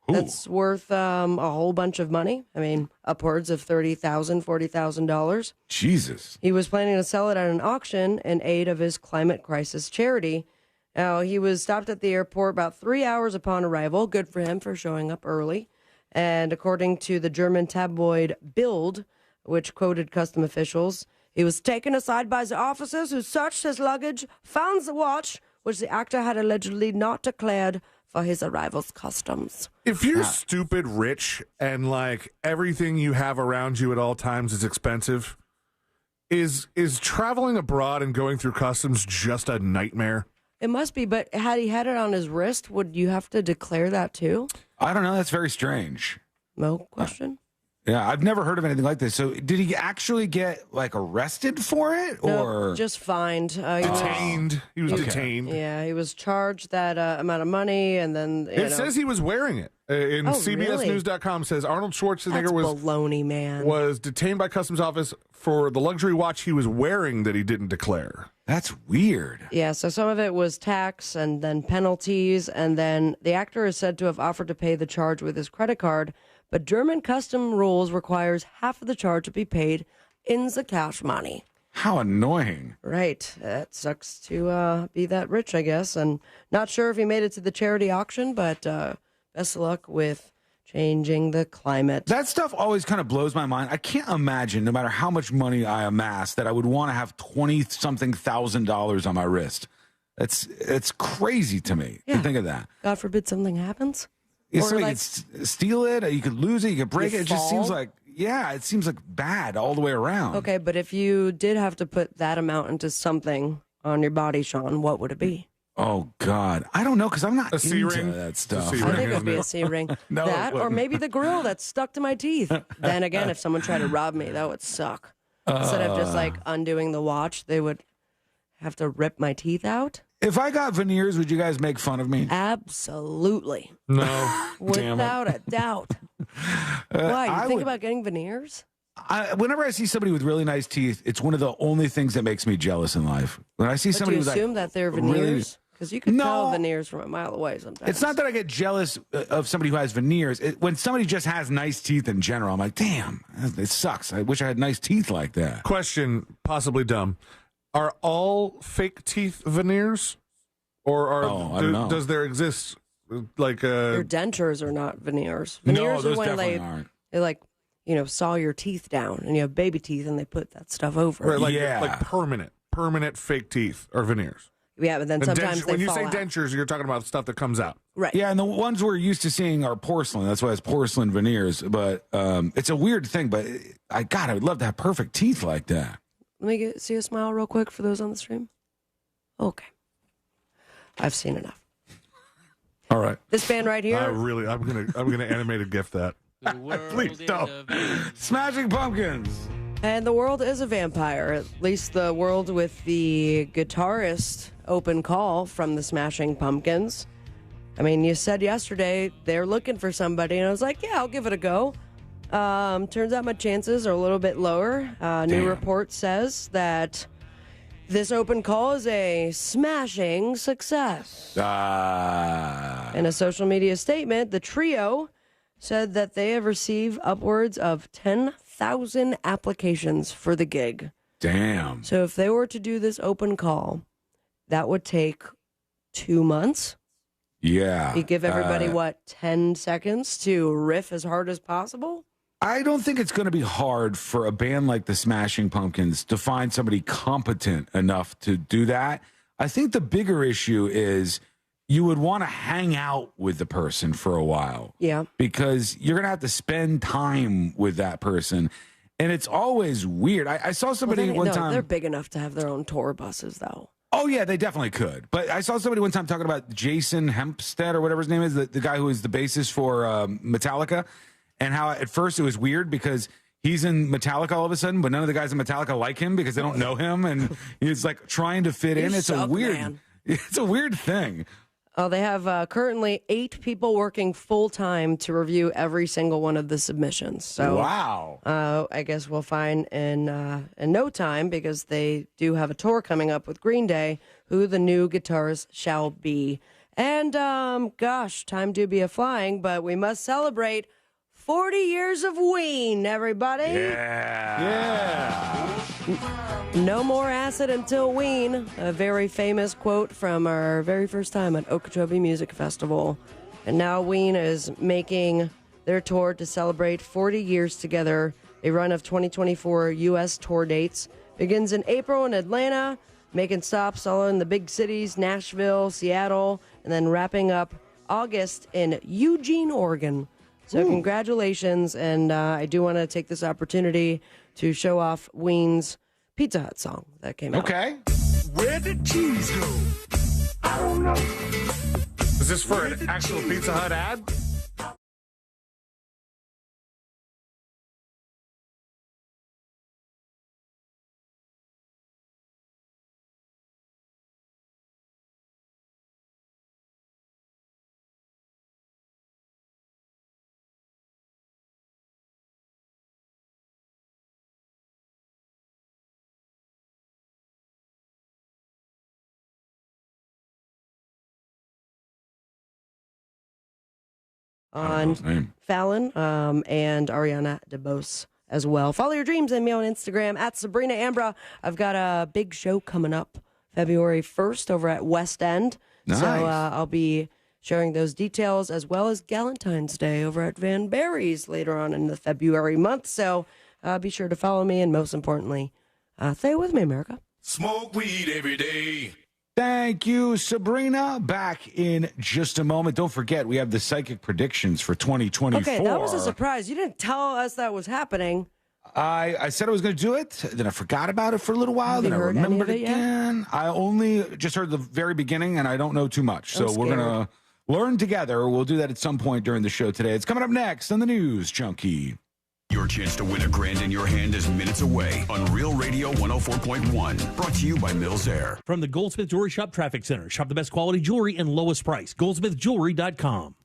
That's worth a whole bunch of money. I mean, upwards of $30,000, $40,000. Jesus. He was planning to sell it at an auction in aid of his climate crisis charity. Now, he was stopped at the airport about 3 hours upon arrival. Good for him for showing up early. And according to the German tabloid Bild, which quoted custom officials, he was taken aside by the officers who searched his luggage, found the watch, which the actor had allegedly not declared for his arrival's customs. If you're stupid rich and everything you have around you at all times is expensive, is traveling abroad and going through customs just a nightmare? It must be, but had he had it on his wrist, would you have to declare that too? I don't know. That's very strange. No question. Yeah, I've never heard of anything like this. So did he actually get arrested for it or just fined? Detained. He was detained. Yeah, he was charged that amount of money and then It says he was wearing it. In CBSNews.com says Arnold Schwarzenegger baloney, man. was detained by customs office for the luxury watch he was wearing that he didn't declare. That's weird. Yeah, so some of it was tax and then penalties, and then the actor is said to have offered to pay the charge with his credit card, but German custom rules requires half of the charge to be paid in the cash money. How annoying. Right. It sucks to be that rich, I guess, and not sure if he made it to the charity auction, but best of luck with changing the climate. That stuff always kind of blows my mind. I can't imagine, no matter how much money I amass, that I would want to have $20-something thousand on my wrist. It's crazy to me to think of that. God forbid something happens. Somebody could steal it, or you could lose it, you could break it. It just seems like, yeah, it seems like bad all the way around. Okay, but if you did have to put that amount into something on your body, Sean, what would it be? Oh, God. I don't know, because I'm not A C into ring? that stuff. C I ring, think it would isn't be it? a C ring. No, That, it or wouldn't. maybe the grill that's stuck to my teeth. Then again, if someone tried to rob me, that would suck. Instead of just like undoing the watch, they would have to rip my teeth out. If I got veneers, would you guys make fun of me? Absolutely. No. Damn it. Without a doubt. Why? You I think would- about getting veneers? Whenever I see somebody with really nice teeth, it's one of the only things that makes me jealous in life. When I see But do somebody you with like, assume that they're really- veneers? Because you can No. tell veneers from a mile away sometimes. It's not that I get jealous of somebody who has veneers. When somebody just has nice teeth in general, I'm like, damn, it sucks. I wish I had nice teeth like that. Question, possibly dumb. Are all fake teeth veneers? Or I don't know. does there exist like Your dentures are not veneers. No, Veneers those are when definitely aren't. they like, saw your teeth down and you have baby teeth and they put that stuff over. right, like, Yeah. like permanent fake teeth are veneers? Yeah, but then And sometimes when they you fall say out. dentures, you're talking about stuff that comes out. Right. Yeah, and the ones we're used to seeing are porcelain. That's why it's porcelain veneers. But it's a weird thing. But I would love to have perfect teeth like that. Let me see a smile real quick for those on the stream. Okay. I've seen enough. All right. This band right here. I'm gonna animated gift that. Please don't. Smashing Pumpkins. And the world is a vampire, at least the world with the guitarist open call from the Smashing Pumpkins. I mean, you said yesterday they're looking for somebody, and I was like, yeah, I'll give it a go. Turns out my chances are a little bit lower. New report says that this open call is a smashing success. In a social media statement, the trio said that they have received upwards of 10,000 applications for the gig. Damn. So if they were to do this open call, that would take 2 months. Yeah. You give everybody, 10 seconds to riff as hard as possible? I don't think it's going to be hard for a band like the Smashing Pumpkins to find somebody competent enough to do that. I think the bigger issue is you would want to hang out with the person for a while. Yeah. Because you're going to have to spend time with that person. And it's always weird. I saw somebody one time. They're big enough to have their own tour buses, though. Oh, yeah, they definitely could. But I saw somebody one time talking about Jason Hempstead or whatever his name is, the guy who is the bassist for Metallica, and how at first it was weird because he's in Metallica all of a sudden, but none of the guys in Metallica like him because they don't know him, and he's like trying to fit in. It's a weird thing. Oh, they have currently 8 people working full-time to review every single one of the submissions. So, wow. I guess we'll find in no time, because they do have a tour coming up with Green Day, who the new guitarist shall be. And, gosh, time do be a-flying, but we must celebrate 40 years of Ween, everybody. Yeah. No more acid until Ween. A very famous quote from our very first time at Okeechobee Music Festival. And now Ween is making their tour to celebrate 40 years together. A run of 2024 U.S. tour dates begins in April in Atlanta, making stops all in the big cities, Nashville, Seattle, and then wrapping up August in Eugene, Oregon. So congratulations, and I do want to take this opportunity to show off Ween's Pizza Hut song that came out. Okay. Where did cheese go? I don't know. Is this for an actual Pizza Hut ad? On Fallon and Ariana DeBose as well. Follow your dreams and me on Instagram at Sabrina Ambra. I've got a big show coming up February 1st over at West End. Nice. So I'll be sharing those details, as well as Galentine's Day over at Van Barry's later on in the February month. So be sure to follow me, and most importantly, stay with me, America. Smoke weed every day. Thank you, Sabrina. Back in just a moment. Don't forget, we have the psychic predictions for 2024. Okay, that was a surprise. You didn't tell us that was happening. I said I was going to do it, then I forgot about it for a little while, Have then you I heard remembered any of it again. yet? I only just heard the very beginning, and I don't know too much. So I'm we're scared. going to learn together. We'll do that at some point during the show today. It's coming up next on the News Junkie. Your chance to win $1,000 in your hand is minutes away on Real Radio 104.1. Brought to you by Mills Air. From the Goldsmith Jewelry Shop Traffic Center. Shop the best quality jewelry and lowest price. GoldsmithJewelry.com.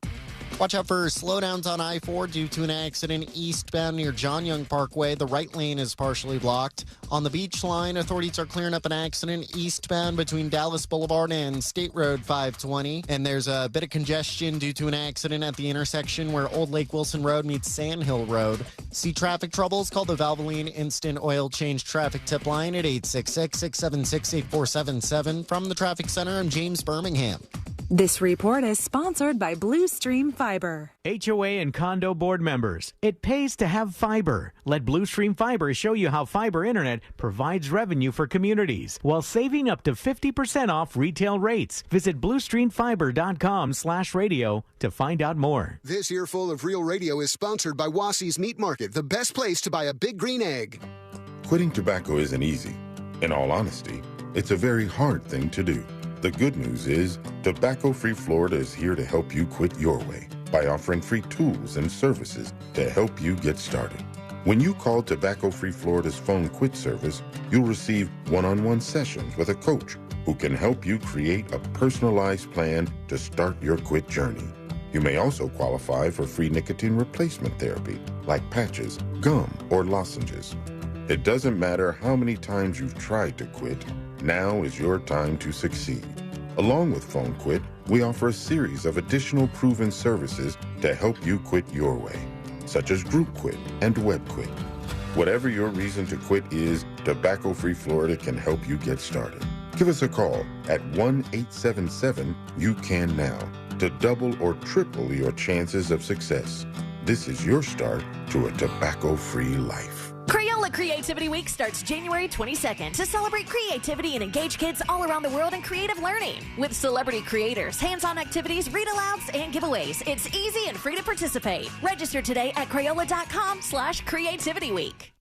Watch out for slowdowns on I-4 due to an accident eastbound near John Young Parkway. The right lane is partially blocked. On the beach line, authorities are clearing up an accident eastbound between Dallas Boulevard and State Road 520. And there's a bit of congestion due to an accident at the intersection where Old Lake Wilson Road meets Sand Hill Road. See traffic troubles? Call the Valvoline Instant Oil Change Traffic Tip Line at 866-676-8477. From the Traffic Center, I'm James Birmingham. This report is sponsored by Blue Stream Fiber. HOA and condo board members, it pays to have fiber. Let Blue Stream Fiber show you how fiber internet provides revenue for communities while saving up to 50% off retail rates. Visit bluestreamfiber.com/radio to find out more. This earful of Real Radio is sponsored by Wassie's Meat Market, the best place to buy a big green egg. Quitting tobacco isn't easy. In all honesty, it's a very hard thing to do. The good news is, Tobacco-Free Florida is here to help you quit your way by offering free tools and services to help you get started. When you call Tobacco-Free Florida's phone quit service, you'll receive one-on-one sessions with a coach who can help you create a personalized plan to start your quit journey. You may also qualify for free nicotine replacement therapy, like patches, gum, or lozenges. It doesn't matter how many times you've tried to quit, now is your time to succeed. Along with Phone Quit, we offer a series of additional proven services to help you quit your way, such as Group Quit and Web Quit. Whatever your reason to quit is, Tobacco-Free Florida can help you get started. Give us a call at 1-877-YOU-CAN-NOW to double or triple your chances of success. This is your start to a tobacco-free life. Crayola Creativity Week starts January 22nd to celebrate creativity and engage kids all around the world in creative learning. With celebrity creators, hands-on activities, read-alouds, and giveaways, it's easy and free to participate. Register today at Crayola.com/creativityweek.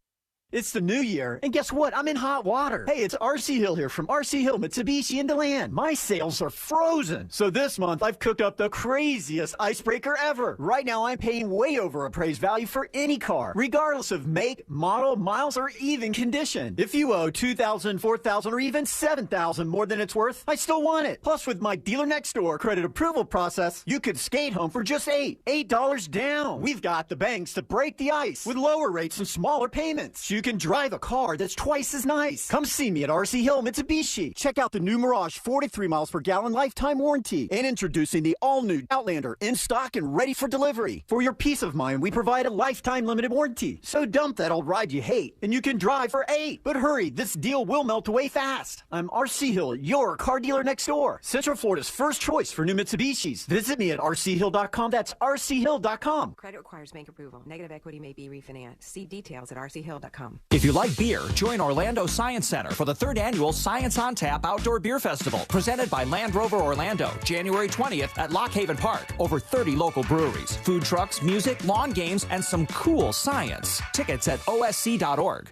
It's the new year, and guess what? I'm in hot water. Hey, it's RC Hill here from RC Hill Mitsubishi in DeLand. My sails are frozen. So this month, I've cooked up the craziest icebreaker ever. Right now, I'm paying way over appraised value for any car, regardless of make, model, miles, or even condition. If you owe $2,000, $4,000, or even $7,000 more than it's worth, I still want it. Plus, with my dealer next door credit approval process, you could skate home for just $8 down. We've got the banks to break the ice with lower rates and smaller payments. You can drive a car that's twice as nice. Come see me at RC Hill Mitsubishi. Check out the new Mirage 43 miles per gallon lifetime warranty. And introducing the all-new Outlander in stock and ready for delivery. For your peace of mind, we provide a lifetime limited warranty. So dump that old ride you hate, and you can drive for $8. But hurry, this deal will melt away fast. I'm RC Hill, your car dealer next door. Central Florida's first choice for new Mitsubishis. Visit me at rchill.com. That's rchill.com. Credit requires bank approval. Negative equity may be refinanced. See details at rchill.com. If you like beer, join Orlando Science Center for the 3rd annual Science on Tap Outdoor Beer Festival, presented by Land Rover Orlando, January 20th at Lock Haven Park. Over 30 local breweries, food trucks, music, lawn games, and some cool science. Tickets at osc.org.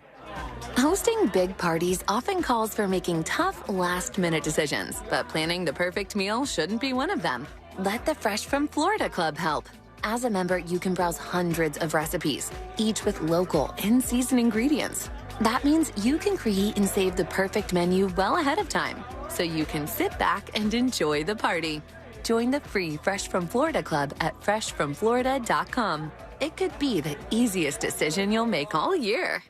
Hosting big parties often calls for making tough, last-minute decisions, but planning the perfect meal shouldn't be one of them. Let the Fresh from Florida Club help. As a member, you can browse hundreds of recipes, each with local, in-season ingredients. That means you can create and save the perfect menu well ahead of time, so you can sit back and enjoy the party. Join the free Fresh from Florida Club at freshfromflorida.com. It could be the easiest decision you'll make all year.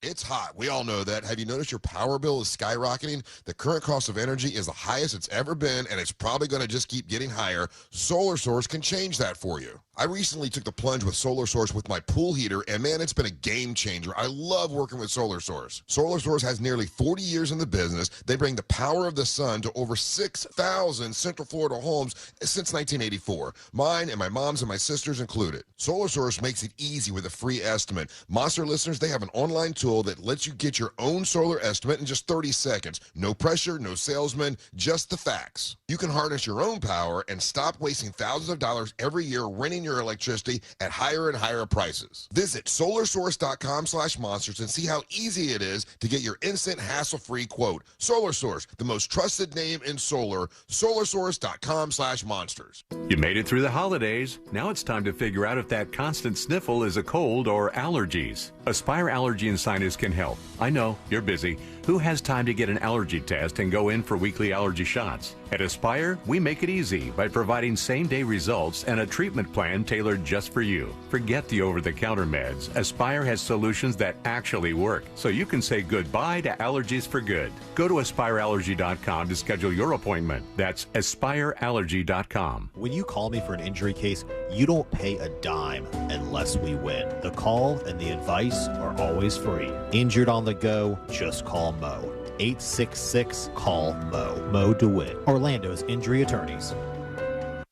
It's hot. We all know that. Have you noticed your power bill is skyrocketing? The current cost of energy is the highest it's ever been, and it's probably going to just keep getting higher. Solar Source can change that for you. I recently took the plunge with Solar Source with my pool heater, and man, it's been a game changer. I love working with Solar Source. Solar Source has nearly 40 years in the business. They bring the power of the sun to over 6,000 Central Florida homes since 1984. Mine and my mom's and my sister's included. Solar Source makes it easy with a free estimate. Monster listeners, they have an online tool tool that lets you get your own solar estimate in just 30 seconds. No pressure, no salesman, just the facts. You can harness your own power and stop wasting thousands of dollars every year renting your electricity at higher and higher prices. Visit solarsource.com/monsters and see how easy it is to get your instant hassle-free quote. SolarSource, the most trusted name in solar. solarsource.com/monsters. You made it through the holidays. Now it's time to figure out if that constant sniffle is a cold or allergies. Aspire Allergy and Sinus can help. I know, you're busy. Who has time to get an allergy test and go in for weekly allergy shots? At Aspire, we make it easy by providing same-day results and a treatment plan tailored just for you. Forget the over-the-counter meds. Aspire has solutions that actually work, so you can say goodbye to allergies for good. Go to aspireallergy.com to schedule your appointment. That's aspireallergy.com. When you call me for an injury case, you don't pay a dime unless we win. The call and the advice are always free. Injured on the go, just call Mo. 866-CALL-MO. Mo DeWitt, Orlando's injury attorneys.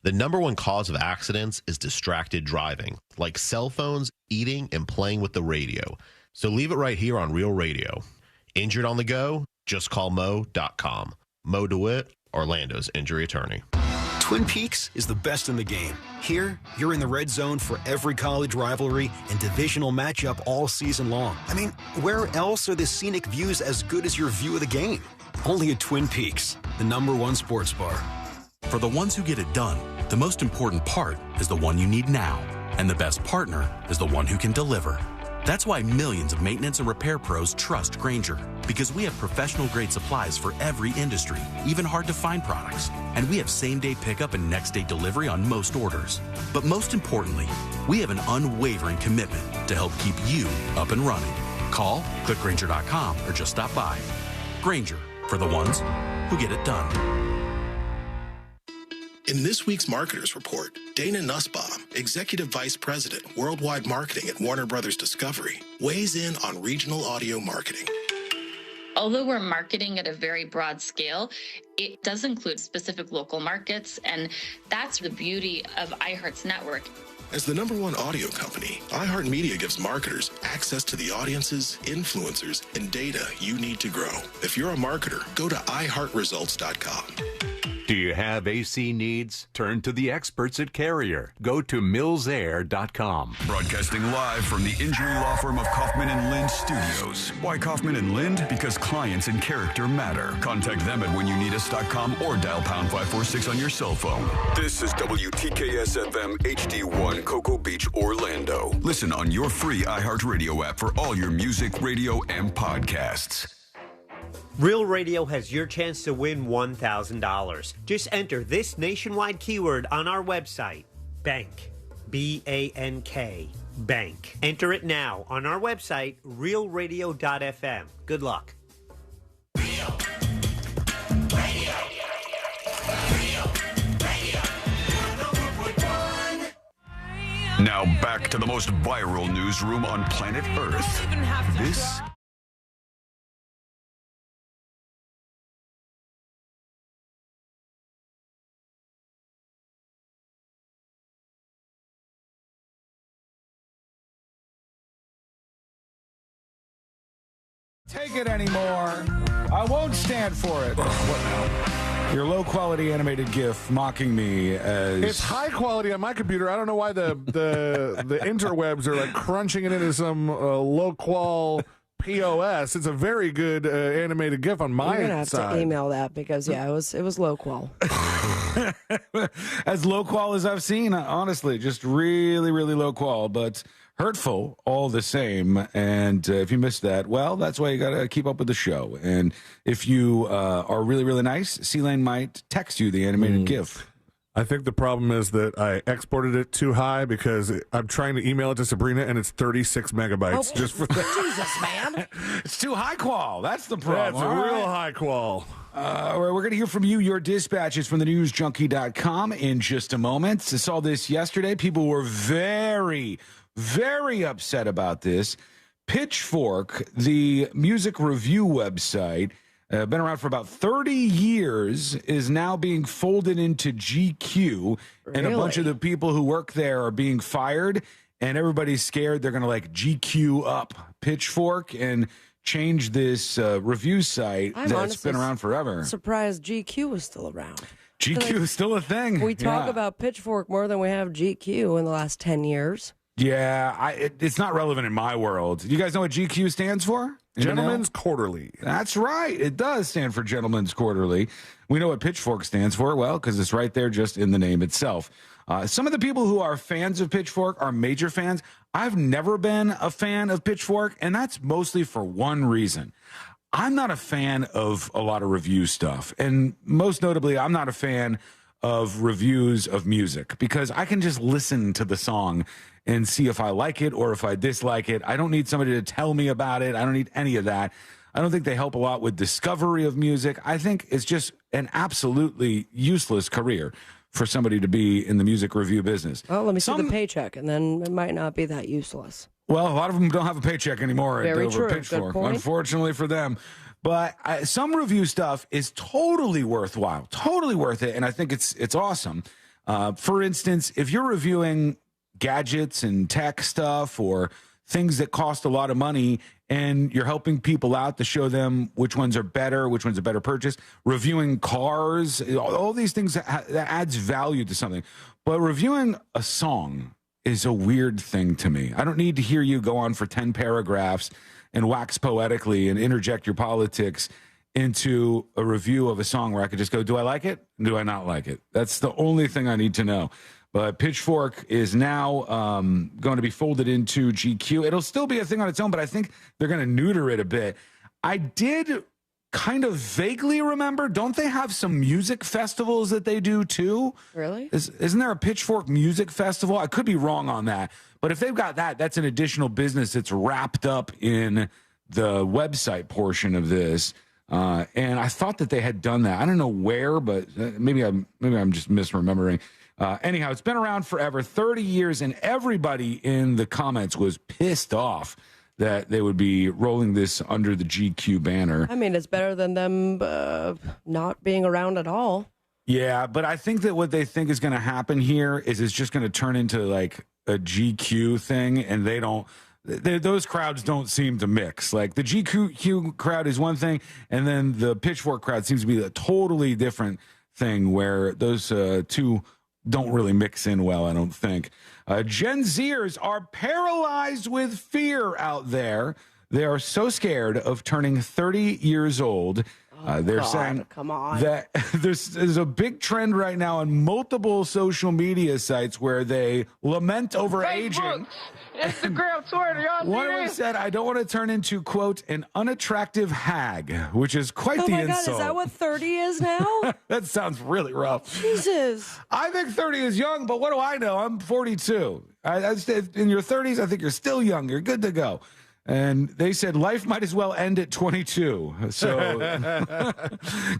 The number one cause of accidents is distracted driving, like cell phones, eating, and playing with the radio. So leave it right here on Real Radio. Injured on the go? Just call Mo.com. Mo DeWitt, Orlando's injury attorney. Twin Peaks is the best in the game. Here, you're in the red zone for every college rivalry and divisional matchup all season long. I mean, where else are the scenic views as good as your view of the game? Only at Twin Peaks, the #1 sports bar. For the ones who get it done, the most important part is the one you need now. And the best partner is the one who can deliver. That's why millions of maintenance and repair pros trust Grainger, because we have professional-grade supplies for every industry, even hard-to-find products. And we have same-day pickup and next-day delivery on most orders. But most importantly, we have an unwavering commitment to help keep you up and running. Call, click Grainger.com, or just stop by. Grainger, for the ones who get it done. In this week's Marketers Report, Dana Nussbaum, Executive Vice President, Worldwide Marketing at Warner Brothers Discovery, weighs in on regional audio marketing. Although we're marketing at a very broad scale, it does include specific local markets, and that's the beauty of iHeart's network. As the #1 audio company, iHeartMedia gives marketers access to the audiences, influencers, and data you need to grow. If you're a marketer, go to iHeartResults.com. Do you have AC needs? Turn to the experts at Carrier. Go to millsair.com. Broadcasting live from the injury law firm of Kaufman and Lind Studios. Why Kaufman and Lind? Because clients and character matter. Contact them at whenyouneedus.com or dial pound 546 on your cell phone. This is WTKS-FM HD1 Cocoa Beach, Orlando. Listen on your free iHeartRadio app for all your music, radio, and podcasts. Real Radio has your chance to win $1,000. Just enter this nationwide keyword on our website, BANK, B-A-N-K, BANK. Enter it now on our website, realradio.fm. Good luck. Now back to the most viral newsroom on planet Earth. This take it anymore. I won't stand for it. What now? Your low-quality animated GIF mocking me as... It's high quality on my computer. I don't know why the interwebs are like crunching it into some low-qual POS. It's a very good animated GIF on my You're gonna have side. to email that because it was low qual. As low qual as I've seen, honestly, just really, really low qual, but hurtful all the same. And if you missed that, well, that's why you got to keep up with the show. And if you are really, really nice, C-Lane might text you the animated GIF. I think the problem is that I exported it too high because I'm trying to email it to Sabrina and it's 36 megabytes just for that. Jesus, man. It's too high qual. That's the problem. That's a real high qual. We're going to hear from you, your dispatches from the newsjunkie.com in just a moment. I saw this yesterday. People were very, very upset about this. Pitchfork, the music review website, been around for about 30 years, is now being folded into GQ, and a bunch of the people who work there are being fired. and everybody's scared they're going to like GQ up Pitchfork and change this review site that's been around forever. Surprised GQ was still around. GQ is still a thing. We talk about Pitchfork more than we have GQ in the last 10 years. Yeah, it's not relevant in my world. You guys know what GQ stands for? Gentlemen's Quarterly. That's right. It does stand for Gentlemen's Quarterly. We know what Pitchfork stands for, well, because it's right there just in the name itself. Some of the people who are fans of Pitchfork are major fans. I've never been a fan of Pitchfork, and that's mostly for one reason. I'm not a fan of a lot of review stuff, and most notably, I'm not a fan of reviews of music because I can just listen to the song and see if I like it or if I dislike it. I don't need somebody to tell me about it. I don't need any of that. I don't think they help a lot with discovery of music. I think it's just an absolutely useless career for somebody to be in the music review business. Well, let me see the paycheck, and then it might not be that useless. Well, a lot of them don't have a paycheck anymore at over Pitchfork, unfortunately for them. But some review stuff is totally worthwhile, totally worth it, and I think it's awesome. For instance, if you're reviewing gadgets and tech stuff or things that cost a lot of money and you're helping people out to show them which ones are better, which one's a better purchase, reviewing cars, all these things that adds value to something. But reviewing a song is a weird thing to me. I don't need to hear you go on for 10 paragraphs and wax poetically and interject your politics into a review of a song where I could just go, do I like it? Do I not like it? That's the only thing I need to know. But Pitchfork is now going to be folded into GQ. It'll still be a thing on its own, but I think they're going to neuter it a bit. I did kind of vaguely remember, don't they have some music festivals that they do too? Really? Isn't there a Pitchfork music festival? I could be wrong on that. But if they've got that, that's an additional business that's wrapped up in the website portion of this. And I thought that they had done that. I don't know where, but maybe I'm just misremembering. Anyhow, it's been around forever, 30 years, and everybody in the comments was pissed off that they would be rolling this under the GQ banner. I mean, it's better than them not being around at all. Yeah, but I think that what they think is going to happen here is it's just going to turn into like a GQ thing, and those crowds don't seem to mix. Like the GQ crowd is one thing, and then the Pitchfork crowd seems to be a totally different thing where those two don't really mix in well, I don't think. Gen Zers are paralyzed with fear out there. They are so scared of turning 30 years old. They're saying come on. That there's a big trend right now on multiple social media sites where they lament over aging. Instagram, Twitter, y'all see One of them said, I don't want to turn into, quote, an unattractive hag, which is quite the insult. Oh my God, is that what 30 is now? That sounds really rough. Jesus. I think 30 is young, but what do I know? I'm 42. In your 30s, I think you're still young. You're good to go. And they said life might as well end at 22. So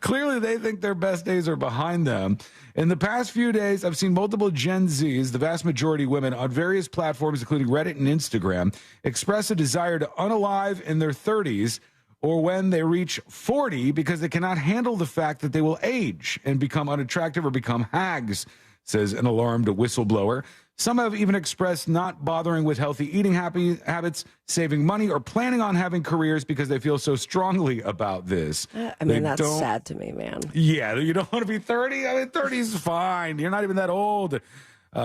clearly they think their best days are behind them. In the past few days, I've seen multiple Gen Zs, the vast majority women, on various platforms, including Reddit and Instagram, express a desire to unalive in their 30s or when they reach 40 because they cannot handle the fact that they will age and become unattractive or become hags, says an alarmed whistleblower. Some have even expressed not bothering with healthy eating habits, saving money, or planning on having careers because they feel so strongly about this. I mean, that's sad to me, man. Yeah, you don't want to be 30? I mean, 30 is fine. You're not even that old.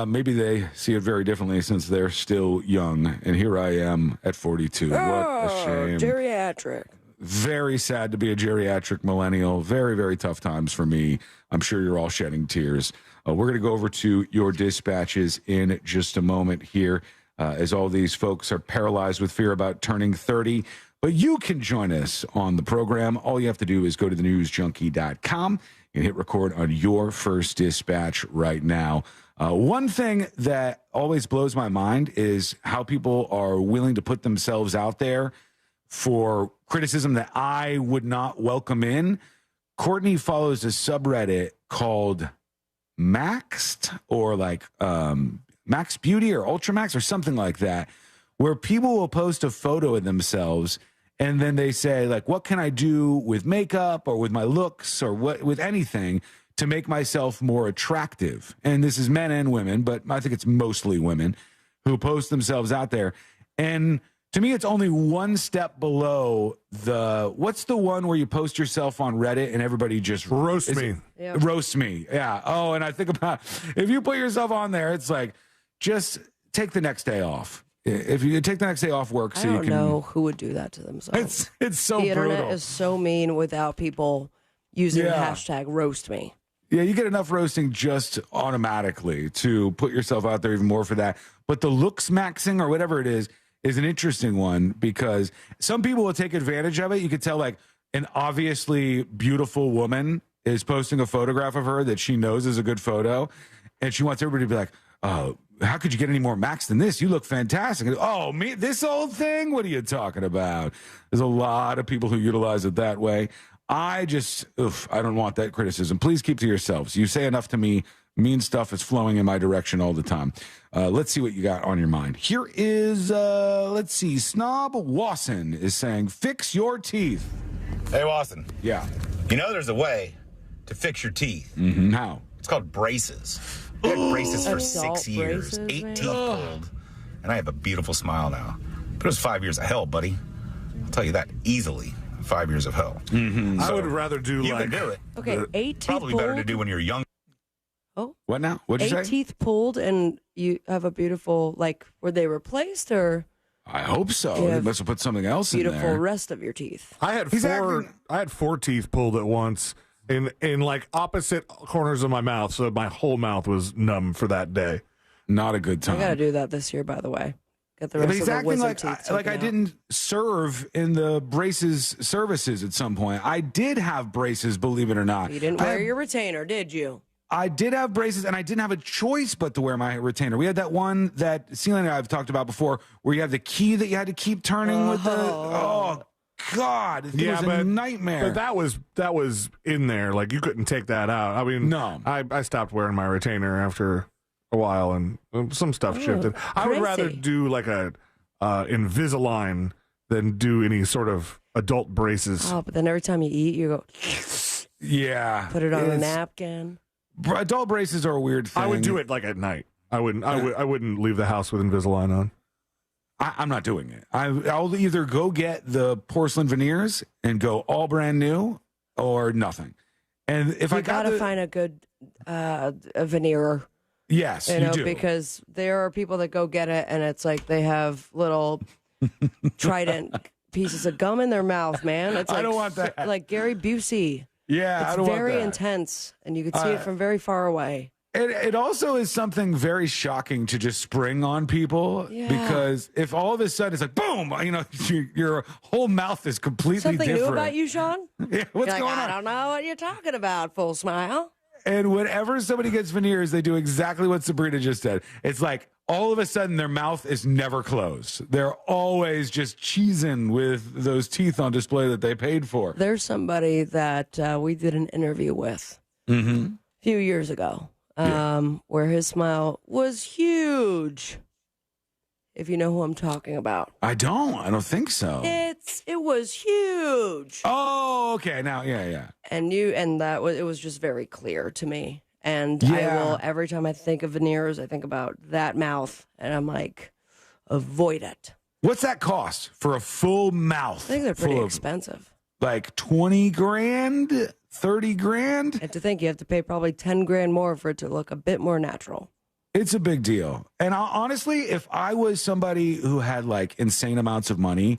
Maybe they see it very differently since they're still young. And here I am at 42. What a shame. Geriatric. Very sad to be a geriatric millennial. Very, very tough times for me. I'm sure you're all shedding tears. We're going to go over to your dispatches in just a moment here as all these folks are paralyzed with fear about turning 30. But you can join us on the program. All you have to do is go to thenewsjunkie.com and hit record on your first dispatch right now. One thing that always blows my mind is how people are willing to put themselves out there for criticism that I would not welcome in. Courtney follows a subreddit called Maxed or like Max Beauty or Ultramax or something like that, where people will post a photo of themselves and then they say, like, what can I do with makeup or with my looks or what with anything to make myself more attractive? And this is men and women, but I think it's mostly women. who post themselves out there. And to me, it's only one step below what's the one where you post yourself on Reddit and everybody just roast me. Roast me. Yeah. Oh, and I think about if you put yourself on there, it's like, just take the next day off. If you take the next day off work, so I you don't can know who would do that to themselves. It's so the brutal. internet is so mean without people using the hashtag roast me. Yeah, you get enough roasting just automatically to put yourself out there even more for that. But the looks maxing or whatever it is an interesting one because some people will take advantage of it. You could tell like an obviously beautiful woman is posting a photograph of her that she knows is a good photo. And she wants everybody to be like, oh, how could you get any more max than this? You look fantastic. And, oh, me, this old thing? What are you talking about? There's a lot of people who utilize it that way. I don't want that criticism. Please keep to yourselves. You say enough to me. Mean stuff is flowing in my direction all the time. Let's see what you got on your mind. Here is, Snob Wasson is saying, fix your teeth. Hey, Wasson. Yeah. You know there's a way to fix your teeth. Mm-hmm. How? It's called braces. I had braces for Adult 6 years, braces, 8 teeth pulled, and I have a beautiful smile now. But it was 5 years of hell, buddy. I'll tell you that easily. 5 years of hell. Mm-hmm. I would rather do you like... can do it. Okay, 8 teeth Probably better to do when you're young. Oh. What now? What'd you 8 say? teeth pulled and you have a beautiful, like, were they replaced or? I hope so. You They have must have put something else in beautiful there. rest of your teeth. I had 4 teeth pulled at once in like opposite corners of my mouth, so my whole mouth was numb for that day. Not a good time. I got to do that this year, by the way. Get the rest But he's of the acting wisdom like teeth I taken out. didn't serve in the braces services at some point. I did have braces, believe it or not. You didn't wear your retainer, did you? I did have braces, and I didn't have a choice but to wear my retainer. We had that one that Celia and I have talked about before, where you have the key that you had to keep turning with the. Oh God, it was a nightmare. But that was in there. Like you couldn't take that out. I mean, no. I stopped wearing my retainer after a while, and some stuff shifted. I would rather do like a Invisalign than do any sort of adult braces. Oh, but then every time you eat, you go. Yeah, Put it on a napkin. Adult braces are a weird thing. I would do it like at night. I wouldn't. I wouldn't leave the house with Invisalign on. I'm not doing it. I'll either go get the porcelain veneers and go all brand new, or nothing. And if you I gotta find a good a veneer. Yes, you know, do. because there are people that go get it, and it's like they have little trident pieces of gum in their mouth. Man, it's like, I don't want that. Like Gary Busey. Yeah, it's I don't want very that. intense, and you can see it from very far away. It also is something very shocking to just spring on people because if all of a sudden it's like boom, you know, your whole mouth is completely Something different. new about you, Sean? Yeah, what's You're like, going on? I don't know what you're talking about. Full smile. And whenever somebody gets veneers, they do exactly what Sabrina just said. It's like all of a sudden their mouth is never closed. They're always just cheesing with those teeth on display that they paid for. There's somebody that we did an interview with a few years ago where his smile was huge. If you know who I'm talking about. I don't think so. It was huge. Oh, okay. Now, yeah. And it was just very clear to me. And Yeah. I will, every time I think of veneers, I think about that mouth, and I'm like, avoid it. What's that cost for a full mouth? I think they're pretty full of, expensive. like 20 grand, 30 grand. And to think you have to pay probably 10 grand more for it to look a bit more natural. It's a big deal. And honestly, if I was somebody who had like insane amounts of money,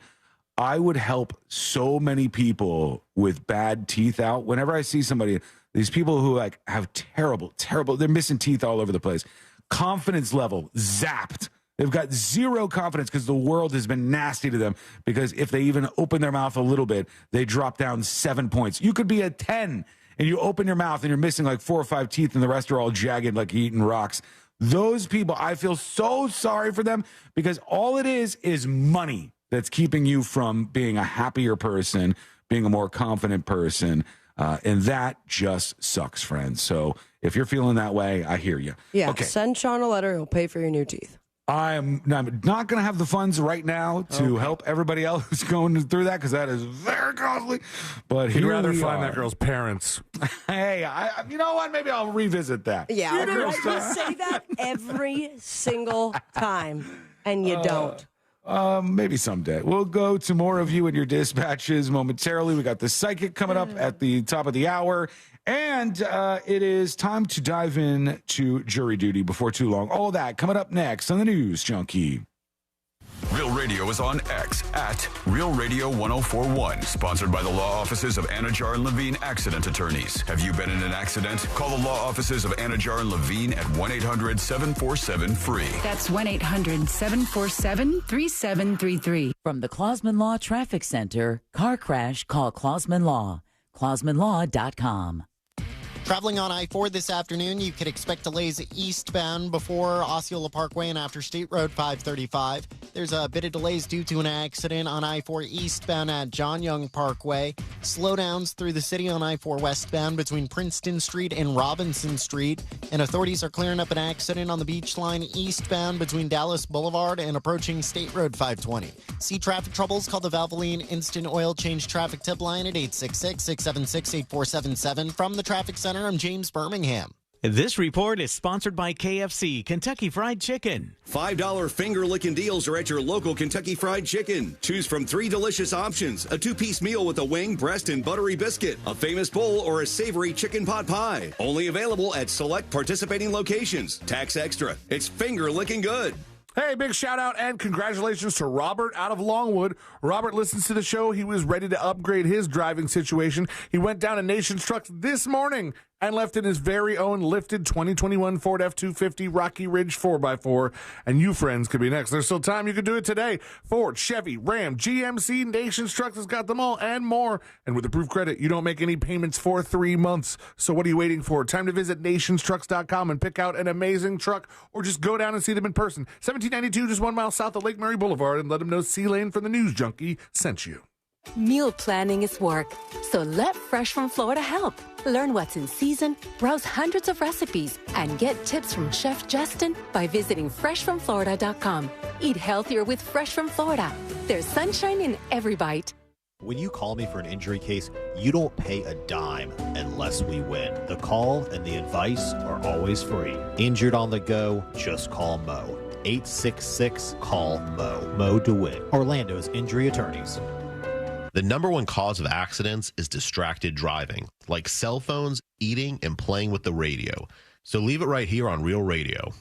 I would help so many people with bad teeth out. Whenever I see somebody, these people who like have terrible, they're missing teeth all over the place. Confidence level zapped. They've got zero confidence because the world has been nasty to them, because if they even open their mouth a little bit, they drop down 7 points. You could be a 10 and you open your mouth and you're missing like 4 or 5 teeth and the rest are all jagged like eating rocks. Those people, I feel so sorry for them, because all it is money that's keeping you from being a happier person, being a more confident person. And that just sucks, friends. So if you're feeling that way, I hear you. Yeah, Okay. send Sean a letter. He'll pay for your new teeth. I'm not going to have the funds right now to help everybody else who's going through that because that is very costly. But he'd rather find that girl's parents. Hey, you know what? Maybe I'll revisit that. Yeah, you say that every single time, and you don't. Maybe someday. We'll go to more of you and your dispatches momentarily. We got the psychic coming up at the top of the hour. And it is time to dive in to jury duty before too long. All that coming up next on the News Junkie. Real Radio is on X at Real Radio 1041. Sponsored by the law offices of Anajar and Levine Accident Attorneys. Have you been in an accident? Call the law offices of Anajar and Levine at 1-800-747-FREE. That's 1-800-747-3733. From the Clausman Law Traffic Center, car crash, call Clausman Law. ClausmanLaw.com. Traveling on I-4 this afternoon, you could expect delays eastbound before Osceola Parkway and after State Road 535. There's a bit of delays due to an accident on I-4 eastbound at John Young Parkway. Slowdowns through the city on I-4 westbound between Princeton Street and Robinson Street. And authorities are clearing up an accident on the Beach Line eastbound between Dallas Boulevard and approaching State Road 520. See traffic troubles? Call the Valvoline Instant Oil Change Traffic Tip Line at 866-676-8477. From the Traffic Center, I'm James Birmingham. This report is sponsored by KFC, Kentucky Fried Chicken. $5 finger-licking deals are at your local Kentucky Fried Chicken. Choose from 3 delicious options: a 2-piece meal with a wing, breast, and buttery biscuit, a famous bowl, or a savory chicken pot pie. Only available at select participating locations. Tax extra. It's finger-licking good. Hey, big shout out and congratulations to Robert out of Longwood. Robert listens to the show. He was ready to upgrade his driving situation. He went down to Nation's Trucks this morning and left in his very own lifted 2021 Ford F-250 Rocky Ridge 4x4. And you, friends, could be next. There's still time. You could do it today. Ford, Chevy, Ram, GMC, Nation's Trucks has got them all and more. And with approved credit, you don't make any payments for 3 months. So what are you waiting for? Time to visit nationstrucks.com and pick out an amazing truck, or just go down and see them in person. 1792, just 1 mile south of Lake Mary Boulevard, and let them know C-Lane from the News Junkie sent you. Meal planning is work, so let Fresh from Florida help. Learn what's in season, browse hundreds of recipes, and get tips from Chef Justin by visiting freshfromflorida.com. Eat healthier with Fresh from Florida. There's sunshine in every bite. When you call me for an injury case, you don't pay a dime unless we win. The call and the advice are always free. Injured on the go, just call Mo. 866-CALL-MO. Mo DeWitt, Orlando's injury attorneys. The number one cause of accidents is distracted driving, like cell phones, eating, and playing with the radio. So leave it right here on Real Radio.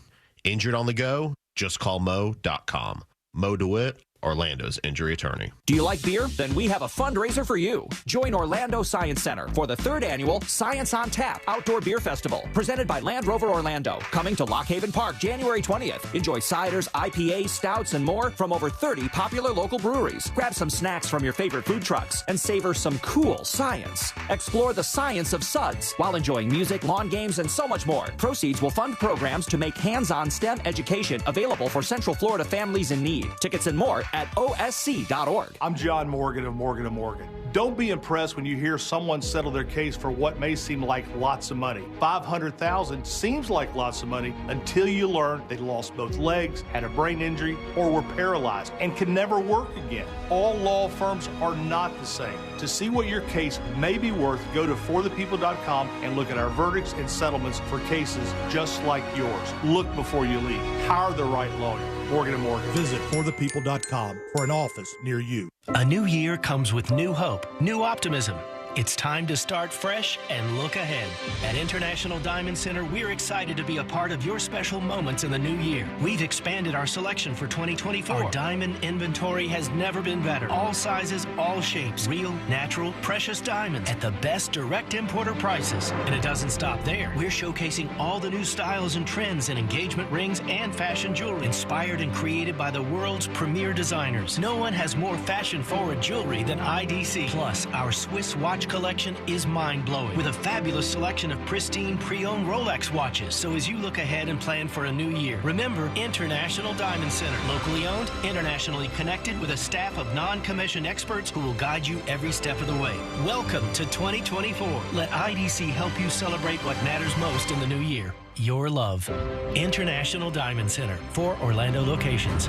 Injured on the go? Just call Mo.com. Mo DeWitt, Orlando's injury attorney. Do you like beer? Then we have a fundraiser for you. Join Orlando Science Center for the 3rd annual Science on Tap Outdoor Beer Festival, presented by Land Rover Orlando. Coming to Lock Haven Park January 20th. Enjoy ciders, IPAs, stouts, and more from over 30 popular local breweries. Grab some snacks from your favorite food trucks and savor some cool science. Explore the science of suds while enjoying music, lawn games, and so much more. Proceeds will fund programs to make hands-on STEM education available for Central Florida families in need. Tickets and more at osc.org. I'm John Morgan of Morgan & Morgan. Don't be impressed when you hear someone settle their case for what may seem like lots of money. $500,000 seems like lots of money until you learn they lost both legs, had a brain injury, or were paralyzed and can never work again. All law firms are not the same. To see what your case may be worth, go to forthepeople.com and look at our verdicts and settlements for cases just like yours. Look before you leave. Hire the right lawyer. Morgan & Morgan. Visit forthepeople.com for an office near you. A new year comes with new hope, new optimism. It's time to start fresh and look ahead. At International Diamond Center, we're excited to be a part of your special moments in the new year. We've expanded our selection for 2024. Our diamond inventory has never been better. All sizes, all shapes, real, natural, precious diamonds at the best direct importer prices. And it doesn't stop there. We're showcasing all the new styles and trends in engagement rings and fashion jewelry, inspired and created by the world's premier designers. No one has more fashion-forward jewelry than IDC. Plus, our Swiss watch collection is mind-blowing, with a fabulous selection of pristine pre-owned Rolex watches. So as you look ahead and plan for a new year, remember International Diamond Center, locally owned, internationally connected, with a staff of non-commissioned experts who will guide you every step of the way. Welcome to 2024. Let IDC help you celebrate what matters most in the new year. your love. International Diamond Center, 4 Orlando locations.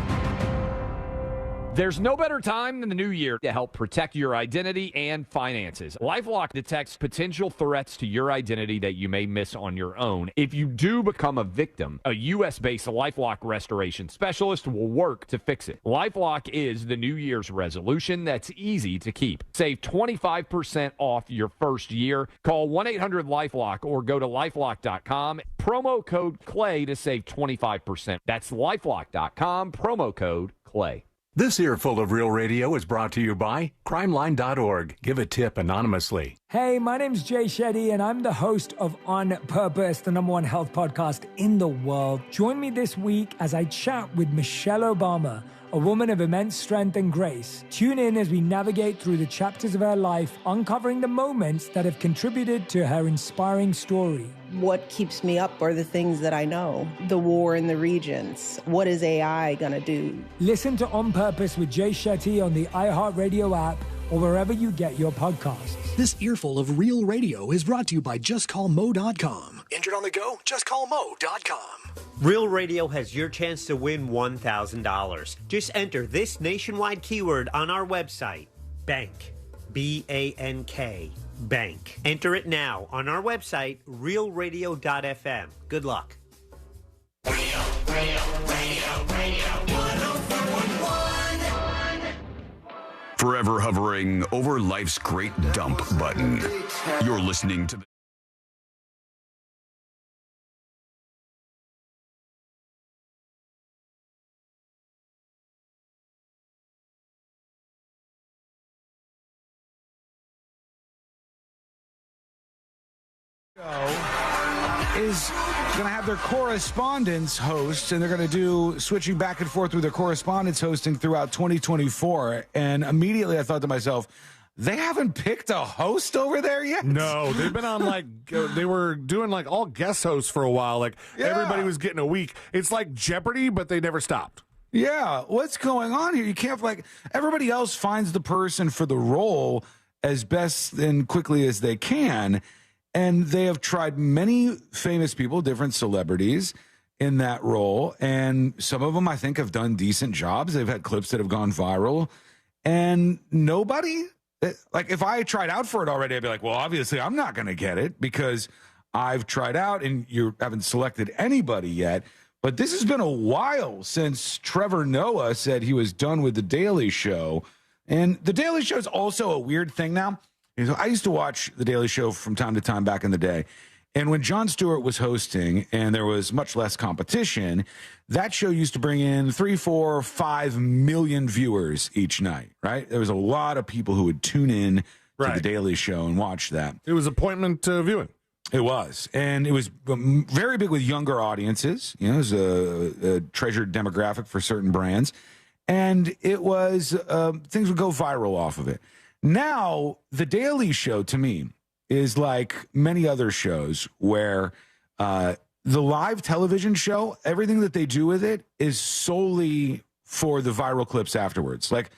There's no better time than the new year to help protect your identity and finances. LifeLock detects potential threats to your identity that you may miss on your own. If you do become a victim, a U.S.-based LifeLock restoration specialist will work to fix it. LifeLock is the New Year's resolution that's easy to keep. Save 25% off your first year. Call 1-800-LifeLock or go to LifeLock.com. Promo code CLAY to save 25%. That's LifeLock.com. Promo code CLAY. This earful of Real Radio is brought to you by crimeline.org. Give a tip anonymously. Hey, my name's Jay Shetty, and I'm the host of On Purpose, the #1 health podcast in the world. Join me this week as I chat with Michelle Obama, a woman of immense strength and grace. Tune in as we navigate through the chapters of her life, uncovering the moments that have contributed to her inspiring story. What keeps me up are the things that I know. The war in the regions. What is AI going to do? Listen to On Purpose with Jay Shetty on the iHeartRadio app or wherever you get your podcasts. This earful of Real Radio is brought to you by JustCallMo.com. Injured on the go? JustCallMo.com. Real Radio has your chance to win $1,000. Just enter this nationwide keyword on our website, bank, B-A-N-K, bank. Enter it now on our website, realradio.fm. Good luck. Radio, 104.1. Forever hovering over life's great dump button. You're listening to the is going to have their correspondence hosts, and they're going to do switching back and forth with their correspondence hosting throughout 2024. And immediately I thought to myself, they haven't picked a host over there yet? No, they've been on they were doing all guest hosts for a while. Everybody was getting a week. It's like Jeopardy, but they never stopped. Yeah, what's going on here? You can't, everybody else finds the person for the role as best and quickly as they can. And they have tried many famous people, different celebrities in that role. And some of them, I think, have done decent jobs. They've had clips that have gone viral. And nobody, if I tried out for it already, I'd be like, well, obviously I'm not going to get it because I've tried out and you haven't selected anybody yet. But this has been a while since Trevor Noah said he was done with The Daily Show. And The Daily Show is also a weird thing now. I used to watch The Daily Show from time to time back in the day. And when Jon Stewart was hosting and there was much less competition, that show used to bring in 3, 4, 5 million viewers each night, right? There was a lot of people who would tune in to The Daily Show and watch that. It was appointment viewing. It was. And it was very big with younger audiences. It was a treasured demographic for certain brands. And it was, things would go viral off of it. Now, The Daily Show, to me, is like many other shows where the live television show, everything that they do with it is solely for the viral clips afterwards. Let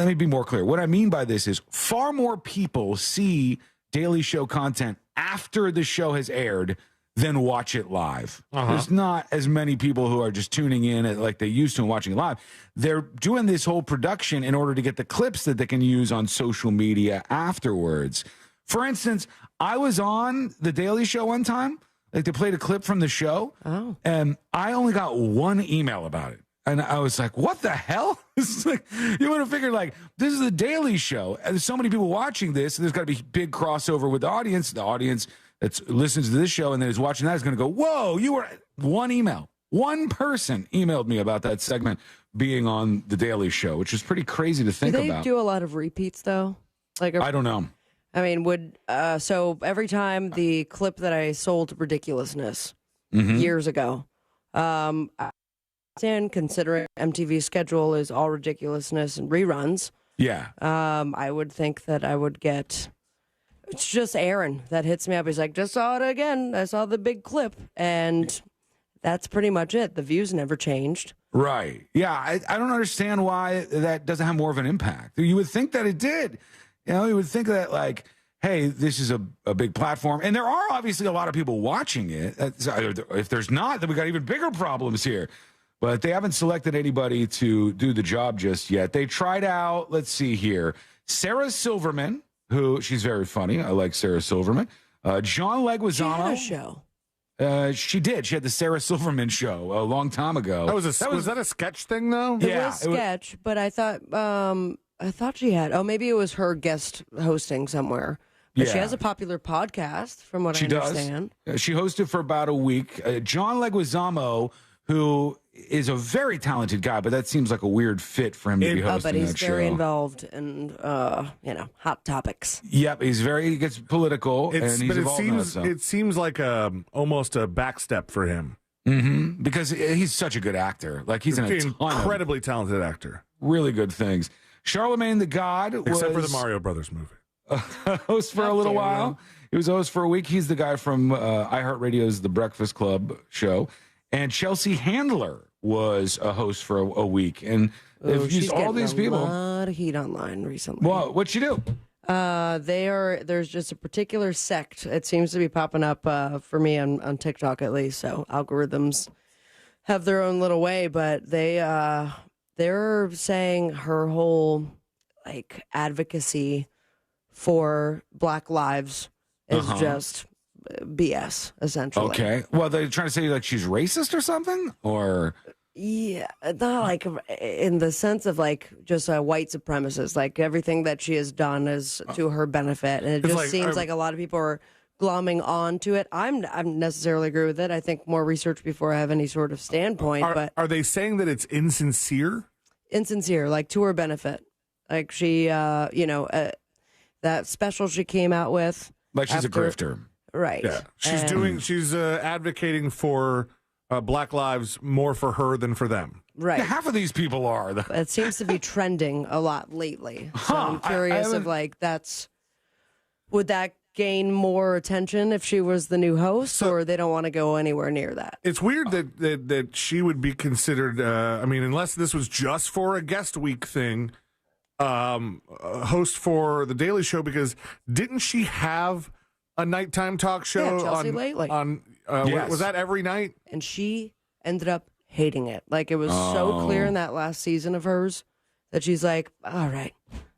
me be more clear. What I mean by this is far more people see Daily Show content after the show has aired than watch it live. There's not as many people who are just tuning in like they used to and watching it live. They're doing this whole production in order to get the clips that they can use on social media afterwards. For instance, I was on The Daily Show one time. They played a clip from the show, and I only got one email about it. And I was like, what the hell? You would have figured, this is The Daily Show. And there's so many people watching this, and there's got to be big crossover with the audience. The audience that listens to this show and then is watching that is going to go, whoa, you were one email. One person emailed me about that segment being on The Daily Show, which is pretty crazy to think about. Do they do a lot of repeats, though? I don't know. I mean, so every time the clip that I sold Ridiculousness years ago, considering MTV's schedule is all ridiculousness and reruns, I would think that I would get... It's just Aaron that hits me up. He's like, just saw it again. I saw the big clip. And that's pretty much it. The views never changed. Right. Yeah, I don't understand why that doesn't have more of an impact. You would think that it did. You would think that, hey, this is a big platform. And there are obviously a lot of people watching it. If there's not, then we got even bigger problems here. But they haven't selected anybody to do the job just yet. They tried out, let's see here, Sarah Silverman, who she's very funny. I like Sarah Silverman. John Leguizamo. She had a show. She did. She had the Sarah Silverman show a long time ago. Was that a sketch thing though? It was sketch, but I thought she had. Oh, maybe it was her guest hosting somewhere. But she has a popular podcast, from what I understand. She hosted for about a week. John Leguizamo, who is a very talented guy, but that seems like a weird fit for him to be hosting but he's that show. very involved in hot topics. Yep, he gets political, and he's involved in that stuff. It seems like almost a backstep for him. Mm-hmm. Because he's such a good actor. Like, he's an incredibly talented actor. Really good things. Charlemagne the God except for the Mario Brothers movie. Host for a little while. He was a host for a week. He's the guy from iHeartRadio's The Breakfast Club show. And Chelsea Handler was a host for a week. And they've used all these people. A lot of heat online recently. Well, what'd she do? There's just a particular sect. It seems to be popping up for me on TikTok at least. So algorithms have their own little way, but they're saying her whole advocacy for Black lives is just BS, essentially. Okay. Well, they're trying to say she's racist or something, or yeah, not in the sense of just a white supremacist. Everything that she has done is to her benefit, and it just seems like a lot of people are glomming on to it. I don't necessarily agree with it. I think more research before I have any sort of standpoint. But are they saying that it's insincere? Insincere, to her benefit. She, that special she came out with. She's a grifter. Right. Yeah. She's advocating for Black lives more for her than for them. Right. Yeah, half of these people are. It seems to be trending a lot lately. So I'm curious would that gain more attention if she was the new host, or they don't want to go anywhere near that? It's weird that she would be considered, unless this was just for a guest week thing, host for The Daily Show, because didn't she have a nighttime talk show? Yeah, Chelsea lately. Was that every night? And she ended up hating it. It was so clear in that last season of hers that she's like, all right,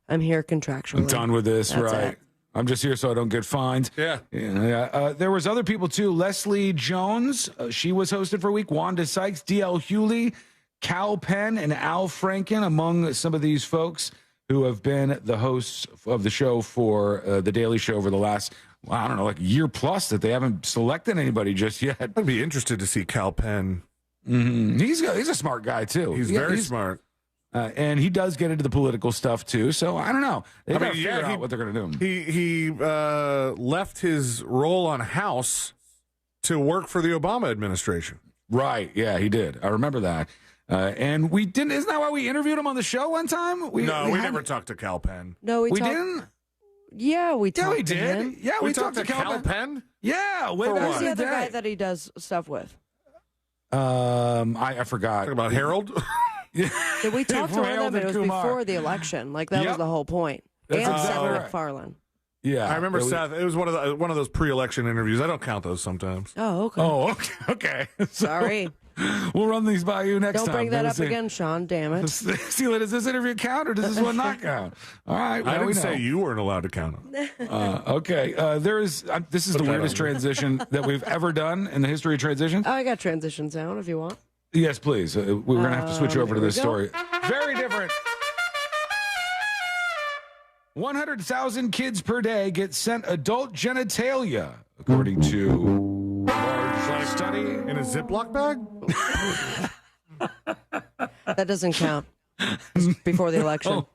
I'm here contractually. I'm done with this, That's right? it. I'm just here so I don't get fined. Yeah. There was other people, too. Leslie Jones, she was hosted for a week. Wanda Sykes, D.L. Hewley, Cal Penn, and Al Franken, among some of these folks who have been the hosts of the show for The Daily Show over the last, year plus, that they haven't selected anybody just yet. I'd be interested to see Cal Penn. Mm-hmm. He's a smart guy, too. He's very smart. And he does get into the political stuff, too. So, I don't know. They got to figure out what they're going to do. He left his role on House to work for the Obama administration. Right. Yeah, he did. I remember that. And we didn't. Isn't that why we interviewed him on the show one time? We never talked to Cal Penn. No, we didn't. Yeah, we talked. Yeah, we did. To him. Yeah, we talked to Cal Penn. Yeah, way back Who's in the other day. guy that he does stuff with? I forgot. Talking about Harold. Did we talk to one of them? It was before the election. That was the whole point. That's and exactly Seth right. MacFarlane. Yeah, I remember Seth. It was one of those pre-election interviews. I don't count those sometimes. Oh, okay. Oh, okay. Sorry. We'll run these by you next time. Don't bring that up again, Sean. Damn it. See, does this interview count or does this one not count? All right. I didn't say you weren't allowed to count them. Okay. This is the weirdest transition that we've ever done in the history of transitions. Oh, I got transition sound if you want. Yes, please. We're going to have to switch over to this story. Very different. 100,000 kids per day get sent adult genitalia, according to a large study. In a Ziploc bag? That doesn't count. It's before the election.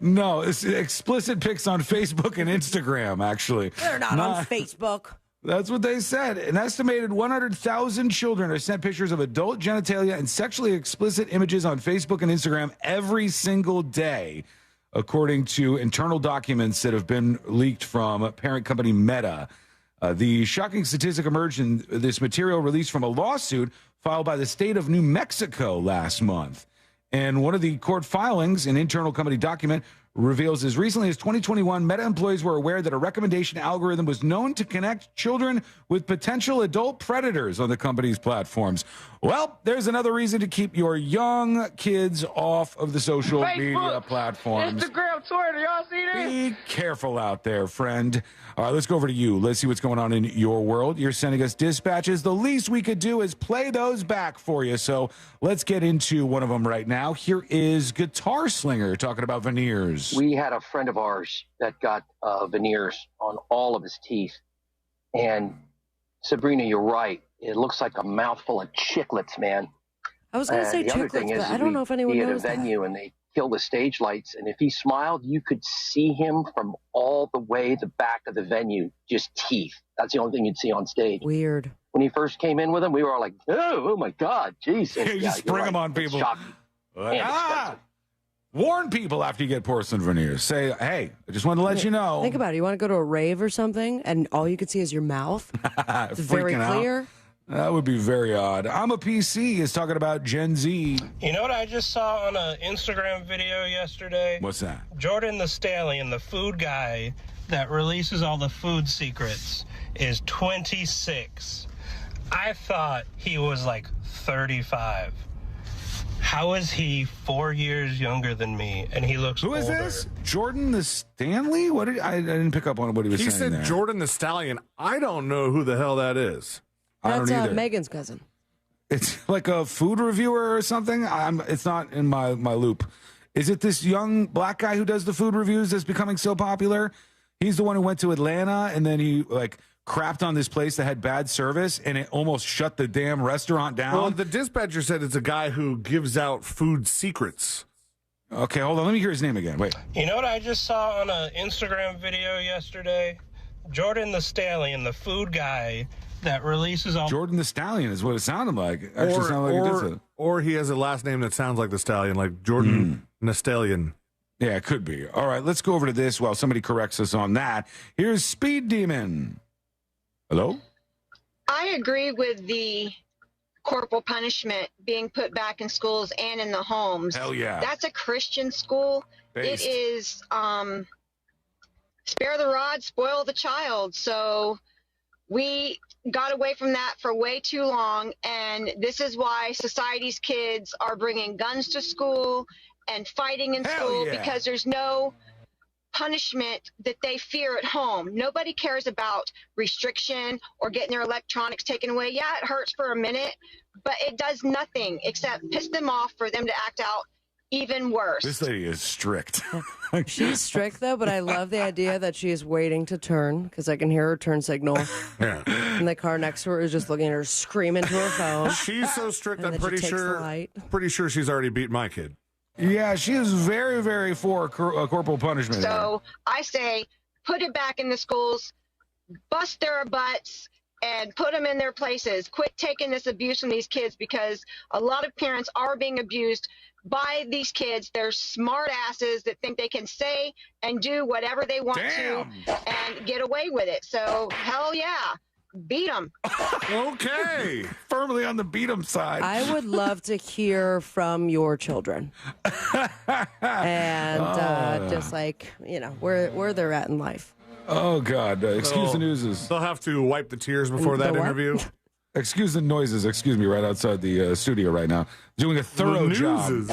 No, it's explicit pics on Facebook and Instagram, actually. They're not on Facebook. That's what they said. An estimated 100,000 children are sent pictures of adult genitalia and sexually explicit images on Facebook and Instagram every single day, according to internal documents that have been leaked from parent company Meta. The shocking statistic emerged in this material released from a lawsuit filed by the state of New Mexico last month. And one of the court filings, an internal company document, reveals as recently as 2021, Meta employees were aware that a recommendation algorithm was known to connect children with potential adult predators on the company's platforms. Well, there's another reason to keep your young kids off of the social media platforms. Instagram, Twitter, y'all see this? Be careful out there, friend. All right, let's go over to you. Let's see what's going on in your world. You're sending us dispatches. The least we could do is play those back for you. So let's get into one of them right now. Here is Guitar Slinger talking about veneers. We had a friend of ours that got veneers on all of his teeth. And Sabrina, you're right. It looks like a mouthful of chiclets, man. I was going to say chiclets, but I don't know if anyone knows that. He had a venue and they killed the stage lights, and if he smiled, you could see him from all the way the back of the venue, just teeth. That's the only thing you'd see on stage. Weird. When he first came in with him, we were all like, oh my God, jeez. You just spring them on people. Warn people after you get porcelain veneers. Say, hey, I just wanted to let you know. Think about it. You want to go to a rave or something, and all you can see is your mouth? It's very clear. Out. That would be very odd. I'm a PC is talking about Gen Z. You know what I just saw on an Instagram video yesterday? What's that? Jordan the Stallion, the food guy that releases all the food secrets, is 26. I thought he was like 35. How is he 4 years younger than me, and he looks Who is older? this? Jordan the Stanley? What did I didn't pick up on what he was saying there. He said Jordan the Stallion. I don't know who the hell that is. I don't either. Megan's cousin. It's like a food reviewer or something. It's not in my loop. Is it this young black guy who does the food reviews that's becoming so popular? He's the one who went to Atlanta and then he like crapped on this place that had bad service and it almost shut the damn restaurant down. Well, the dispatcher said it's a guy who gives out food secrets. Okay, hold on. Let me hear his name again. Wait. You know what I just saw on an Instagram video yesterday? Jordan the Stallion, the food guy that releases all... Jordan the Stallion is what it sounded like. It actually sounded like it did. Or he has a last name that sounds like the Stallion, like Jordan Nestallion. Yeah, it could be. All right, let's go over to this while somebody corrects us on that. Here's Speed Demon. Hello? I agree with the corporal punishment being put back in schools and in the homes. Hell yeah. That's a Christian school. Based. It is spare the rod, spoil the child. So we got away from that for way too long, and this is why society's kids are bringing guns to school and fighting in school because there's no punishment that they fear at home. Nobody cares about restriction or getting their electronics taken away. Yeah, it hurts for a minute, but it does nothing except piss them off for them to act out even worse. This lady is strict. She's strict, though, but I love the idea that she is waiting to turn because I can hear her turn signal. Yeah. And the car next to her is just looking at her, screaming to her phone. She's so strict, And I'm then she pretty takes the sure light. she's already beat my kid. Yeah, she is very, very for corporal punishment. So I say put it back in the schools, bust their butts, and put them in their places. Quit taking this abuse from these kids because a lot of parents are being abused by these kids. They're smart asses that think they can say and do whatever they want to and get away with it. So hell yeah, beat them. Okay. Firmly on the beat 'em side. I would love to hear from your children. And just like, where they're at in life. Oh, God. Excuse the noises. They'll have to wipe the tears before that interview. Excuse the noises. Excuse me, right outside the studio right now. Doing a thorough job.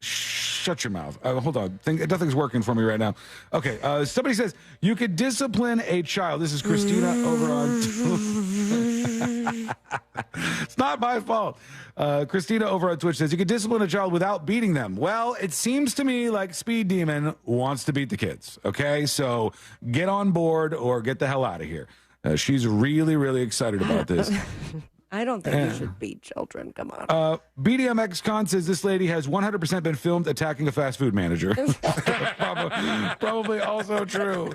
Shut your mouth. Hold on. Nothing's working for me right now. Okay. Somebody says you could discipline a child. This is Christina over on... It's not my fault. Christina over on Twitch says you could discipline a child without beating them. Well, it seems to me like Speed Demon wants to beat the kids. Okay, so get on board or get the hell out of here. She's really, really excited about this. I don't think you should beat children. Come on. BDMX Con says this lady has 100% been filmed attacking a fast food manager. Probably also true.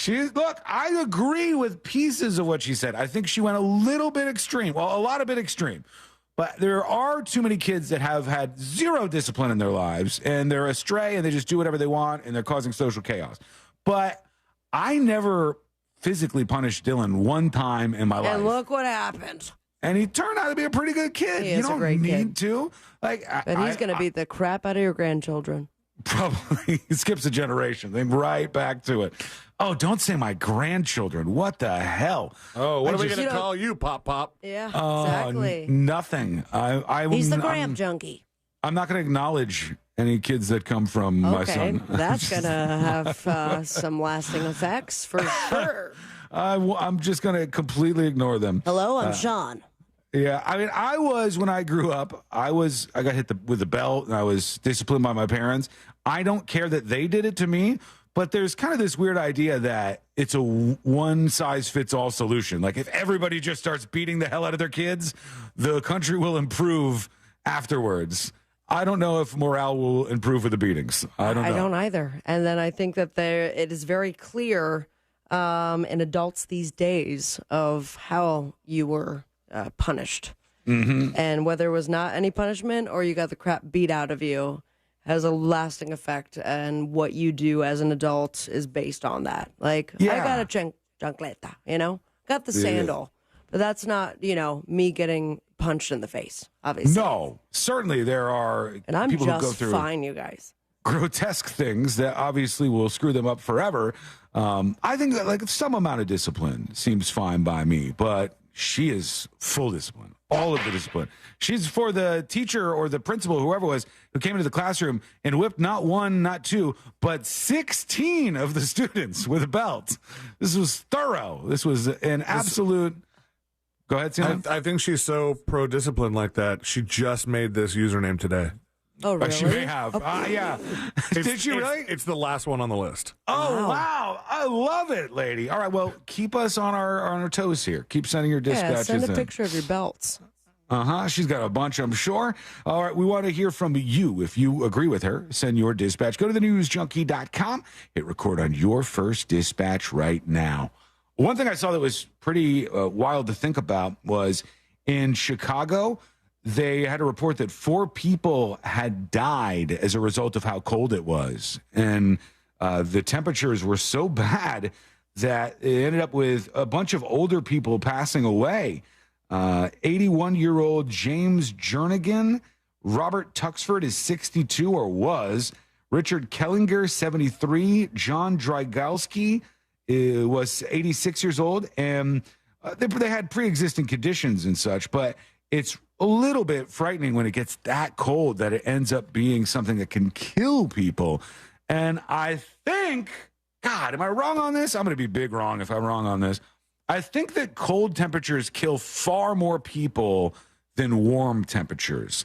Look, I agree with pieces of what she said. I think she went a little bit extreme. Well, a lot of bit extreme. But there are too many kids that have had zero discipline in their lives, and they're astray, and they just do whatever they want, and they're causing social chaos. But I never physically punished Dylan one time in my life. And look what happened. And he turned out to be a pretty good kid. He is you don't a great need kid. to. But he's going to beat the crap out of your grandchildren. Probably skips a generation. Then right back to it. Oh, don't say my grandchildren. What the hell? Oh, what are we going to call you, Pop? Yeah, exactly. Nothing. He's the gram junkie. I'm not going to acknowledge any kids that come from my son. That's going to have some lasting effects for sure. I'm just going to completely ignore them. Hello, I'm Sean. Yeah, I mean, when I grew up, I got hit with the belt, and I was disciplined by my parents. I don't care that they did it to me, but there's kind of this weird idea that it's a one-size-fits-all solution. Like, if everybody just starts beating the hell out of their kids, the country will improve afterwards. I don't know if morale will improve with the beatings. I don't know. I don't either. And then I think that it is very clear in adults these days of how you were punished. Mm-hmm. And whether it was not any punishment or you got the crap beat out of you has a lasting effect, and what you do as an adult is based on that. Like, I got a chancleta, got the sandal, but that's not, me getting punched in the face, obviously. No, certainly there are and I'm people just who go through fine, you guys. grotesque things that obviously will screw them up forever. I think that like some amount of discipline seems fine by me, but she is full discipline, all of the discipline. She's for the teacher or the principal, whoever it was, who came into the classroom and whipped not one, not two, but 16 of the students with a belt. This was thorough. This was an absolute... Go ahead, Simmons. I think she's so pro-discipline like that. She just made this username today. Oh, really? She may have. Yeah. Did she really? It's the last one on the list. Oh, wow. I love it, lady. All right, well, keep us on our toes here. Keep sending your dispatches in. Yeah, send a picture of your belts. She's got a bunch, I'm sure. All right, we want to hear from you. If you agree with her, send your dispatch. Go to thenewsjunkie.com. Hit record on your first dispatch right now. One thing I saw that was pretty wild to think about was in Chicago, they had a report that 4 people had died as a result of how cold it was. And the temperatures were so bad that it ended up with a bunch of older people passing away. 81-year-old James Jernigan, Robert Tuxford is 62 or was, Richard Kellinger, 73, John Drygalski was 86 years old, and they had pre-existing conditions and such, but it's a little bit frightening when it gets that cold that it ends up being something that can kill people. And I think, God, am I wrong on this? I'm going to be big wrong if I'm wrong on this. I think that cold temperatures kill far more people than warm temperatures.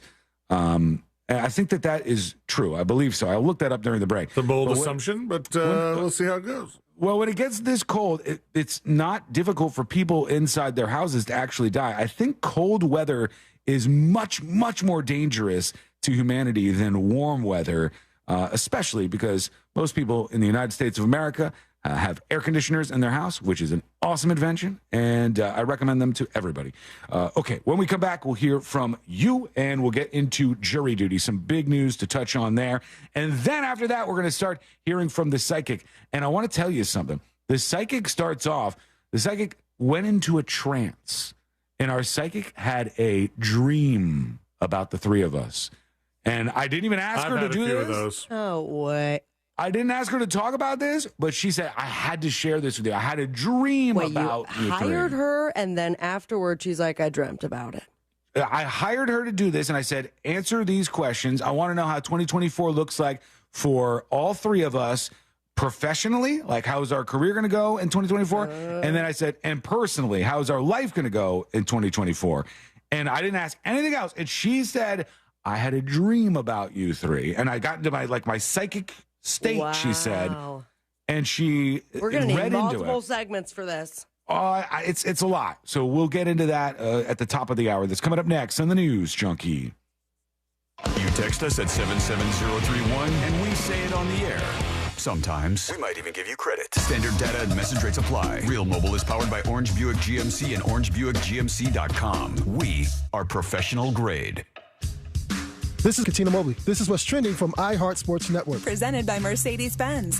And I think that is true. I believe so. I'll look that up during the break. It's a bold assumption, but we'll see how it goes. Well, when it gets this cold, it's not difficult for people inside their houses to actually die. I think cold weather is much, much more dangerous to humanity than warm weather, especially because most people in the United States of America have air conditioners in their house, which is an awesome invention, and I recommend them to everybody. Okay, when we come back, we'll hear from you, and we'll get into jury duty. Some big news to touch on there. And then after that, we're going to start hearing from the psychic. And I want to tell you something. The psychic went into a trance, and our psychic had a dream about the 3 of us. And I didn't even ask her to do this. Of those. Oh, what? I didn't ask her to talk about this, but she said, I had to share this with you. I had a dream about you hired her, and then afterward, she's like, I dreamt about it. I hired her to do this, and I said, answer these questions. I want to know how 2024 looks like for all 3 of us professionally, like how's our career going to go in 2024? And then I said, and personally, how's our life going to go in 2024? And I didn't ask anything else. And she said, I had a dream about you 3. And I got into my psychic state, she said, and she we're gonna need multiple segments for this. It's a lot, so we'll get into that at the top of the hour. That's coming up next on the News Junkie. You text us at 77031 and we say it on the air. Sometimes we might even give you credit. Standard data and message rates apply. Real Mobile is powered by Orange Buick GMC and OrangeBuickGMC.com. We are professional grade. This is Katina Mobley. This is what's trending from iHeart Sports Network. Presented by Mercedes-Benz.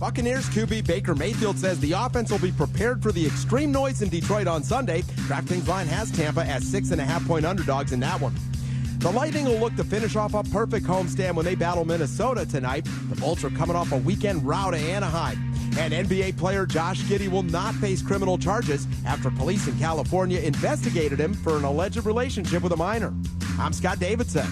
Buccaneers QB Baker Mayfield says the offense will be prepared for the extreme noise in Detroit on Sunday. DraftKings line has Tampa as 6.5-point underdogs in that one. The Lightning will look to finish off a perfect homestand when they battle Minnesota tonight. The Bolts are coming off a weekend rout at Anaheim. And NBA player Josh Giddey will not face criminal charges after police in California investigated him for an alleged relationship with a minor. I'm Scott Davidson.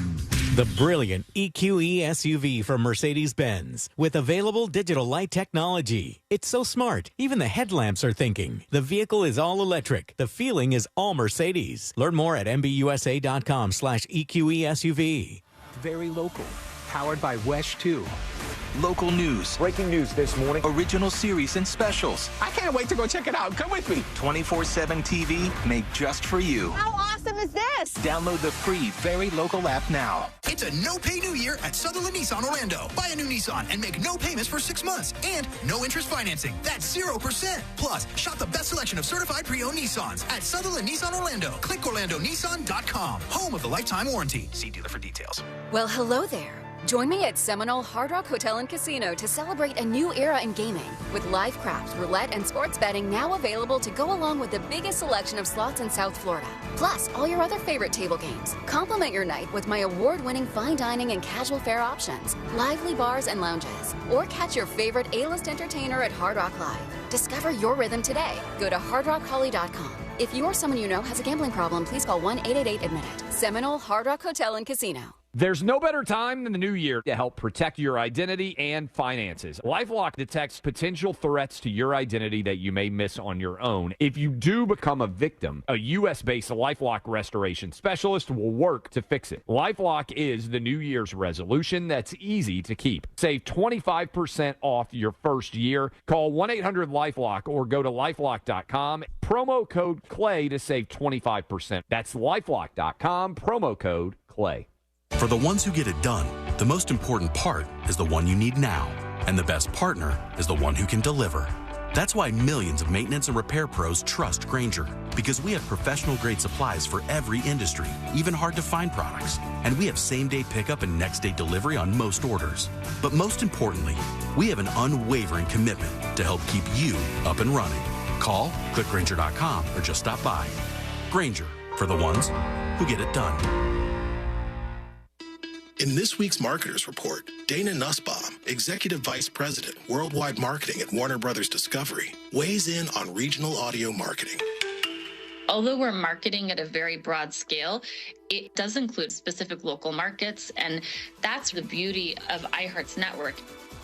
The brilliant EQE SUV from Mercedes-Benz with available digital light technology. It's so smart, even the headlamps are thinking. The vehicle is all electric. The feeling is all Mercedes. Learn more at mbusa.com/EQE SUV. Very local. Powered by Washoe. Local news. Breaking news this morning. Original series and specials. I can't wait to go check it out. Come with me. 24/7 TV made just for you. How awesome is this? Download the free Very Local app now. It's a no-pay new year at Sutherland Nissan Orlando. Buy a new Nissan and make no payments for 6 months. And no interest financing. That's 0%. Plus, shop the best selection of certified pre-owned Nissans at Sutherland Nissan Orlando. Click OrlandoNissan.com. Home of the lifetime warranty. See dealer for details. Well, hello there. Join me at Seminole Hard Rock Hotel and Casino to celebrate a new era in gaming with live craps, roulette, and sports betting now available to go along with the biggest selection of slots in South Florida. Plus, all your other favorite table games. Complement your night with my award-winning fine dining and casual fare options, lively bars and lounges, or catch your favorite A-list entertainer at Hard Rock Live. Discover your rhythm today. Go to hardrockholly.com. If you or someone you know has a gambling problem, please call 1-888-ADMIT-IT. Seminole Hard Rock Hotel and Casino. There's no better time than the new year to help protect your identity and finances. LifeLock detects potential threats to your identity that you may miss on your own. If you do become a victim, a U.S.-based LifeLock restoration specialist will work to fix it. LifeLock is the New Year's resolution that's easy to keep. Save 25% off your first year. Call 1-800-LifeLock or go to lifelock.com. Promo code CLAY to save 25%. That's lifelock.com, promo code CLAY. For the ones who get it done, the most important part is the one you need now. And the best partner is the one who can deliver. That's why millions of maintenance and repair pros trust Grainger. Because we have professional-grade supplies for every industry, even hard-to-find products. And we have same-day pickup and next-day delivery on most orders. But most importantly, we have an unwavering commitment to help keep you up and running. Call, click Grainger.com, or just stop by. Grainger, for the ones who get it done. In this week's Marketers Report, Dana Nussbaum, Executive Vice President, Worldwide Marketing at Warner Brothers Discovery, weighs in on regional audio marketing. Although we're marketing at a very broad scale, it does include specific local markets, and that's the beauty of iHeart's network.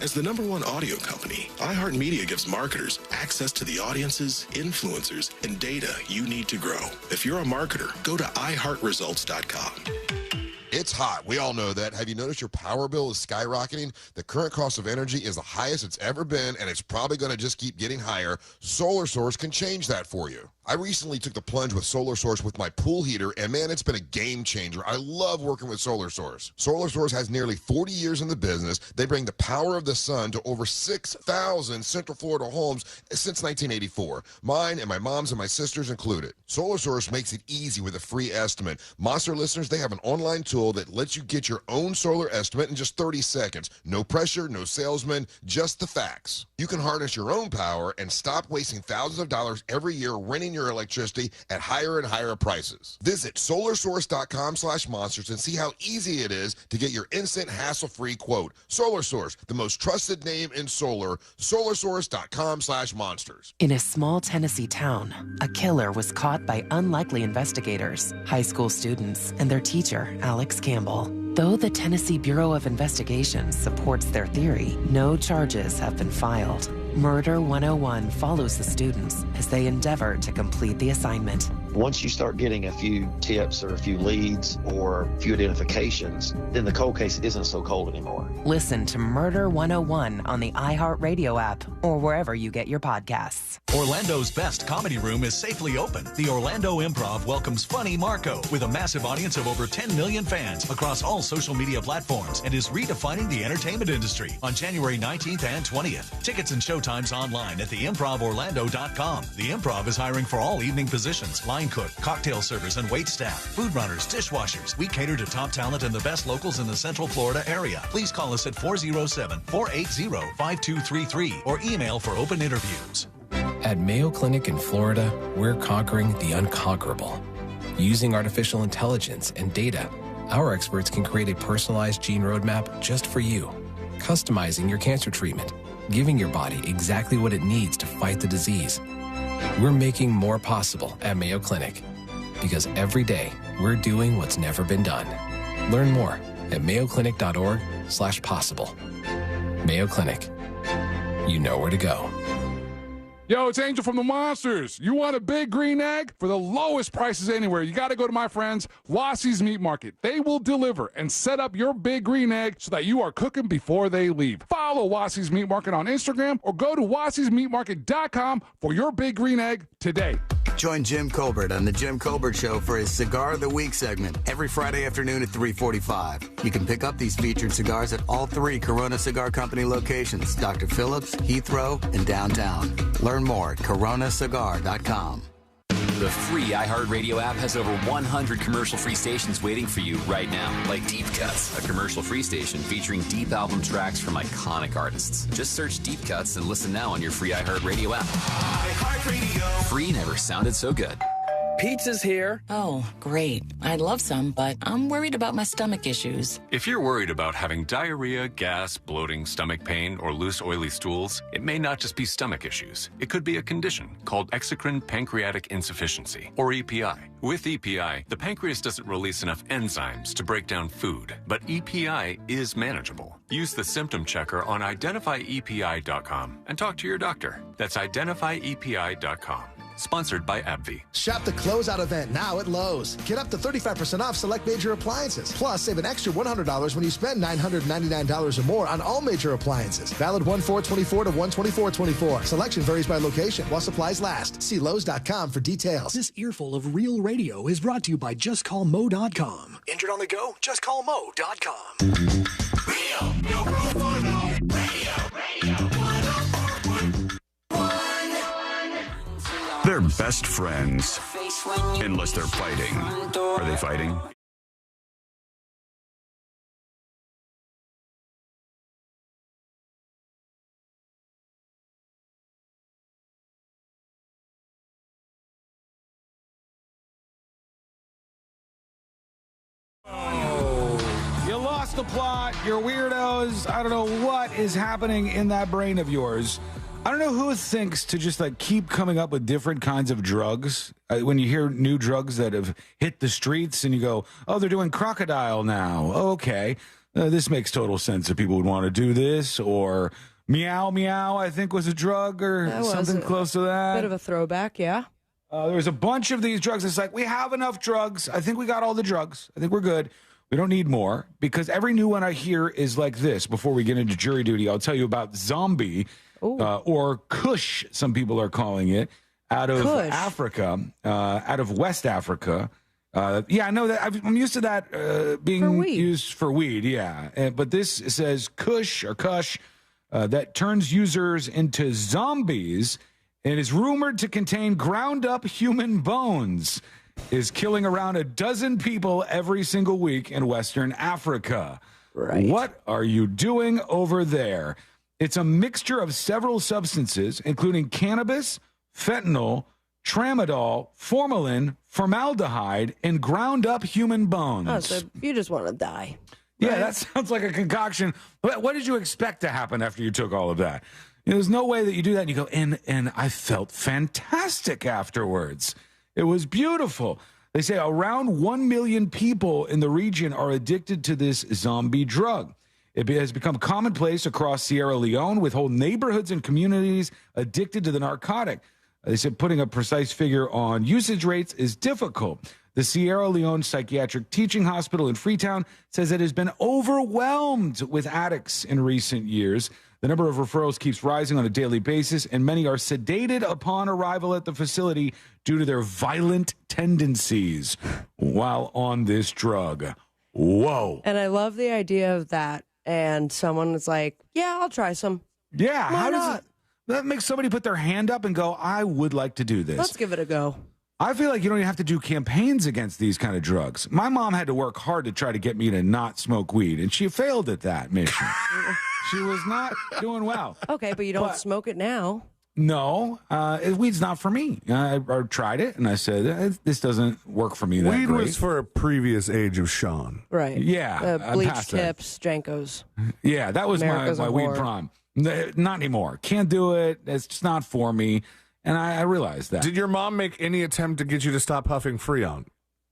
As the #1 audio company, iHeartMedia gives marketers access to the audiences, influencers, and data you need to grow. If you're a marketer, go to iHeartResults.com. It's hot. We all know that. Have you noticed your power bill is skyrocketing? The current cost of energy is the highest it's ever been, and it's probably going to just keep getting higher. Solar Source can change that for you. I recently took the plunge with Solar Source with my pool heater, and man, it's been a game changer. I love working with Solar Source. Solar Source has nearly 40 years in the business. They bring the power of the sun to over 6,000 Central Florida homes since 1984. Mine and my mom's and my sister's included. Solar Source makes it easy with a free estimate. Monster listeners, they have an online tool that lets you get your own solar estimate in just 30 seconds. No pressure, no salesman, just the facts. You can harness your own power and stop wasting thousands of dollars every year renting your electricity at higher and higher prices. Visit solarsource.com/monsters and see how easy it is to get your instant hassle-free quote. Solar Source, the most trusted name in solar. solarsource.com/monsters. In a small Tennessee town, a killer was caught by unlikely investigators, high school students, and their teacher, Alex Campbell. Though the Tennessee Bureau of Investigation supports their theory, no charges have been filed. Murder 101 follows the students as they endeavor to complete the assignment. Once you start getting a few tips or a few leads or a few identifications, then the cold case isn't so cold anymore. Listen to Murder 101 on the iHeartRadio app or wherever you get your podcasts. Orlando's best comedy room is safely open. The Orlando Improv welcomes Funny Marco with a massive audience of over 10 million fans across all social media platforms and is redefining the entertainment industry on January 19th and 20th. Tickets and showtimes online at theimprovorlando.com. The Improv is hiring for all evening positions, line cook, cocktail servers, and wait staff, food runners, dishwashers. We cater to top talent and the best locals in the Central Florida area. Please call us at 407-480-5233 or email for open interviews. At Mayo Clinic in Florida, we're conquering the unconquerable. Using artificial intelligence and data, Our experts can create a personalized gene roadmap just for you, customizing your cancer treatment, giving your body exactly what it needs to fight the disease. We're making more possible at Mayo Clinic because every day we're doing what's never been done. Learn more at mayoclinic.org/possible. Mayo Clinic. You know where to go. Yo, it's Angel from the Monsters. You want a big green egg? For the lowest prices anywhere, you got to go to my friends, Wassie's Meat Market. They will deliver and set up your big green egg so that you are cooking before they leave. Follow Wassie's Meat Market on Instagram or go to wassiesmeatmarket.com for your big green egg today. Join Jim Colbert on The Jim Colbert Show for his Cigar of the Week segment every Friday afternoon at 3:45. You can pick up these featured cigars at all 3 Corona Cigar Company locations, Dr. Phillips, Heathrow, and downtown. Learn more at coronacigar.com. The free iHeartRadio app has over 100 commercial-free stations waiting for you right now, like Deep Cuts, a commercial-free station featuring deep album tracks from iconic artists. Just search Deep Cuts and listen now on your free iHeartRadio app. iHeartRadio. Free never sounded so good. Pizza's here. Oh, great. I'd love some, but I'm worried about my stomach issues. If you're worried about having diarrhea, gas, bloating, stomach pain, or loose, oily stools, it may not just be stomach issues. It could be a condition called exocrine pancreatic insufficiency, or EPI. With EPI, the pancreas doesn't release enough enzymes to break down food, but EPI is manageable. Use the symptom checker on identifyepi.com and talk to your doctor. That's identifyepi.com. Sponsored by AbbVie. Shop the closeout event now at Lowe's. Get up to 35% off select major appliances. Plus, save an extra $100 when you spend $999 or more on all major appliances. Valid 1/4/24 to 1/24/24. Selection varies by location while supplies last. See Lowe's.com for details. This earful of real radio is brought to you by JustCallMo.com. Injured on the go? JustCallMo.com. Real, no radio, radio. They're best friends, unless they're fighting. Are they fighting? You lost the plot. You're weirdos. I don't know what is happening in that brain of yours. I don't know who thinks to just like keep coming up with different kinds of drugs. When you hear new drugs that have hit the streets and you go, oh, they're doing crocodile now. Okay. This makes total sense that people would want to do this. Or meow, meow, I think was a drug or something close to that. Bit of a throwback, yeah. There was a bunch of these drugs. It's like, we have enough drugs. I think we got all the drugs. I think we're good. We don't need more, because every new one I hear is like this. Before we get into jury duty, I'll tell you about Zombie, or Kush, some people are calling it, out of Africa, out of West Africa. Yeah, I know that. I'm used to that being used for weed, yeah. But this says Kush, or Kush, that turns users into zombies and is rumored to contain ground-up human bones, is killing around a dozen people every single week in Western Africa. Right. What are you doing over there? It's a mixture of several substances, including cannabis, fentanyl, tramadol, formalin, formaldehyde, and ground-up human bones. Oh, so you just want to die. Yeah, that sounds like a concoction. What did you expect to happen after you took all of that? There's no way that you do that and you go, and I felt fantastic afterwards. It was beautiful. They say around 1 million people in the region are addicted to this zombie drug. It has become commonplace across Sierra Leone, with whole neighborhoods and communities addicted to the narcotic. They said putting a precise figure on usage rates is difficult. The Sierra Leone Psychiatric Teaching Hospital in Freetown says it has been overwhelmed with addicts in recent years. The number of referrals keeps rising on a daily basis, and many are sedated upon arrival at the facility due to their violent tendencies while on this drug. Whoa. And I love the idea of that. And someone was like, yeah, I'll try some. Yeah. Why how not? does that make somebody put their hand up and go, I would like to do this? Let's give it a go. I feel like you don't even have to do campaigns against these kind of drugs. My mom had to work hard to try to get me to not smoke weed, and she failed at that mission. She was not doing well. Okay, but you don't smoke it now. No, weed's not for me. I tried it, and I said, this doesn't work for me that Weed great. was for a previous age of Sean. Right. Yeah. Bleach tips, Jankos. Yeah, that was America's my a weed whore. prime. Not anymore. Can't do it. It's just not for me. And I realized that. Did your mom make any attempt to get you to stop huffing Freon?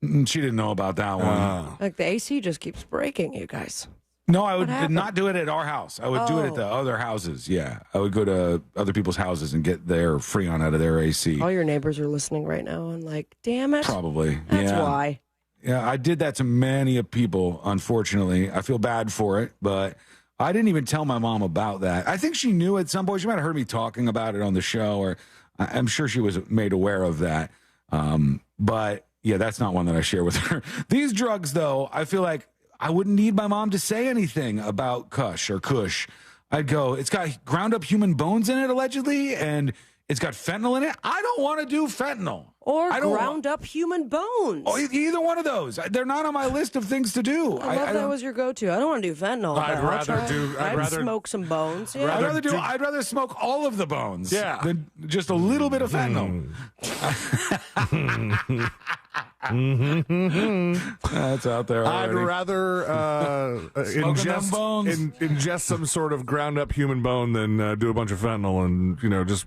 She didn't know about that one. Like the AC just keeps breaking, you guys. No, I would not do it at our house. I would do it at the Oh. other houses. Yeah, I would go to other people's houses and get their Freon out of their AC. All your neighbors are listening right now and like, damn it. Probably. That's yeah. why. Yeah, I did that to many people, unfortunately. I feel bad for it, but I didn't even tell my mom about that. I think she knew at some point. She might have heard me talking about it on the show, or I'm sure she was made aware of that. But yeah, that's not one that I share with her. These drugs, though, I feel like I wouldn't need my mom to say anything about Kush or Kush. I'd go, it's got ground up human bones in it, allegedly, and it's got fentanyl in it. I don't want to do fentanyl. Or ground up human bones. Oh, either one of those. They're not on my list of things to do. I love that was your go-to. I don't want to do fentanyl. I'd rather smoke some bones. Yeah. I'd rather smoke all of the bones Yeah. than just a little bit of fentanyl. That's out there I'd already. rather ingest some sort of ground up human bone than do a bunch of fentanyl and just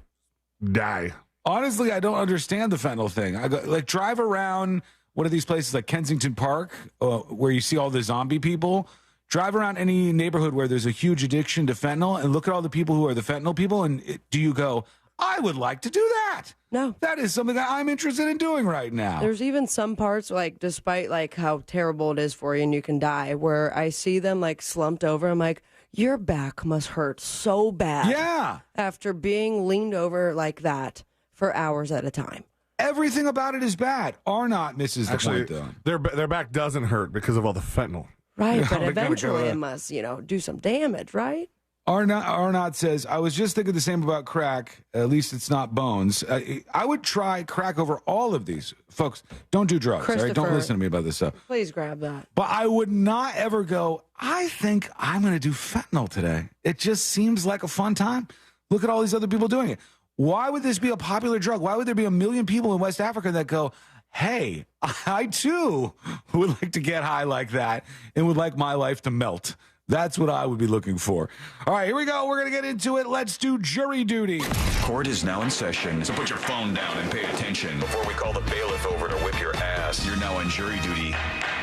die. Honestly, I don't understand the fentanyl thing. I go, drive around one of these places like Kensington Park, where you see all the zombie people. Drive around any neighborhood where there's a huge addiction to fentanyl and look at all the people who are the fentanyl people. And do you go, I would like to do that? No. That is something that I'm interested in doing right now. There's even some parts, like, despite, like, how terrible it is for you and you can die, where I see them, like, slumped over. I'm like, your back must hurt so bad. Yeah. After being leaned over like that for hours at a time. Everything about it is bad. Arnott misses the point, though. Their back doesn't hurt because of all the fentanyl. Right, but They gotta eventually go, it must, do some damage, right? Arnott says, I was just thinking the same about crack. At least it's not bones. I would try crack over all of these. Folks, don't do drugs. All right? Don't listen to me about this stuff. Please grab that. But I would not ever go, I think I'm going to do fentanyl today. It just seems like a fun time. Look at all these other people doing it. Why would this be a popular drug? Why would there be 1 million people in West Africa that go, hey, I too would like to get high like that and would like my life to melt? That's what I would be looking for. All right, here we go. We're going to get into it. Let's do jury duty. Court is now in session, so put your phone down and pay attention before we call the bailiff over to whip your ass. You're now on jury duty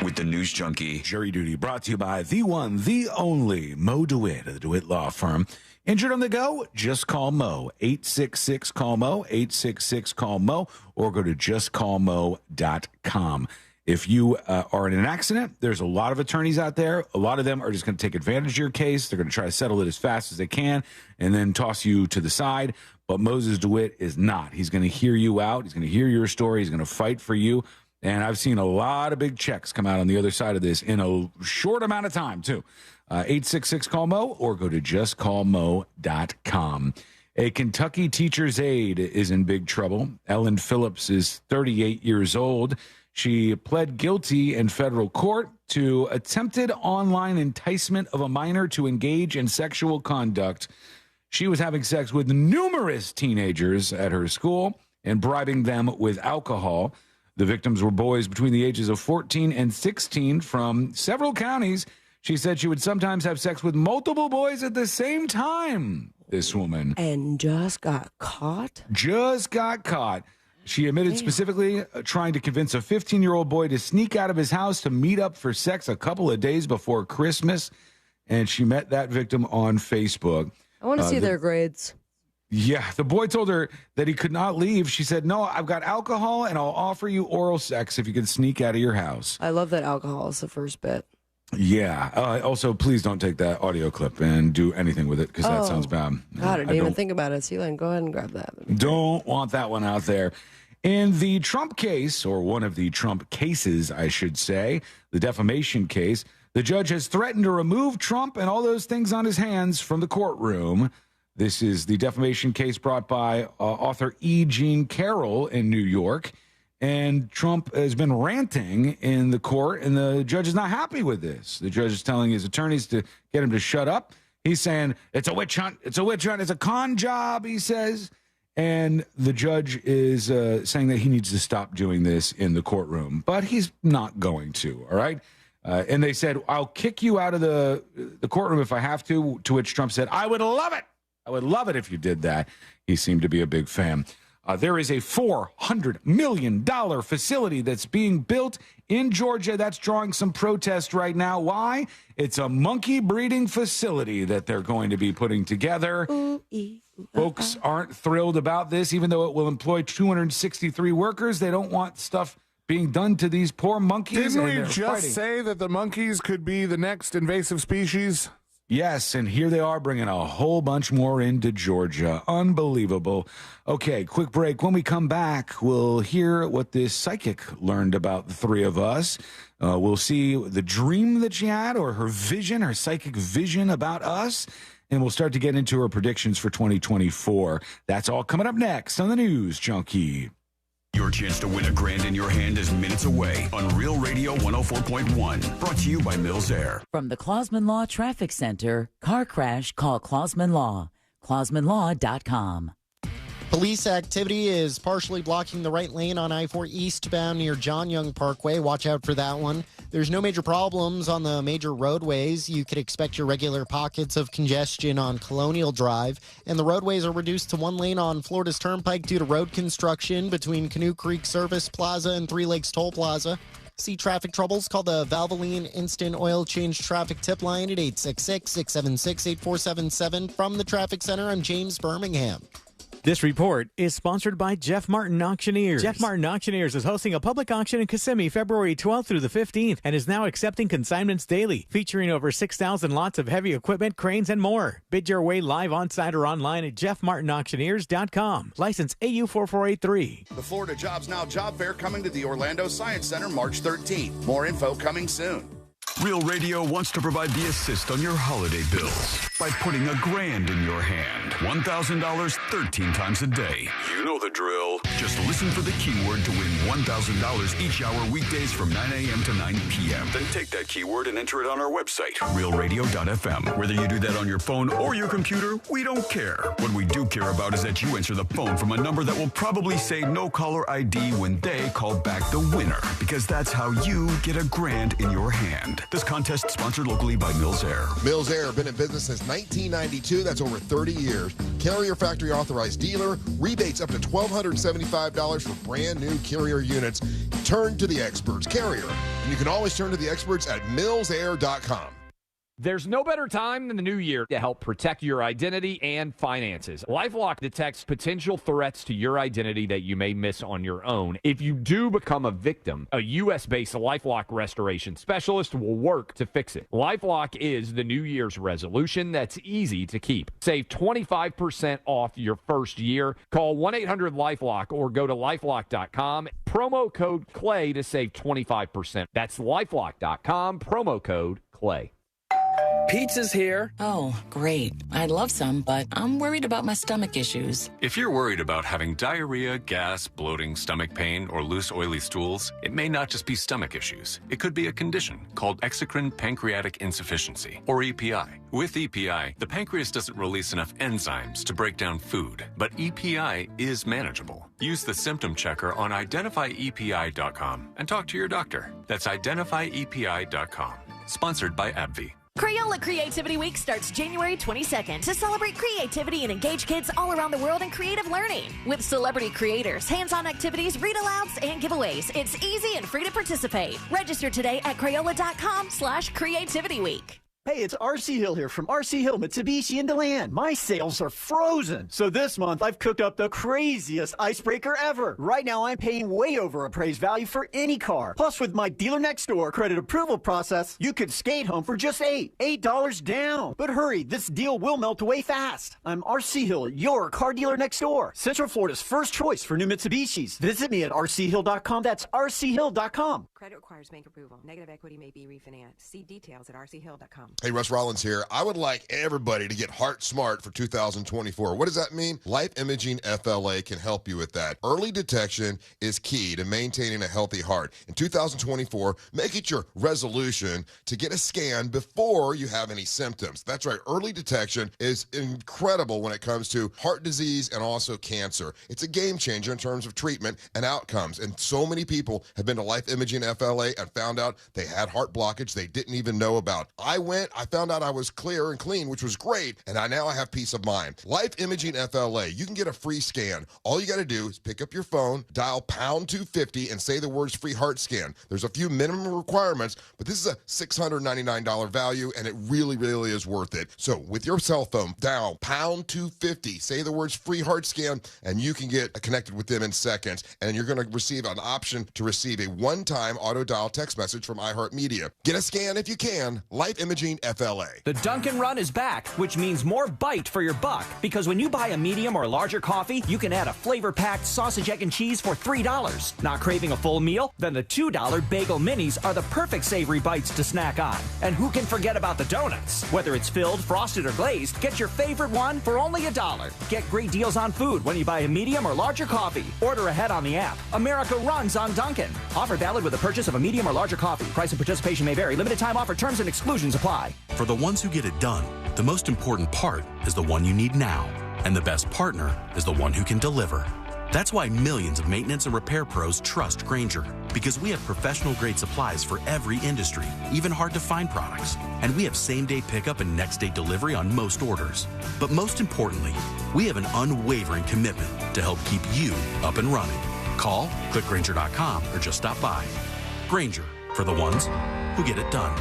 with the News Junkie. Jury duty brought to you by the one, the only Mo DeWitt of the DeWitt Law Firm. Injured on the go? Just call Mo. 866-CALL-MO, 866-CALL-MO, or go to justcallmo.com. If you are in an accident, there's a lot of attorneys out there. A lot of them are just going to take advantage of your case. They're going to try to settle it as fast as they can and then toss you to the side. But Moses DeWitt is not. He's going to hear you out. He's going to hear your story. He's going to fight for you. And I've seen a lot of big checks come out on the other side of this in a short amount of time, too. 866-CALL-MO or go to justcallmo.com. A Kentucky teacher's aide is in big trouble. Ellen Phillips is 38 years old. She pled guilty in federal court to attempted online enticement of a minor to engage in sexual conduct. She was having sex with numerous teenagers at her school and bribing them with alcohol. The victims were boys between the ages of 14 and 16 from several counties. She said she would sometimes have sex with multiple boys at the same time, this woman. And just got caught? Just got caught. She admitted specifically trying to convince a 15-year-old boy to sneak out of his house to meet up for sex a couple of days before Christmas. And she met that victim on Facebook. I want to see their grades. Yeah, the boy told her that he could not leave. She said, no, I've got alcohol and I'll offer you oral sex if you can sneak out of your house. I love that alcohol is the first bit. Yeah. Also, please don't take that audio clip and do anything with it because that sounds bad. God, I didn't even think about it. Sealand, go ahead and grab that. Don't want that one out there. In the Trump case, or one of the Trump cases, I should say, the defamation case, the judge has threatened to remove Trump and all those things on his hands from the courtroom. This is the defamation case brought by author E. Jean Carroll in New York. And Trump has been ranting in the court, and the judge is not happy with this. The judge is telling his attorneys to get him to shut up. He's saying, it's a witch hunt. It's a witch hunt. It's a con job, he says. And the judge is saying that he needs to stop doing this in the courtroom, but he's not going to, all right? And they said, I'll kick you out of the courtroom if I have to which Trump said, I would love it. I would love it if you did that. He seemed to be a big fan. There is a $400 million facility that's being built in Georgia that's drawing some protest right now. Why? It's a monkey breeding facility that they're going to be putting together. Folks aren't thrilled about this, even though it will employ 263 workers. They don't want stuff being done to these poor monkeys. Didn't we just say that the monkeys could be the next invasive species? Yes, and here they are bringing a whole bunch more into Georgia. Unbelievable. Okay, quick break. When we come back, we'll hear what this psychic learned about the three of us. We'll see the dream that she had, or her vision, her psychic vision about us. And we'll start to get into her predictions for 2024. That's all coming up next on the News Junkie. Your chance to win $1,000 in your hand is minutes away on Real Radio 104.1. Brought to you by Mills Air. From the Clausman Law Traffic Center, car crash, call Clausman Law. ClausmanLaw.com. Police activity is partially blocking the right lane on I-4 eastbound near John Young Parkway. Watch out for that one. There's no major problems on the major roadways. You could expect your regular pockets of congestion on Colonial Drive. And the roadways are reduced to one lane on Florida's Turnpike due to road construction between Canoe Creek Service Plaza and Three Lakes Toll Plaza. See traffic troubles? Call the Valvoline Instant Oil Change Traffic Tip Line at 866-676-8477. From the Traffic Center, I'm James Birmingham. This report is sponsored by Jeff Martin Auctioneers. Jeff Martin Auctioneers is hosting a public auction in Kissimmee February 12th through the 15th and is now accepting consignments daily, featuring over 6,000 lots of heavy equipment, cranes, and more. Bid your way live on-site or online at jeffmartinauctioneers.com. License AU4483. The Florida Jobs Now Job Fair coming to the Orlando Science Center March 13th. More info coming soon. Real Radio wants to provide the assist on your holiday bills by putting $1,000 in your hand. $1,000 13 times a day. You know the drill. Just listen for the keyword to win $1,000 each hour weekdays from 9 a.m. to 9 p.m. Then take that keyword and enter it on our website, realradio.fm. Whether you do that on your phone or your computer, we don't care. What we do care about is that you answer the phone from a number that will probably say no caller ID when they call back the winner, because that's how you get $1,000 in your hand. This contest sponsored locally by Mills Air. Mills Air, been in business since 1992. That's over 30 years. Carrier factory authorized dealer. Rebates up to $1,275 for brand new Carrier units. Turn to the experts. Carrier. And you can always turn to the experts at millsair.com. There's no better time than the new year to help protect your identity and finances. LifeLock detects potential threats to your identity that you may miss on your own. If you do become a victim, a U.S.-based LifeLock restoration specialist will work to fix it. LifeLock is the New Year's resolution that's easy to keep. Save 25% off your first year. Call 1-800-LifeLock or go to LifeLock.com. Promo code CLAY to save 25%. That's LifeLock.com. Promo code CLAY. Pizza's here. Oh, great. I'd love some, but I'm worried about my stomach issues. If you're worried about having diarrhea, gas, bloating, stomach pain, or loose, oily stools, it may not just be stomach issues. It could be a condition called exocrine pancreatic insufficiency, or EPI. With EPI, the pancreas doesn't release enough enzymes to break down food, but EPI is manageable. Use the symptom checker on identifyepi.com and talk to your doctor. That's identifyepi.com. Sponsored by AbbVie. Crayola Creativity Week starts January 22nd to celebrate creativity and engage kids all around the world in creative learning. With celebrity creators, hands-on activities, read-alouds, and giveaways, it's easy and free to participate. Register today at Crayola.com/creativityweek. Hey, it's RC Hill here from RC Hill Mitsubishi in DeLand. My sales are frozen. So this month, I've cooked up the craziest icebreaker ever. Right now, I'm paying way over appraised value for any car. Plus, with my dealer next door credit approval process, you could skate home for just $8 down. But hurry, this deal will melt away fast. I'm RC Hill, your car dealer next door. Central Florida's first choice for new Mitsubishis. Visit me at rchill.com. That's rchill.com. Credit requires bank approval. Negative equity may be refinanced. See details at rchill.com. Hey, Russ Rollins here. I would like everybody to get heart smart for 2024. What does that mean? Life Imaging FLA can help you with that. Early detection is key to maintaining a healthy heart. In 2024, make it your resolution to get a scan before you have any symptoms. That's right. Early detection is incredible when it comes to heart disease and also cancer. It's a game changer in terms of treatment and outcomes. And so many people have been to Life Imaging FLA and found out they had heart blockage they didn't even know about. I found out I was clear and clean, which was great, and now I have peace of mind. Life Imaging FLA, you can get a free scan. All you got to do is pick up your phone, dial pound 250, and say the words free heart scan. There's a few minimum requirements, but this is a $699 value, and it really, really is worth it. So with your cell phone, dial pound 250, say the words free heart scan, and you can get connected with them in seconds, and you're going to receive an option to receive a one-time auto-dial text message from iHeartMedia. Get a scan if you can. Life Imaging FLA. The Dunkin' Run is back, which means more bite for your buck. Because when you buy a medium or larger coffee, you can add a flavor-packed sausage, egg, and cheese for $3. Not craving a full meal? Then the $2 bagel minis are the perfect savory bites to snack on. And who can forget about the donuts? Whether it's filled, frosted, or glazed, get your favorite one for only $1. Get great deals on food when you buy a medium or larger coffee. Order ahead on the app. America runs on Dunkin'. Offer valid with the purchase of a medium or larger coffee. Price and participation may vary. Limited time offer. Terms and exclusions apply. For the ones who get it done, the most important part is the one you need now. And the best partner is the one who can deliver. That's why millions of maintenance and repair pros trust Grainger. Because we have professional-grade supplies for every industry, even hard-to-find products. And we have same-day pickup and next-day delivery on most orders. But most importantly, we have an unwavering commitment to help keep you up and running. Call, click Grainger.com, or just stop by. Grainger, for the ones who get it done.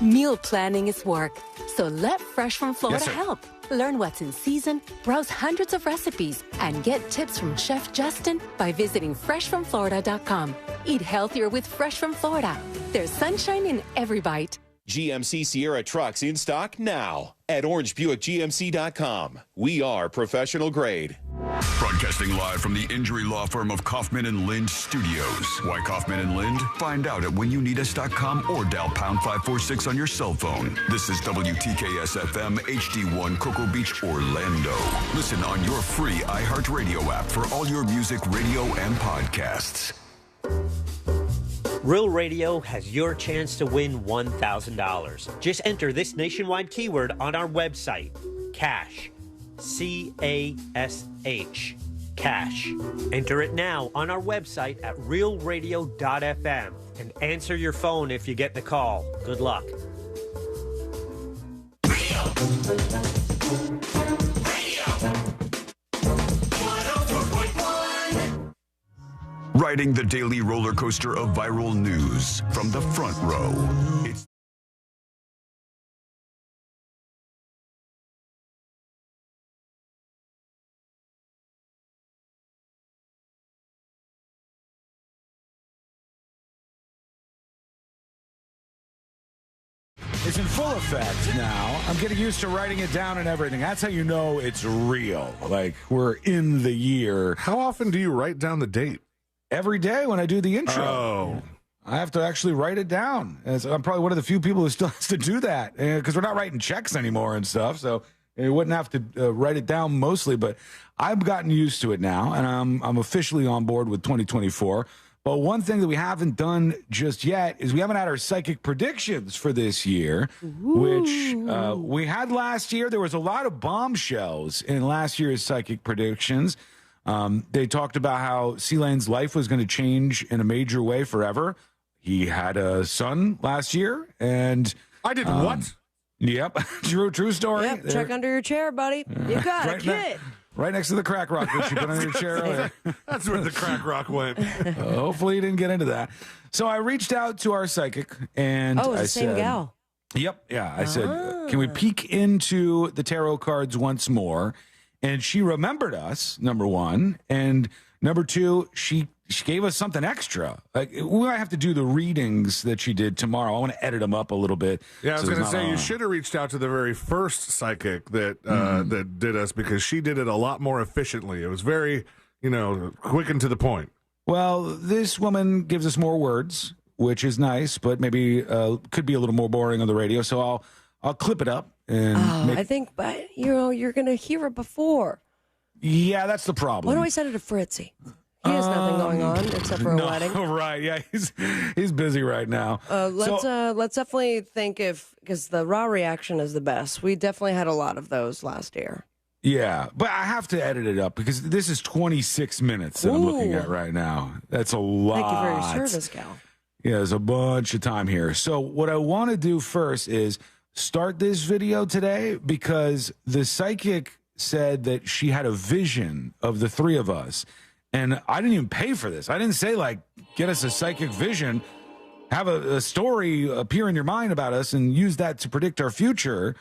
Meal planning is work, so let Fresh from Florida Yes, sir. help. Learn what's in season, browse hundreds of recipes, and get tips from Chef Justin by visiting freshfromflorida.com. Eat healthier with Fresh from Florida. There's sunshine in every bite. GMC Sierra trucks in stock now at orangebuickgmc.com. We are professional grade. Broadcasting live from the injury law firm of Kaufman and Lind Studios. Why Kaufman and Lind? Find out at whenyouneedus.com or dial pound 546 on your cell phone. This is WTKS FM HD1 Cocoa Beach, Orlando. Listen on your free iHeartRadio app for all your music, radio, and podcasts. Real Radio has your chance to win $1,000. Just enter this nationwide keyword on our website, CASH. C-A-S-H. Cash. Enter it now on our website at realradio.fm and answer your phone if you get the call. Good luck. Riding the daily roller coaster of viral news from the front row. It's It's in full effect now. I'm getting used to writing it down and everything. That's how you know it's real. Like, we're in the year. How often do you write down the date? Every day when I do the intro. Oh. I have to actually write it down. And I'm probably one of the few people who still has to do that because we're not writing checks anymore and stuff. So you wouldn't have to write it down mostly. But I've gotten used to it now, and I'm officially on board with 2024. But one thing that we haven't done just yet is we haven't had our psychic predictions for this year, which we had last year. There was a lot of bombshells in last year's psychic predictions. They talked about how C-Lane's life was going to change in a major way forever. He had a son last year, and I did what? Yep, true story. Yep, check under your chair, buddy. You got a kid. Right next to the crack rock that you put on your chair earlier. That's where the crack rock went. Hopefully you didn't get into that. So I reached out to our psychic, and Oh, it's I the same said, gal. Yep, yeah. I said, can we peek into the tarot cards once more? And she remembered us, number one. And number two, she gave us something extra. Like, we might have to do the readings that she did tomorrow. I want to edit them up a little bit. Yeah, I was so going to it's say, not- you should have reached out to the very first psychic that that did us, because she did it a lot more efficiently. It was very, quick and to the point. Well, this woman gives us more words. which is nice, but maybe could be a little more boring on the radio. So I'll clip it up and I think, but you're going to hear it before. Yeah, that's the problem. Why don't I send it to Fritzy? He has nothing going on except for a wedding. Right? Yeah, he's busy right now. Let's definitely think because the raw reaction is the best. We definitely had a lot of those last year. Yeah, but I have to edit it up because this is 26 minutes that I'm looking at right now. That's a lot. Thank you for your service, Cal. Yeah, there's a bunch of time here. So what I want to do first is start this video today because the psychic said that she had a vision of the three of us. And I didn't even pay for this. I didn't say, get us a psychic vision, have a story appear in your mind about us, and use that to predict our future.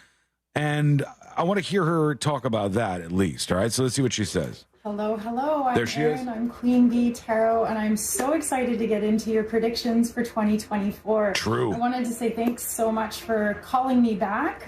And I want to hear her talk about that at least. All right, so let's see what she says. Hello. I'm there she Erin. is. I'm Queen Bee Tarot, and I'm so excited to get into your predictions for 2024. True. I wanted to say thanks so much for calling me back.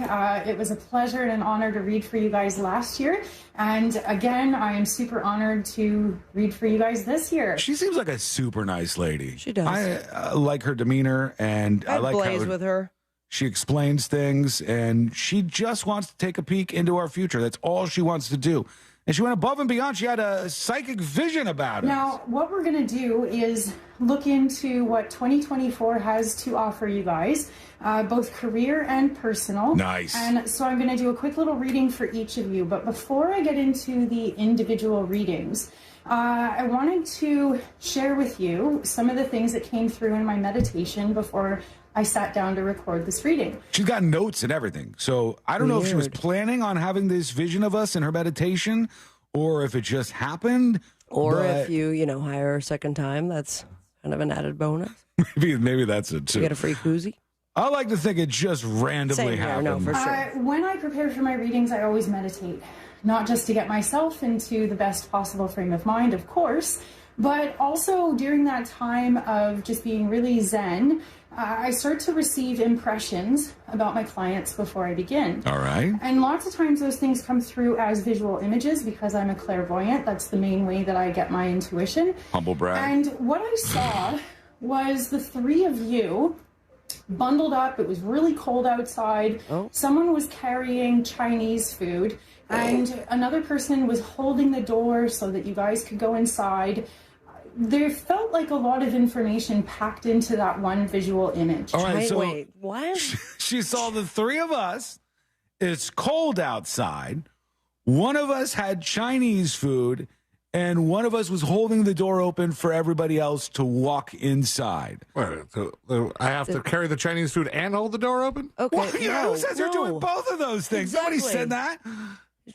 It was a pleasure and an honor to read for you guys last year. And again, I am super honored to read for you guys this year. She seems like a super nice lady. She does. I like her demeanor, and I like blaze how with her. She explains things, and she just wants to take a peek into our future. That's all she wants to do. And she went above and beyond. She had a psychic vision about it. Now, what we're going to do is look into what 2024 has to offer you guys, both career and personal. Nice. And so I'm going to do a quick little reading for each of you. But before I get into the individual readings, I wanted to share with you some of the things that came through in my meditation before I sat down to record this reading. She's got notes and everything. So I don't know if she was planning on having this vision of us in her meditation or if it just happened. Or if you hire her a second time, that's kind of an added bonus. Maybe that's it too. You get a free koozie. I like to think it just randomly happened. No, for sure. When I prepare for my readings, I always meditate. Not just to get myself into the best possible frame of mind, of course, but also during that time of just being really zen, I start to receive impressions about my clients before I begin. All right. And lots of times those things come through as visual images because I'm a clairvoyant. That's the main way that I get my intuition. Humble brag. And what I saw was the three of you bundled up. It was really cold outside. Someone was carrying Chinese food, and another person was holding the door so that you guys could go inside. There felt like a lot of information packed into that one visual image. All right, so wait, what? She saw the three of us. It's cold outside. One of us had Chinese food, and one of us was holding the door open for everybody else to walk inside. Wait, so I have to carry the Chinese food and hold the door open? Okay. Well, who says you're doing both of those things? Exactly. Nobody said that.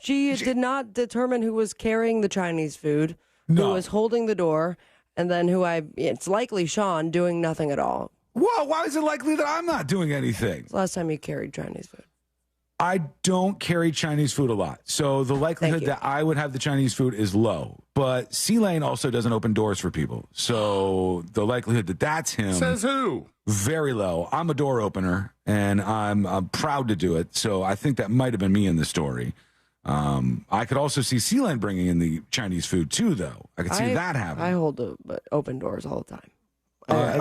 She did not determine who was carrying the Chinese food, No. who was holding the door, and then it's likely Sean doing nothing at all. Whoa, why is it likely that I'm not doing anything? It's the last time you carried Chinese food. I don't carry Chinese food a lot. So the likelihood that I would have the Chinese food is low. But C-Lane also doesn't open doors for people. So the likelihood that that's him. Says who? Very low. I'm a door opener, and I'm proud to do it. So I think that might have been me in the story. I could also see C-Lane bringing in the Chinese food too, though. I could see that happening. I hold open doors all the time.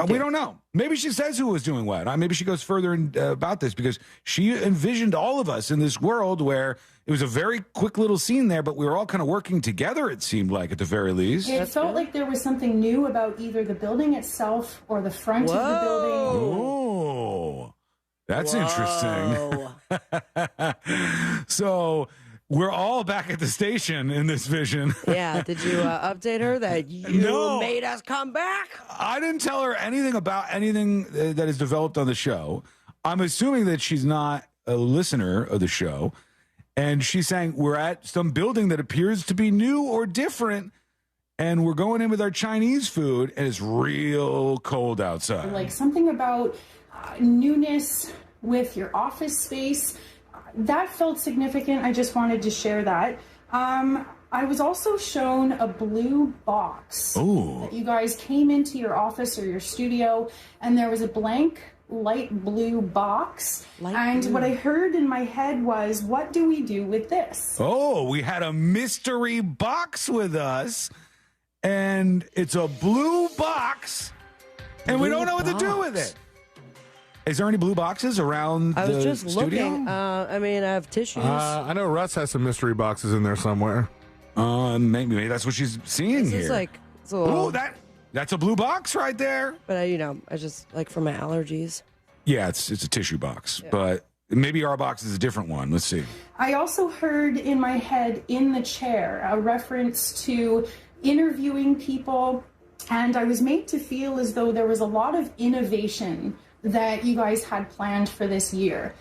We don't know. Maybe she says who was doing what. Maybe she goes further about this because she envisioned all of us in this world where it was a very quick little scene there, but we were all kind of working together, it seemed like, at the very least. It felt like there was something new about either the building itself or the front of the building. Oh, that's interesting. So we're all back at the station in this vision. Yeah. Did you update her that you made us come back? I didn't tell her anything about anything that is developed on the show. I'm assuming that she's not a listener of the show. And she's saying we're at some building that appears to be new or different. And we're going in with our Chinese food, and it's real cold outside. Like something about newness with your office space. That felt significant. I just wanted to share that. I was also shown a blue box. Ooh. That you guys came into your office or your studio, and there was a blank light blue box. What I heard in my head was, what do we do with this? Oh, we had a mystery box with us, and it's a blue box And we don't know what to do with it. Is there any blue boxes around the studio? I was just looking. I mean, I have tissues. I know Russ has some mystery boxes in there somewhere. Maybe that's what she's seeing This here. is like, it's a little, That's a blue box right there. but I just like for my allergies. Yeah, it's a tissue box, but maybe our box is a different one. Let's see. I also heard in my head, in the chair, a reference to interviewing people, and I was made to feel as though there was a lot of innovation that you guys had planned for this year.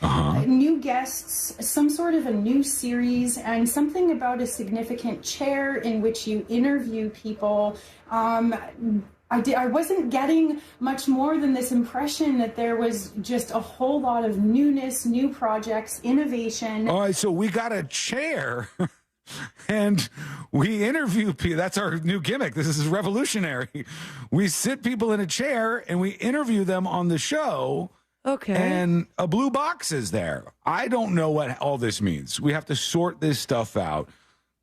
New guests, some sort of a new series, and something about a significant chair in which you interview people. I wasn't getting much more than this impression that there was just a whole lot of newness, new projects, innovation. All right, so we got a chair and we interview people. That's our new gimmick. This is revolutionary. We sit people in a chair and we interview them on the show. Okay. And a blue box is there. I don't know what all this means. We have to sort this stuff out.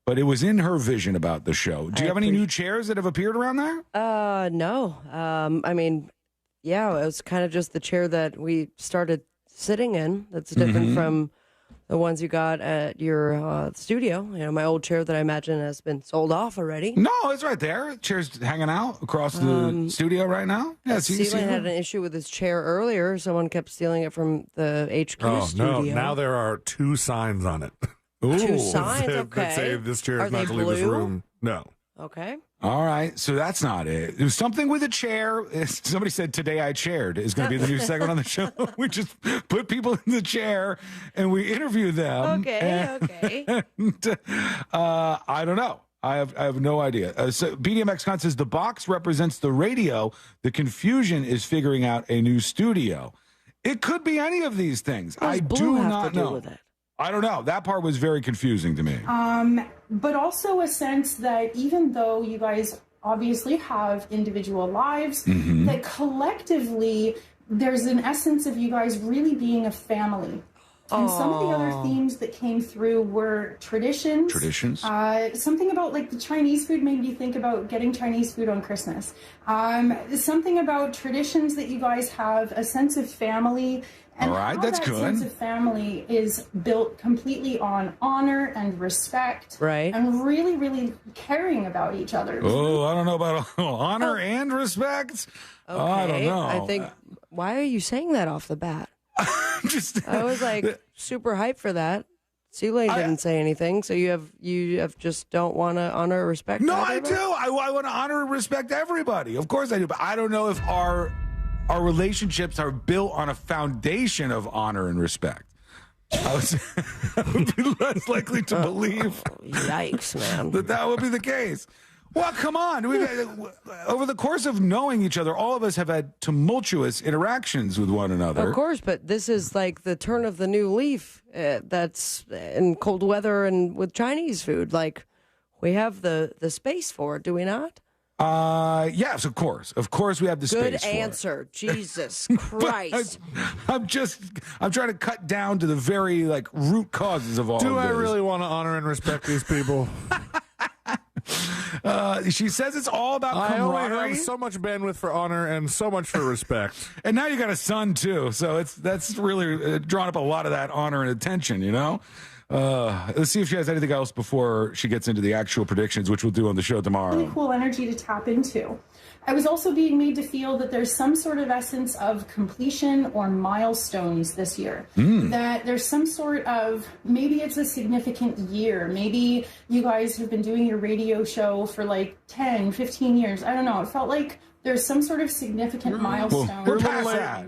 But it was in her vision about the show. Do you have any new chairs that have appeared around there? No. I mean, yeah, it was kind of just the chair that we started sitting in. That's different from the ones you got at your studio. You know, my old chair that I imagine has been sold off already. No, it's right there. Chair's hanging out across the studio right now. Yeah, so you see Celine had an issue with his chair earlier. Someone kept stealing it from the HQ studio. No, now there are 2 signs on it. Two signs, that say this chair Are is not they to leave this blue? room. No. Okay. All right, so that's not it. It was something with a chair. Somebody said, "Today I chaired" is going to be the new segment on the show. We just put people in the chair and we interview them. Okay. And, I don't know. I have no idea. So BDMX Con says the box represents the radio. The confusion is figuring out a new studio. It could be any of these things. I do not know. I don't know. That part was very confusing to me. But also a sense that even though you guys obviously have individual lives, that collectively there's an essence of you guys really being a family. And some of the other themes that came through were traditions. Something about like the Chinese food made me think about getting Chinese food on Christmas. Something about traditions that you guys have, a sense of family. And all right, how that's that good. sense of family is built completely on honor and respect. Right. And really, really caring about each other. Oh, I don't know about honor and respect. Okay. I don't know. I think, why are you saying that off the bat? I was like super hyped for that. Celine didn't say anything, so you have just don't want to honor or respect. No, I do. I want to honor and respect everybody. Of course I do, but I don't know if our relationships are built on a foundation of honor and respect. I would be less likely to believe. Yikes, man! That would be the case. Well, come on. Over the course of knowing each other, all of us have had tumultuous interactions with one another. Of course, but this is like the turn of the new leaf that's in cold weather and with Chinese food. Like, we have the space for it, do we not? Yes, of course. Of course we have the space Good answer. Jesus Christ. I'm trying to cut down to the very, root causes of all of this. Do I really want to honor and respect these people? She says it's all about camaraderie. I only have so much bandwidth for honor and so much for respect. And now you got a son too, so that's really drawn up a lot of that honor and attention, you know. Let's see if she has anything else before she gets into the actual predictions, which we'll do on the show tomorrow. Really cool energy to tap into. I was also being made to feel that there's some sort of essence of completion or milestones this year. That there's some sort of, maybe it's a significant year. Maybe you guys have been doing your radio show for 10, 15 years. I don't know. It felt like there's some sort of significant milestone. We're past that.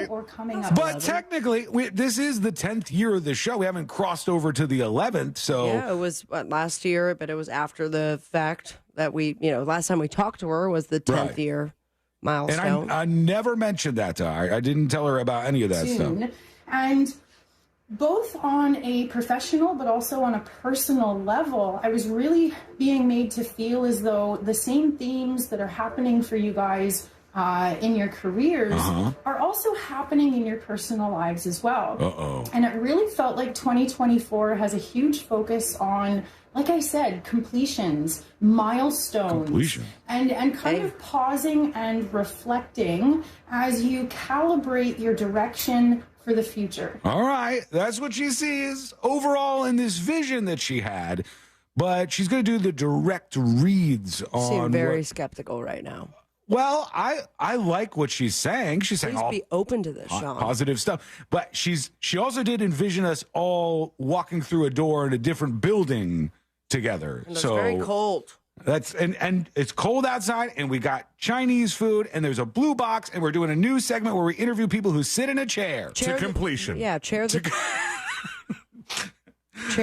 Or coming up. But technically, this is the 10th year of the show. We haven't crossed over to the 11th. So yeah, it was last year, but it was after the fact that last time we talked to her was the 10th year milestone. And I never mentioned that to her. I didn't tell her about any of that stuff. And both on a professional but also on a personal level, I was really being made to feel as though the same themes that are happening for you guys in your careers are also happening in your personal lives as well. And it really felt like 2024 has a huge focus on, like I said, completions, milestones, and kind of pausing and reflecting as you calibrate your direction for the future. All right, that's what she sees overall in this vision that she had, but she's going to do the direct reads on. Seem very skeptical right now. Well, I like what she's saying. She's saying Please be open to this, Sean. Positive stuff. But she also did envision us all walking through a door in a different building together. And it's very cold. That's and it's cold outside, and we got Chinese food, and there's a blue box, and we're doing a new segment where we interview people who sit in a chair to completion. Chair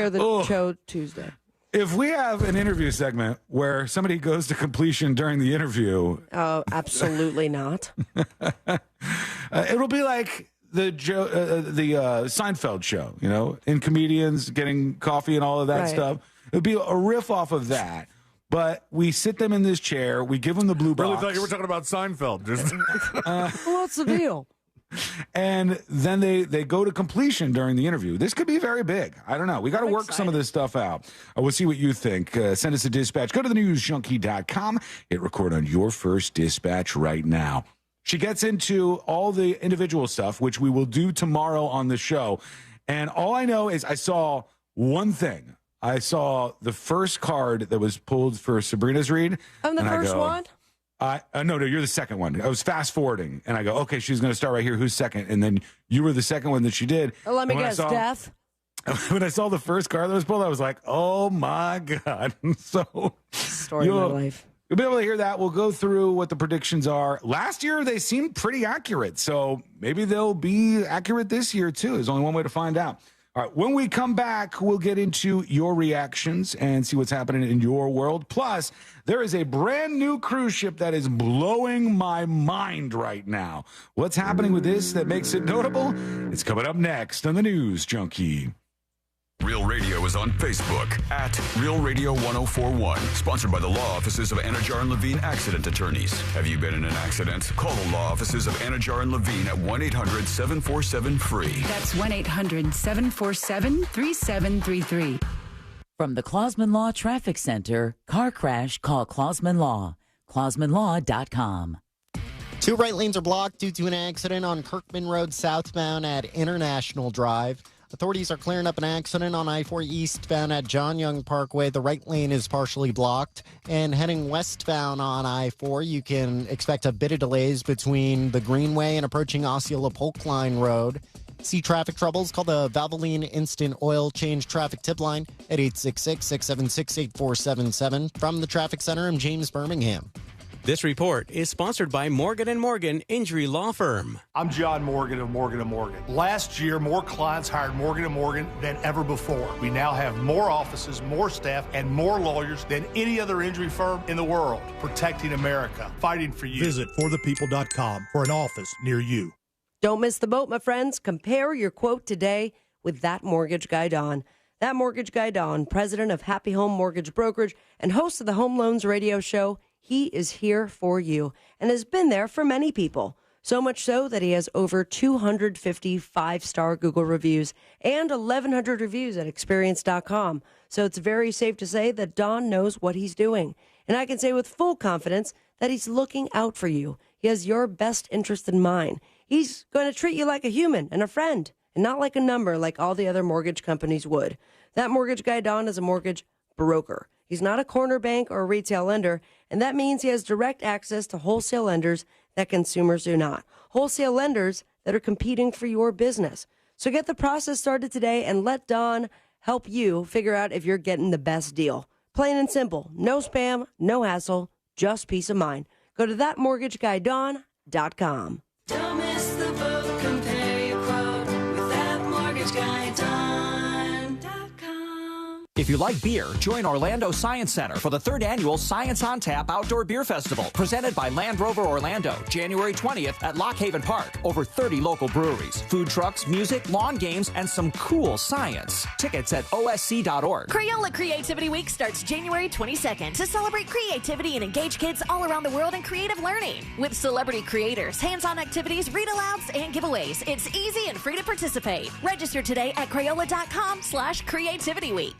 the show Tuesday. If we have an interview segment where somebody goes to completion during the interview, absolutely not. It'll be like the Seinfeld show, in comedians getting coffee and all of that stuff. It'll be a riff off of that. But we sit them in this chair. We give them the blue box. Really thought you were talking about Seinfeld. What's the deal? And then they go to completion during the interview. This could be very big. I don't know. We got to work some of this stuff out. We'll see what you think. Send us a dispatch. Go to thenewsjunkie.com. Hit record on your first dispatch right now. She gets into all the individual stuff, which we will do tomorrow on the show. And all I know is I saw one thing. I saw the first card that was pulled for Sabrina's read. I'm the first one? No, you're the second one. I was fast forwarding, and I go, okay, she's going to start right here. Who's second? And then you were the second one that she did. Let me guess, Death? When I saw the first card that was pulled, I was like, oh my God. So, story of my life. You'll be able to hear that. We'll go through what the predictions are. Last year, they seemed pretty accurate, so maybe they'll be accurate this year, too. There's only one way to find out. All right, when we come back, we'll get into your reactions and see what's happening in your world. Plus, there is a brand new cruise ship that is blowing my mind right now. What's happening with this that makes it notable? It's coming up next on the News Junkie. Real Radio is on Facebook at Real Radio 1041. Sponsored by the law offices of Anajar and Levine Accident Attorneys. Have you been in an accident? Call the law offices of Anajar and Levine at 1-800-747-FREE. That's 1-800-747-3733. From the Clausman Law Traffic Center, car crash, call Clausman Law. ClausmanLaw.com. 2 right lanes are blocked due to an accident on Kirkman Road southbound at International Drive. Authorities are clearing up an accident on I-4 eastbound at John Young Parkway. The right lane is partially blocked. And heading westbound on I-4, you can expect a bit of delays between the Greenway and approaching Osceola Polk Line Road. See traffic troubles? Call the Valvoline Instant Oil Change Traffic Tip Line at 866-676-8477. From the Traffic Center, I'm James Birmingham. This report is sponsored by Morgan & Morgan Injury Law Firm. I'm John Morgan of Morgan & Morgan. Last year, more clients hired Morgan & Morgan than ever before. We now have more offices, more staff, and more lawyers than any other injury firm in the world, protecting America, fighting for you. Visit forthepeople.com for an office near you. Don't miss the boat, my friends. Compare your quote today with That Mortgage Guy Don. That Mortgage Guy Don, president of Happy Home Mortgage Brokerage and host of the Home Loans Radio Show, he is here for you and has been there for many people. So much so that he has over 250 5-star Google reviews and 1,100 reviews at Experience.com. So it's very safe to say that Don knows what he's doing. And I can say with full confidence that he's looking out for you. He has your best interest in mind. He's going to treat you like a human and a friend and not like a number like all the other mortgage companies would. That Mortgage Guy Don is a mortgage broker. He's not a corner bank or a retail lender, and that means he has direct access to wholesale lenders that consumers do not. Wholesale lenders that are competing for your business. So get the process started today and let Don help you figure out if you're getting the best deal. Plain and simple. No spam, no hassle, just peace of mind. Go to thatmortgageguydon.com. Don't miss the boat. Compare your quote with thatmortgageguydon.com. If you like beer, join Orlando Science Center for the 3rd Annual Science on Tap Outdoor Beer Festival, presented by Land Rover Orlando, January 20th at Lock Haven Park. Over 30 local breweries, food trucks, music, lawn games, and some cool science. Tickets at osc.org. Crayola Creativity Week starts January 22nd to celebrate creativity and engage kids all around the world in creative learning. With celebrity creators, hands-on activities, read-alouds, and giveaways, it's easy and free to participate. Register today at Crayola.com/creativityweek.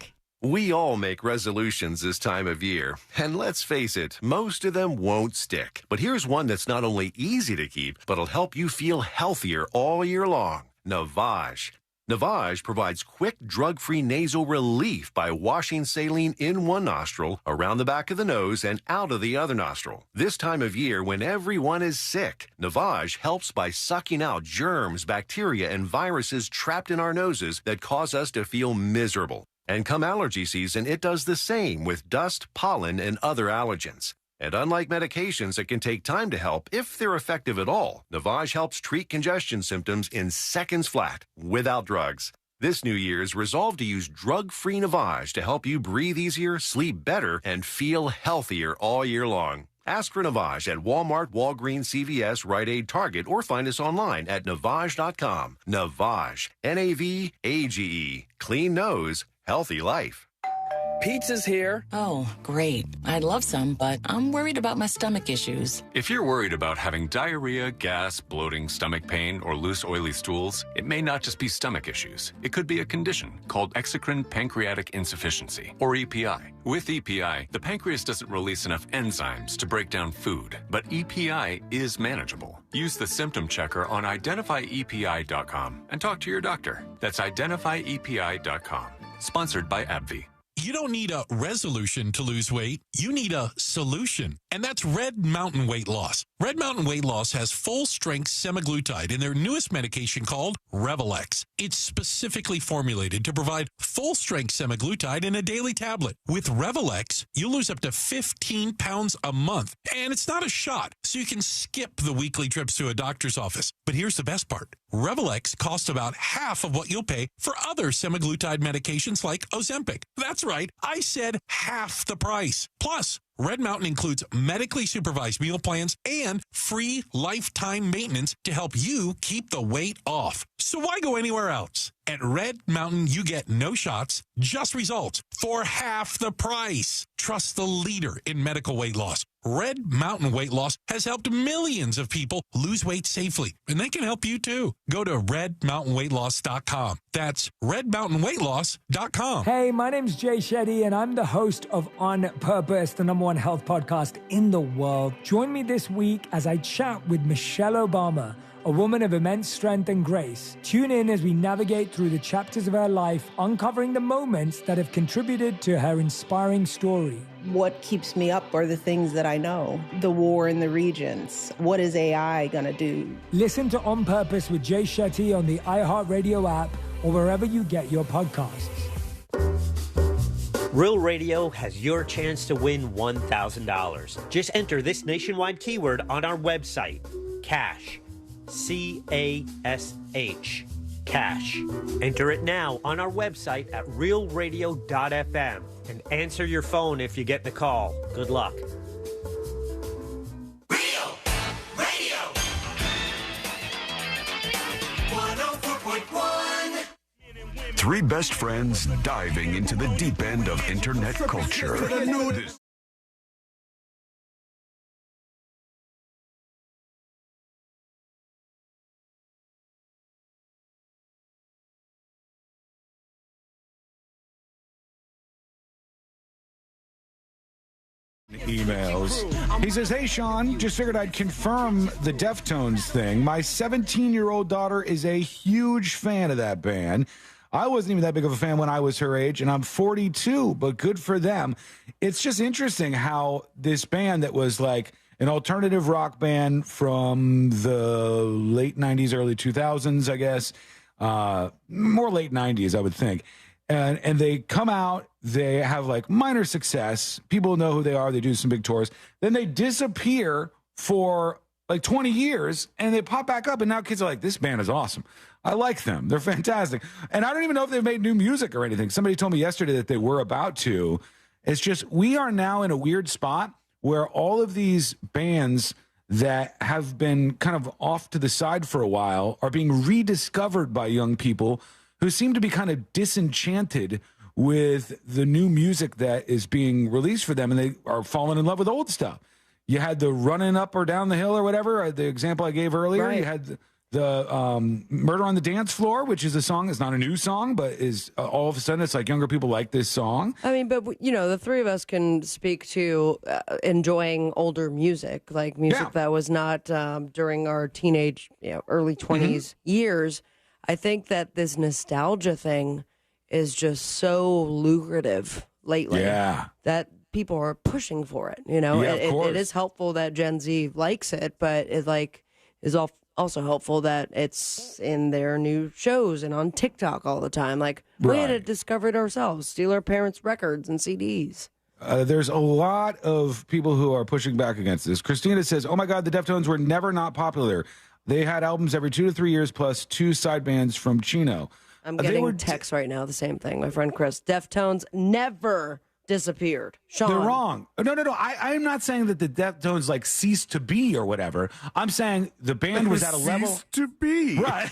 We all make resolutions this time of year, and let's face it, most of them won't stick. But here's one that's not only easy to keep, but will help you feel healthier all year long. Navage. Navage provides quick, drug-free nasal relief by washing saline in one nostril, around the back of the nose, and out of the other nostril. This time of year, when everyone is sick, Navage helps by sucking out germs, bacteria, and viruses trapped in our noses that cause us to feel miserable. And come allergy season, it does the same with dust, pollen, and other allergens. And unlike medications that can take time to help, if they're effective at all, Navage helps treat congestion symptoms in seconds flat, without drugs. This New Year's, resolve to use drug-free Navage to help you breathe easier, sleep better, and feel healthier all year long. Ask for Navage at Walmart, Walgreens, CVS, Rite Aid, Target, or find us online at Navage.com. Navage. Navage. Clean nose. Healthy life. Pizza's here. Oh, great. I'd love some, but I'm worried about my stomach issues. If you're worried about having diarrhea, gas, bloating, stomach pain, or loose, oily stools, it may not just be stomach issues. It could be a condition called exocrine pancreatic insufficiency, or EPI. With EPI, the pancreas doesn't release enough enzymes to break down food, but EPI is manageable. Use the symptom checker on identifyepi.com and talk to your doctor. That's identifyepi.com. Sponsored by AbbVie. You don't need a resolution to lose weight. You need a solution. And that's Red Mountain Weight Loss. Red Mountain Weight Loss has full-strength semaglutide in their newest medication called Revelex. It's specifically formulated to provide full-strength semaglutide in a daily tablet. With Revelex, you lose up to 15 pounds a month. And it's not a shot, so you can skip the weekly trips to a doctor's office. But here's the best part. Revelex costs about half of what you'll pay for other semaglutide medications like Ozempic. That's right, I said half the price. Plus, Red Mountain includes medically supervised meal plans and free lifetime maintenance to help you keep the weight off. So why go anywhere else? At Red Mountain, you get no shots, just results for half the price. Trust the leader in medical weight loss. Red Mountain Weight Loss has helped millions of people lose weight safely, and they can help you too. Go to redmountainweightloss.com. That's redmountainweightloss.com. Hey, my name's Jay Shetty, and I'm the host of On Purpose, the #1 health podcast in the world. Join me this week as I chat with Michelle Obama, a woman of immense strength and grace. Tune in as we navigate through the chapters of her life, uncovering the moments that have contributed to her inspiring story. What keeps me up are the things that I know. The war in the regions. What is AI going to do? Listen to On Purpose with Jay Shetty on the iHeartRadio app or wherever you get your podcasts. Real Radio has your chance to win $1,000. Just enter this nationwide keyword on our website, CASH. CASH. Cash. Enter it now on our website at realradio.fm and answer your phone if you get the call. Good luck. Real Radio 104.1. Three best friends diving into the deep end of internet culture. Emails. He says, hey, Sean, just figured I'd confirm the Deftones thing. My 17-year-old daughter is a huge fan of that band. I wasn't even that big of a fan when I was her age, and I'm 42, but good for them. It's just interesting how this band that was like an alternative rock band from the late 90s, early 2000s, I guess, more late 90s, I would think. And they come out, they have like minor success. People know who they are. They do some big tours. Then they disappear for like 20 years, and they pop back up, and now kids are like, this band is awesome. I like them. They're fantastic. And I don't even know if they've made new music or anything. Somebody told me yesterday that they were about to. It's just we are now in a weird spot where all of these bands that have been kind of off to the side for a while are being rediscovered by young people who seem to be kind of disenchanted with the new music that is being released for them, and they are falling in love with old stuff. You had the Running Up or Down the Hill or whatever, the example I gave earlier. Right. You had the Murder on the Dance Floor, which is a song. It's not a new song, but is all of a sudden it's like younger people like this song. I mean, but, you know, the three of us can speak to enjoying older music, like music that was not during our teenage, early 20s years. I think that this nostalgia thing is just so lucrative lately that people are pushing for it. You know, it is helpful that Gen Z likes it, but it is also helpful that it's in their new shows and on TikTok all the time. Like, we had to discover it ourselves, steal our parents' records and CDs. There's a lot of people who are pushing back against this. Christina says, oh my God, the Deftones were never not popular. They had albums every 2 to 3 years plus 2 side bands from Chino. I'm getting texts right now, the same thing. My friend Chris, Deftones never disappeared. Sean. They're wrong. No. I'm not saying that the Deftones like ceased to be or whatever. I'm saying the band was at a level to be. Right.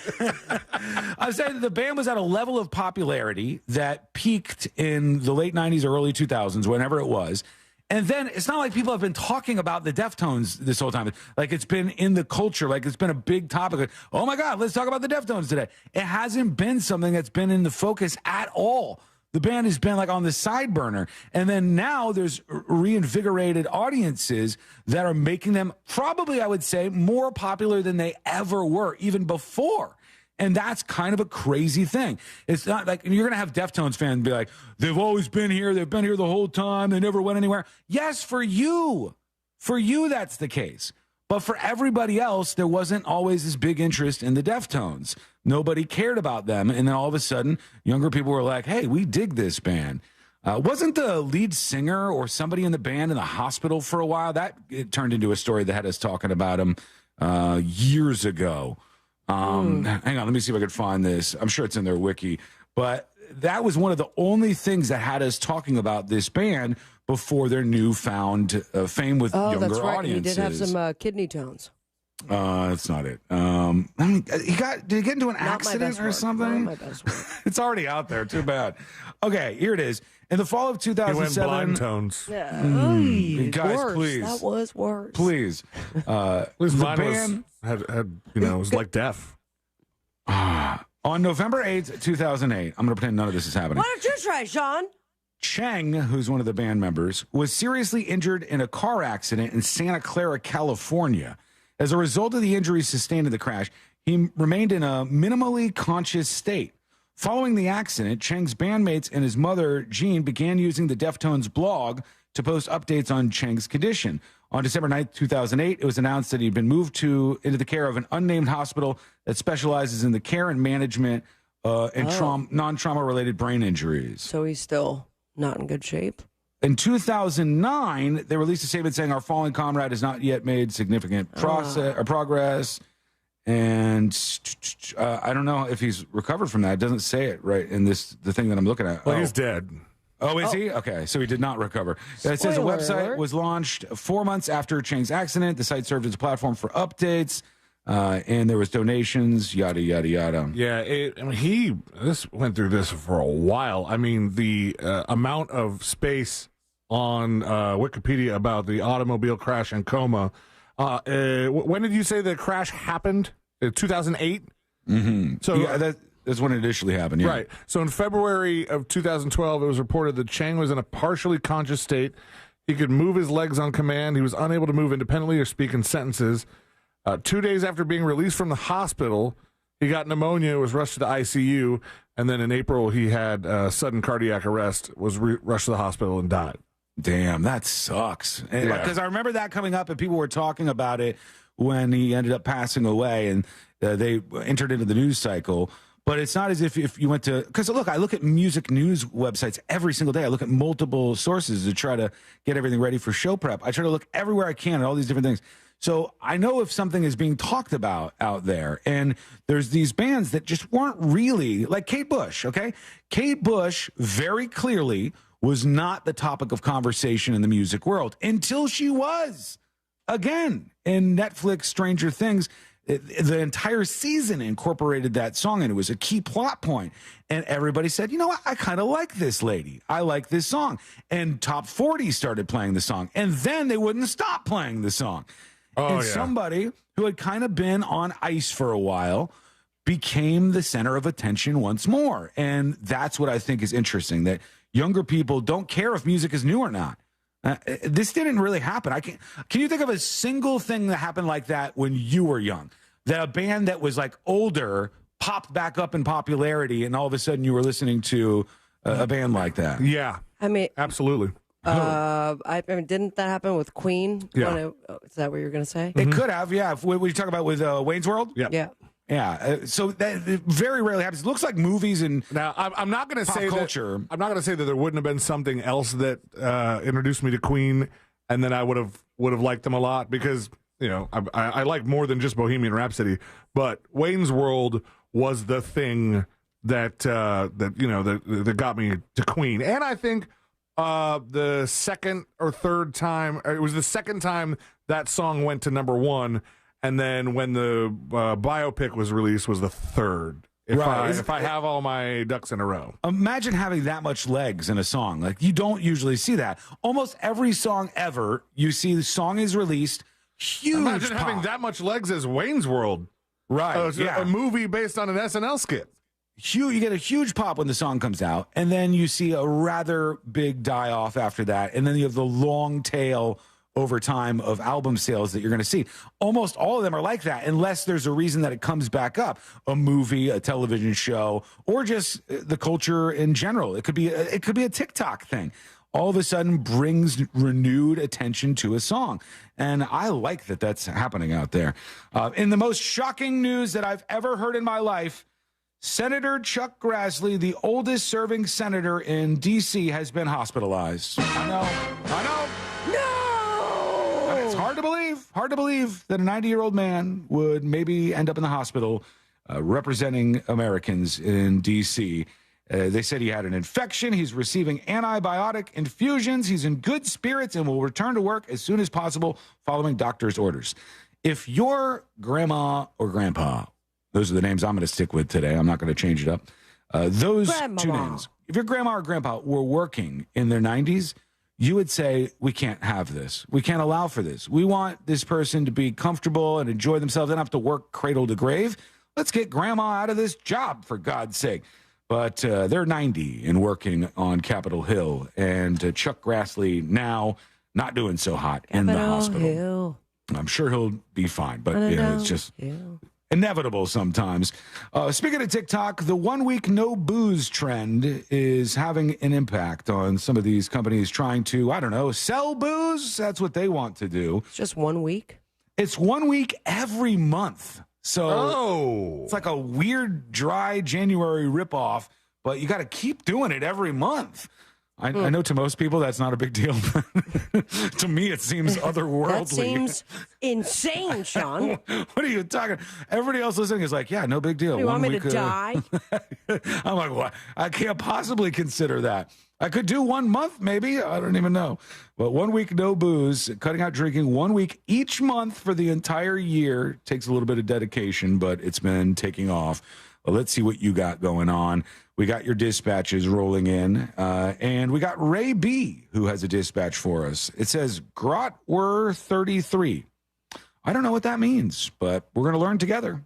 I'm saying that the band was at a level of popularity that peaked in the late 90s or early 2000s, whenever it was. And then it's not like people have been talking about the Deftones this whole time. Like, it's been in the culture. Like, it's been a big topic. Like, oh my God, let's talk about the Deftones today. It hasn't been something that's been in the focus at all. The band has been like on the side burner. And then now there's reinvigorated audiences that are making them probably, I would say, more popular than they ever were, even before. And that's kind of a crazy thing. It's not like you're going to have Deftones fans be like, they've always been here. They've been here the whole time. They never went anywhere. Yes, for you. For you, that's the case. But for everybody else, there wasn't always this big interest in the Deftones. Nobody cared about them. And then all of a sudden, younger people were like, hey, we dig this band. Wasn't the lead singer or somebody in the band in the hospital for a while? It turned into a story that had us talking about him years ago. Hang on, let me see if I could find this. I'm sure it's in their wiki. But that was one of the only things that had us talking about this band before their newfound fame with younger that's right. audiences. He did have some kidney tones. That's not it. Did he get into an accident or something? Not my best work. It's already out there. Too bad. Okay, here it is. In the fall of 2007, he went blind tones. Yeah. Guys, worse. please. That was worse. Please. At least mine was like deaf. On November 8th, 2008, I'm going to pretend none of this is happening. Why don't you try, Sean? Cheng, who's one of the band members, was seriously injured in a car accident in Santa Clara, California. As a result of the injuries sustained in the crash, he remained in a minimally conscious state. Following the accident, Cheng's bandmates and his mother, Jean, began using the Deftones blog to post updates on Cheng's condition. On December 9th, 2008, it was announced that he'd been moved into the care of an unnamed hospital that specializes in the care and management and non-trauma-related brain injuries. So he's still not in good shape? In 2009, they released a statement saying our fallen comrade has not yet made significant progress. And I don't know if he's recovered from that. It doesn't say it right in the thing that I'm looking at. Well, he's dead. Oh, is he? Okay, so he did not recover. It says the website was launched 4 months after Cheng's accident. The site served as a platform for updates, and there was donations, yada, yada, yada. Yeah, he went through this for a while. I mean, the amount of space on Wikipedia about the automobile crash and coma. When did you say the crash happened? 2008? Mm-hmm. So yeah, that's when it initially happened, yeah. Right. So in February of 2012, it was reported that Cheng was in a partially conscious state. He could move his legs on command. He was unable to move independently or speak in sentences. 2 days after being released from the hospital, he got pneumonia, was rushed to the ICU, and then in April he had sudden cardiac arrest, was rushed to the hospital and died. Damn, that sucks. Because I remember that coming up and people were talking about it when he ended up passing away and they entered into the news cycle. But it's not as if you went to, because look, I look at music news websites every single day. I look at multiple sources to try to get everything ready for show prep. I try to look everywhere I can at all these different things. So I know if something is being talked about out there, and there's these bands that just weren't really, like Kate Bush, okay? Kate Bush very clearly was not the topic of conversation in the music world until she was. Again, in Netflix Stranger Things, the entire season incorporated that song, and it was a key plot point. And everybody said, you know what? I kind of like this lady. I like this song. And Top 40 started playing the song. And then they wouldn't stop playing the song. And somebody who had kind of been on ice for a while became the center of attention once more. And that's what I think is interesting, that younger people don't care if music is new or not. This didn't really happen. Can you think of a single thing that happened like that when you were young? That a band that was like older popped back up in popularity, and all of a sudden you were listening to a band like that? Yeah. I mean, absolutely. I mean, didn't that happen with Queen? Yeah. Is that what you were going to say? It could have, yeah. What you talk about with Wayne's World? Yeah. Yeah, so that very rarely happens. It looks like movies and now. I'm not going to say culture. I'm not going to say that there wouldn't have been something else that introduced me to Queen, and then I would have liked them a lot, because I like more than just Bohemian Rhapsody. But Wayne's World was the thing that got me to Queen, and I think the second or third time, it was the second time that song went to #1. And then when the biopic was released, was the third. If I have all my ducks in a row. Imagine having that much legs in a song. Like, you don't usually see that. Almost every song ever, you see the song is released, huge Imagine pop. having that much legs as Wayne's World. Right, A movie based on an SNL skit. You get a huge pop when the song comes out, and then you see a rather big die-off after that, and then you have the long tail over time of album sales that you're going to see. Almost all of them are like that, unless there's a reason that it comes back up. A movie, a television show, or just the culture in general. It could be a TikTok thing. All of a sudden brings renewed attention to a song. And I like that that's happening out there. In the most shocking news that I've ever heard in my life, Senator Chuck Grassley, the oldest serving senator in D.C., has been hospitalized. I know. It's hard to believe that a 90-year-old man would maybe end up in the hospital representing Americans in D.C. They said he had an infection. He's receiving antibiotic infusions. He's in good spirits and will return to work as soon as possible following doctor's orders. If your grandma or grandpa, those are the names I'm going to stick with today, I'm not going to change it up, those two names, if your grandma or grandpa were working in their 90s, you would say, we can't have this. We can't allow for this. We want this person to be comfortable and enjoy themselves. They don't have to work cradle to grave. Let's get grandma out of this job, for God's sake. But they're 90 and working on Capitol Hill. And Chuck Grassley now not doing so hot in the hospital. Hill. I'm sure he'll be fine, but it's just inevitable sometimes. Speaking of TikTok, the 1 week no booze trend is having an impact on some of these companies trying to, sell booze. That's what they want to do. It's just 1 week? It's 1 week every month. So it's like a weird, dry January ripoff, but you got to keep doing it every month. I know to most people that's not a big deal. To me, it seems otherworldly. That seems insane, Sean. What are you talking? Everybody else listening is like, yeah, no big deal. You want me to die? I'm like, what? I can't possibly consider that. I could do 1 month, maybe. I don't even know. But 1 week, no booze, cutting out drinking 1 week each month for the entire year. Takes a little bit of dedication, but it's been taking off. Well, let's see what you got going on. We got your dispatches rolling in, and we got Ray B, who has a dispatch for us. It says, Grot were 33. I don't know what that means, but we're going to learn together.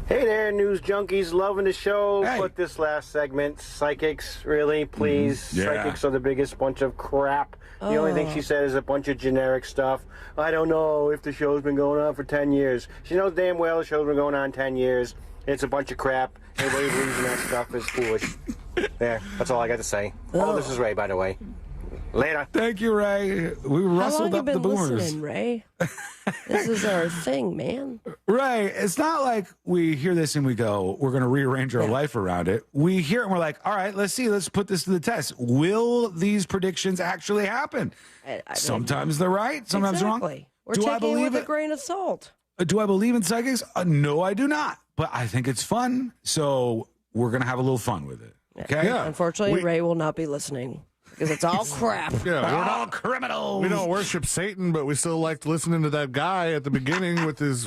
Hey there, news junkies. Loving the show. Hey. But this last segment, psychics, really, please. Yeah. Psychics are the biggest bunch of crap. The only thing she said is a bunch of generic stuff. I don't know if the show's been going on for 10 years. She knows damn well the show's been going on 10 years. It's a bunch of crap. Anybody believes in that stuff is foolish. There, that's all I got to say. Oh, this is Ray, by the way. Later. Thank you, Ray. We rustled up the boomers. How long have you been listening, Ray? This is our thing, man. Ray, it's not like we hear this and we go, we're going to rearrange our life around it. We hear it and we're like, all right, let's see. Let's put this to the test. Will these predictions actually happen? Sometimes they're right. Sometimes they're wrong. We're taking it with a grain of salt. Do I believe in psychics? No, I do not. But I think it's fun. So we're going to have a little fun with it. Okay. Yeah. Unfortunately, Ray will not be listening because it's all crap. Yeah, we're all criminals. We don't worship Satan, but we still liked listening to that guy at the beginning with his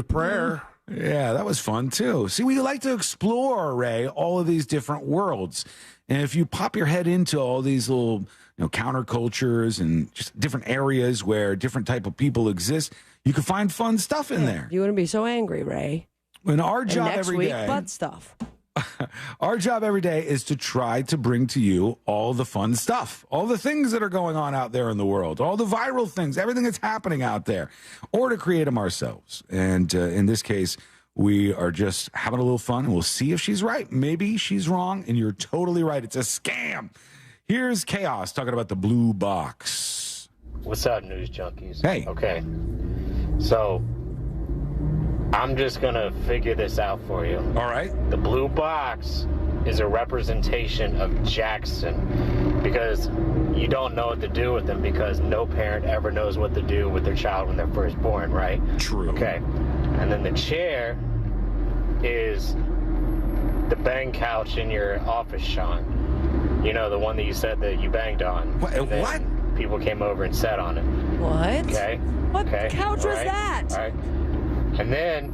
prayer. Yeah, that was fun too. See, we like to explore, Ray, all of these different worlds. And if you pop your head into all these little, countercultures and just different areas where different type of people exist, you can find fun stuff in there. You wouldn't be so angry, Ray. And our job every day. Next week, butt stuff. Our job every day is to try to bring to you all the fun stuff, all the things that are going on out there in the world, all the viral things, everything that's happening out there, or to create them ourselves. And in this case, we are just having a little fun, and we'll see if she's right. Maybe she's wrong, and you're totally right. It's a scam. Here's Chaos talking about the blue box. What's up, news junkies? Hey. Okay. So, I'm just going to figure this out for you. All right. The blue box is a representation of Jackson because you don't know what to do with him because no parent ever knows what to do with their child when they're first born, right? True. Okay. And then the chair is the bang couch in your office, Sean. You know, the one that you said that you banged on. What? People came over and sat on it. What? Okay. What okay. couch was that? All right. And then,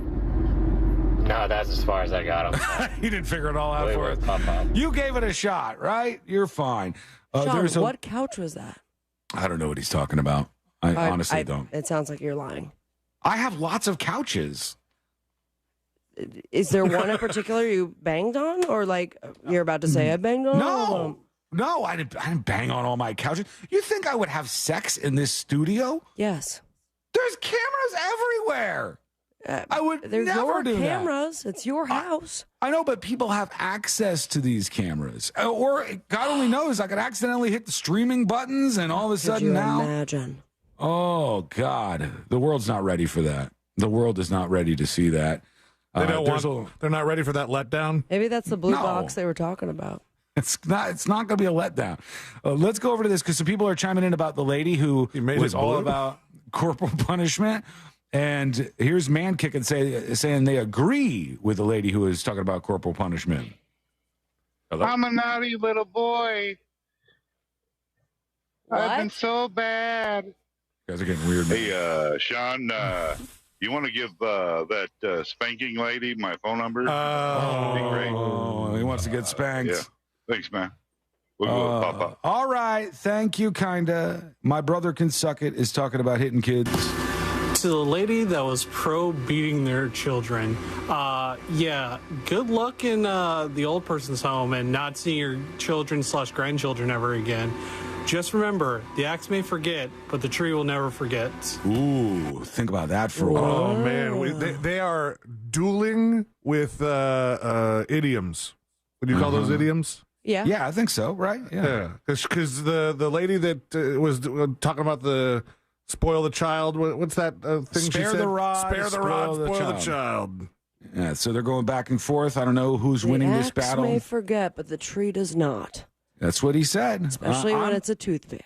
no, that's as far as I got him. You didn't figure it all out for us. You gave it a shot, right? You're fine. Sean, what couch was that? I don't know what he's talking about. I honestly don't. It sounds like you're lying. I have lots of couches. Is there one in particular you banged on? Or like you're about to say I banged on? No, I didn't bang on all my couches. You think I would have sex in this studio? Yes. There's cameras everywhere. I would never do that. Cameras. It's your house. I know, but people have access to these cameras. Or God only knows, I could accidentally hit the streaming buttons and all of a sudden now. Imagine. Oh, God. The world's not ready for that. The world is not ready to see that. They're not ready for that letdown. Maybe that's the blue box they were talking about. It's not going to be a letdown. Let's go over to this because some people are chiming in about the lady who was all about corporal punishment. And here's Man Kicking saying they agree with the lady who was talking about corporal punishment. Hello? I'm a naughty little boy. I've been so bad. You guys are getting weird. Hey, Sean, you want to give that spanking lady my phone number? Oh, he wants to get spanked. Yeah. Thanks, man. We'll go with Papa. All right. Thank you, kinda. My brother can suck it is talking about hitting kids. To the lady that was pro beating their children, yeah, good luck in the old person's home and not seeing your children/grandchildren ever again. Just remember, the axe may forget, but the tree will never forget. Ooh, think about that for a while. Oh, man. They are dueling with idioms. Would you call those idioms? Yeah. Yeah, I think so, right? Yeah. Because the lady that was talking about the spoil the child, what's that thing she said? Spare the rod, Spare the rod, spoil the child. Yeah, so they're going back and forth. I don't know who's winning this battle. The axe may forget, but the tree does not. That's what he said. Especially when it's a toothpick.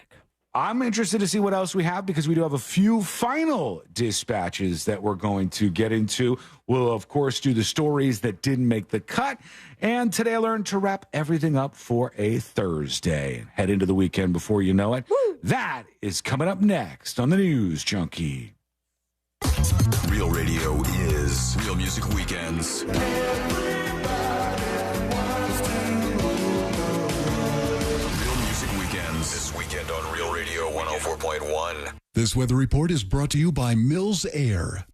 I'm interested to see what else we have because we do have a few final dispatches that we're going to get into. We'll, of course, do the stories that didn't make the cut. And today I learned to wrap everything up for a Thursday. Head into the weekend before you know it. Woo! That is coming up next on the News Junkie. Real radio is Real Music Weekends. This weekend on Real Radio 104.1. This weather report is brought to you by Mills Air.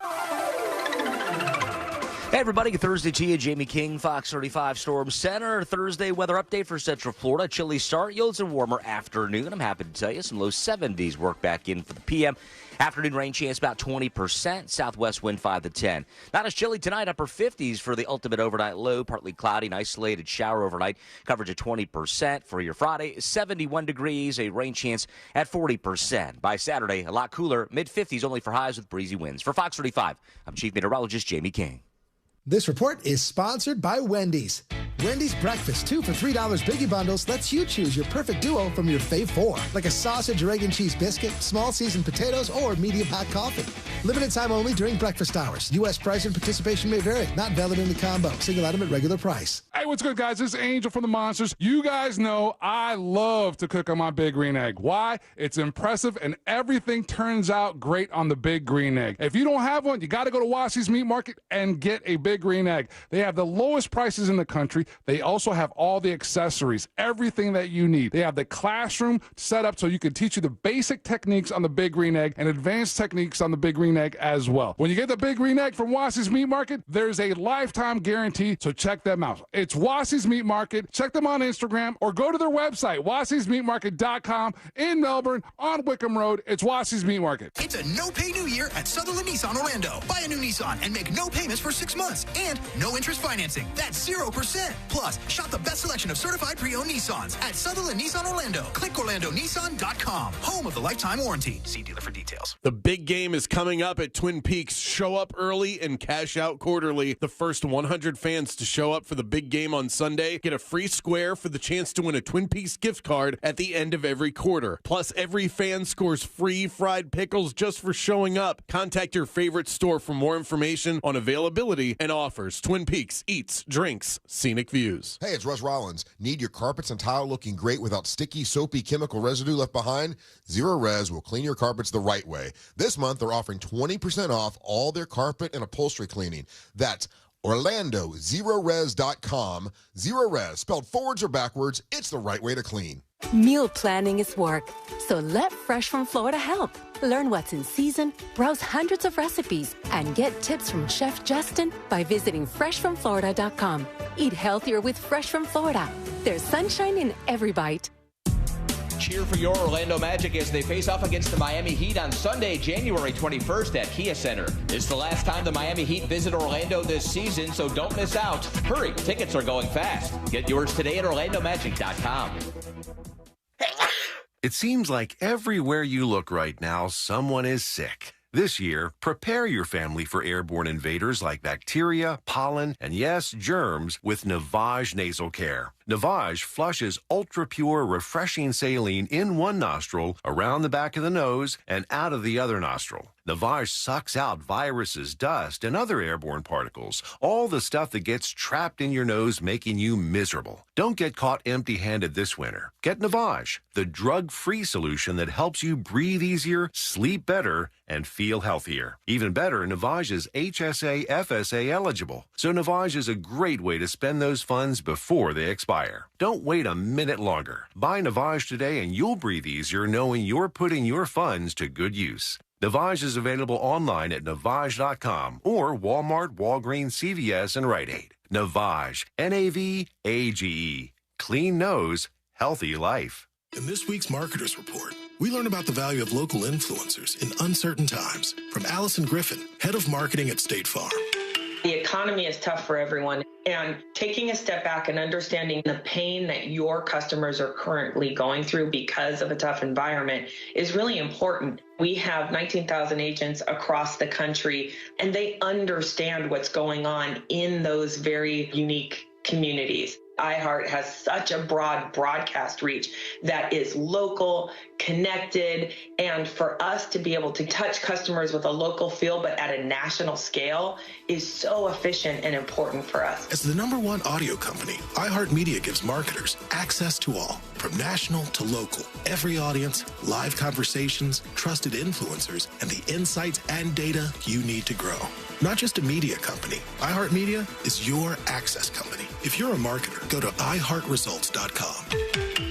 everybody, good Thursday to you. Jamie King, Fox 35 Storm Center. Thursday weather update for Central Florida. Chilly start, yields a warmer afternoon. I'm happy to tell you some low 70s work back in for the PM. Afternoon rain chance about 20%. Southwest wind 5 to 10. Not as chilly tonight, upper 50s for the ultimate overnight low. Partly cloudy, an isolated shower overnight. Coverage at 20% for your Friday. 71 degrees, a rain chance at 40%. By Saturday, a lot cooler, mid-50s only for highs with breezy winds. For Fox 35, I'm Chief Meteorologist Jamie King. This report is sponsored by Wendy's. Wendy's Breakfast 2 for $3 Biggie Bundles lets you choose your perfect duo from your fave 4, like a sausage or egg and cheese biscuit, small seasoned potatoes, or medium hot coffee. Limited time only during breakfast hours. U.S. price and participation may vary. Not valid in the combo. Single item at regular price. Hey, what's good, guys? This is Angel from the Monsters. You guys know I love to cook on my Big Green Egg. Why? It's impressive, and everything turns out great on the Big Green Egg. If you don't have one, you got to go to Washoe's Meat Market and get a Big Green Egg. They have the lowest prices in the country. They also have all the accessories, everything that you need. They have the classroom set up so you can teach you the basic techniques on the Big Green Egg and advanced techniques on the Big Green Egg as well. When you get the Big Green Egg from Washoe's Meat Market, there's a lifetime guarantee, so check them out. It's Washoe's Meat Market. Check them on Instagram or go to their website, washoesmeatmarket.com in Melbourne on Wickham Road. It's Washoe's Meat Market. It's a no-pay new year at Sutherland Nissan Orlando. Buy a new Nissan and make no payments for 6 months and no interest financing. That's 0%. Plus, shop the best selection of certified pre-owned Nissans at Sutherland Nissan Orlando. Click OrlandoNissan.com. Home of the lifetime warranty. See dealer for details. The big game is coming up at Twin Peaks. Show up early and cash out quarterly. The first 100 fans to show up for the big game on Sunday get a free square for the chance to win a Twin Peaks gift card at the end of every quarter. Plus, every fan scores free fried pickles just for showing up. Contact your favorite store for more information on availability and offers. Twin Peaks eats, drinks, scenic views. Hey, it's Russ Rollins. Need your carpets and tile looking great without sticky, soapy chemical residue left behind? Zero Res will clean your carpets the right way. This month, they're offering 20% off all their carpet and upholstery cleaning. That's OrlandoZeroRes.com. Zero Res, spelled forwards or backwards, it's the right way to clean. Meal planning is work, so let Fresh from Florida help. Learn what's in season, browse hundreds of recipes, and get tips from Chef Justin by visiting freshfromflorida.com. Eat healthier with Fresh from Florida. There's sunshine in every bite. Cheer for your Orlando Magic as they face off against the Miami Heat on Sunday, January 21st at Kia Center. It's the last time the Miami Heat visit Orlando this season, so don't miss out. Hurry, tickets are going fast. Get yours today at OrlandoMagic.com. It seems like everywhere you look right now, someone is sick. This year, prepare your family for airborne invaders like bacteria, pollen, and yes, germs with Navage Nasal Care. Navage flushes ultra-pure, refreshing saline in one nostril, around the back of the nose, and out of the other nostril. Navage sucks out viruses, dust, and other airborne particles, all the stuff that gets trapped in your nose, making you miserable. Don't get caught empty-handed this winter. Get Navage, the drug-free solution that helps you breathe easier, sleep better, and feel healthier. Even better, Navage is HSA, FSA eligible, so Navage is a great way to spend those funds before they expire. Don't wait a minute longer. Buy Navage today and you'll breathe easier knowing you're putting your funds to good use. Navage is available online at Navage.com or Walmart, Walgreens, CVS, and Rite Aid. Navage, N-A-V-A-G-E. Clean nose, healthy life. In this week's Marketers Report, we learn about the value of local influencers in uncertain times. From Allison Griffin, head of marketing at State Farm. The economy is tough for everyone, and taking a step back and understanding the pain that your customers are currently going through because of a tough environment is really important. We have 19,000 agents across the country, and they understand what's going on in those very unique communities. iHeart has such a broad broadcast reach that is local, connected, and for us to be able to touch customers with a local feel but at a national scale is so efficient and important for us. As the #1 audio company, iHeartMedia gives marketers access to all, from national to local. Every audience, live conversations, trusted influencers, and the insights and data you need to grow. Not just a media company, iHeartMedia is your access company. If you're a marketer, go to iHeartResults.com.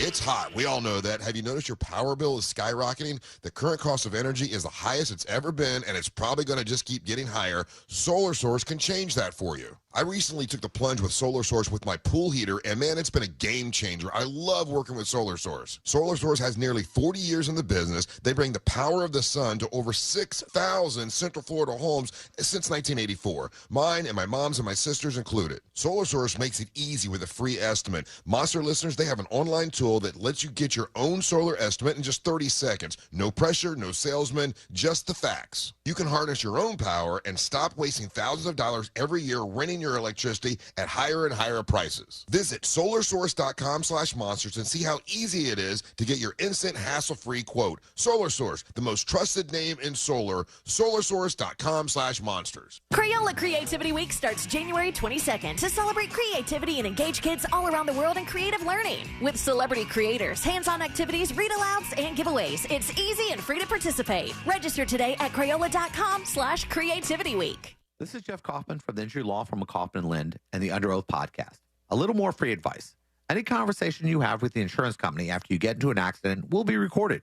It's hot. We all know that. Have you noticed your power bill is skyrocketing? The current cost of energy is the highest it's ever been, and it's probably going to just keep getting higher. Solar Source can change that for you. I recently took the plunge with Solar Source with my pool heater, and man, it's been a game changer. I love working with Solar Source. Solar Source has nearly 40 years in the business. They bring the power of the sun to over 6,000 Central Florida homes since 1984. Mine and my mom's and my sister's included. Solar Source makes it easy with a free estimate. Monster listeners, they have an online tool that lets you get your own solar estimate in just 30 seconds. No pressure, no salesman, just the facts. You can harness your own power and stop wasting thousands of dollars every year renting your electricity at higher and higher prices. Visit solarsource.com/monsters and see how easy it is to get your instant hassle-free quote. Solar Source, the most trusted name in solar. solarsource.com/monsters. Crayola Creativity Week starts January 22nd to celebrate creativity and engage kids all around the world in creative learning. With celebrity creators, hands-on activities, read-alouds, and giveaways, it's easy and free to participate. Register today at Crayola.com/creativityweek. This is Jeff Kaufman from the injury law firm of Kaufman & Lind and the Under Oath podcast. A little more free advice. Any conversation you have with the insurance company after you get into an accident will be recorded.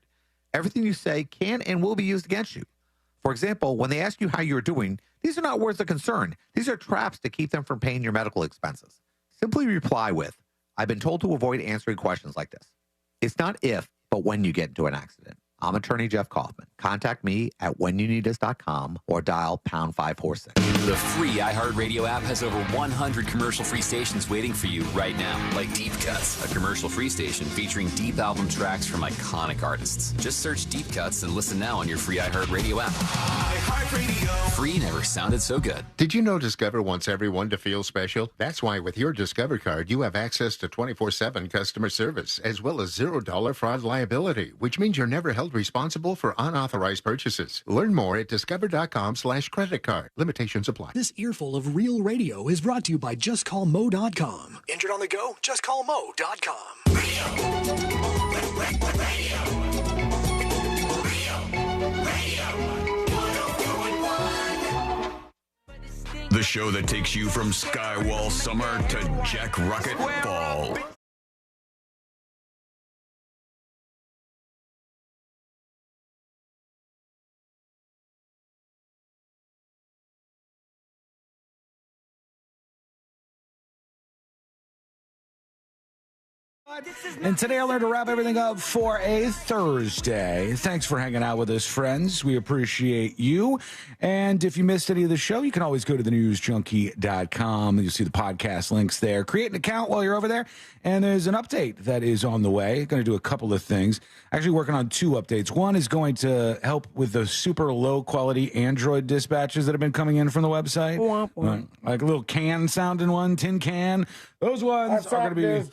Everything you say can and will be used against you. For example, when they ask you how you're doing, these are not words of concern. These are traps to keep them from paying your medical expenses. Simply reply with, I've been told to avoid answering questions like this. It's not if, but when you get into an accident. I'm attorney Jeff Kaufman. Contact me at whenyouneedus.com or dial #546. The free iHeartRadio app has over 100 commercial-free stations waiting for you right now, like Deep Cuts, a commercial-free station featuring deep album tracks from iconic artists. Just search Deep Cuts and listen now on your free iHeartRadio app. iHeartRadio. Free never sounded so good. Did you know Discover wants everyone to feel special? That's why with your Discover card, you have access to 24/7 customer service, as well as $0 fraud liability, which means you're never held responsible for unauthorized purchases. Learn more at discover.com/credit card. Limitations apply. This earful of real radio is brought to you by JustCallMo.com. Injured on the go? JustCallMo.com. The show that takes you from Skywall summer to Jack Rocket fall. And today I learned to wrap everything up for a Thursday. Thanks for hanging out with us, friends. We appreciate you. And if you missed any of the show, you can always go to thenewsjunkie.com. You'll see the podcast links there. Create an account while you're over there. And there's an update that is on the way. Going to do a couple of things. Actually working on two updates. One is going to help with the super low quality Android dispatches that have been coming in from the website. Like a little can sounding one, tin can. Those ones are going to be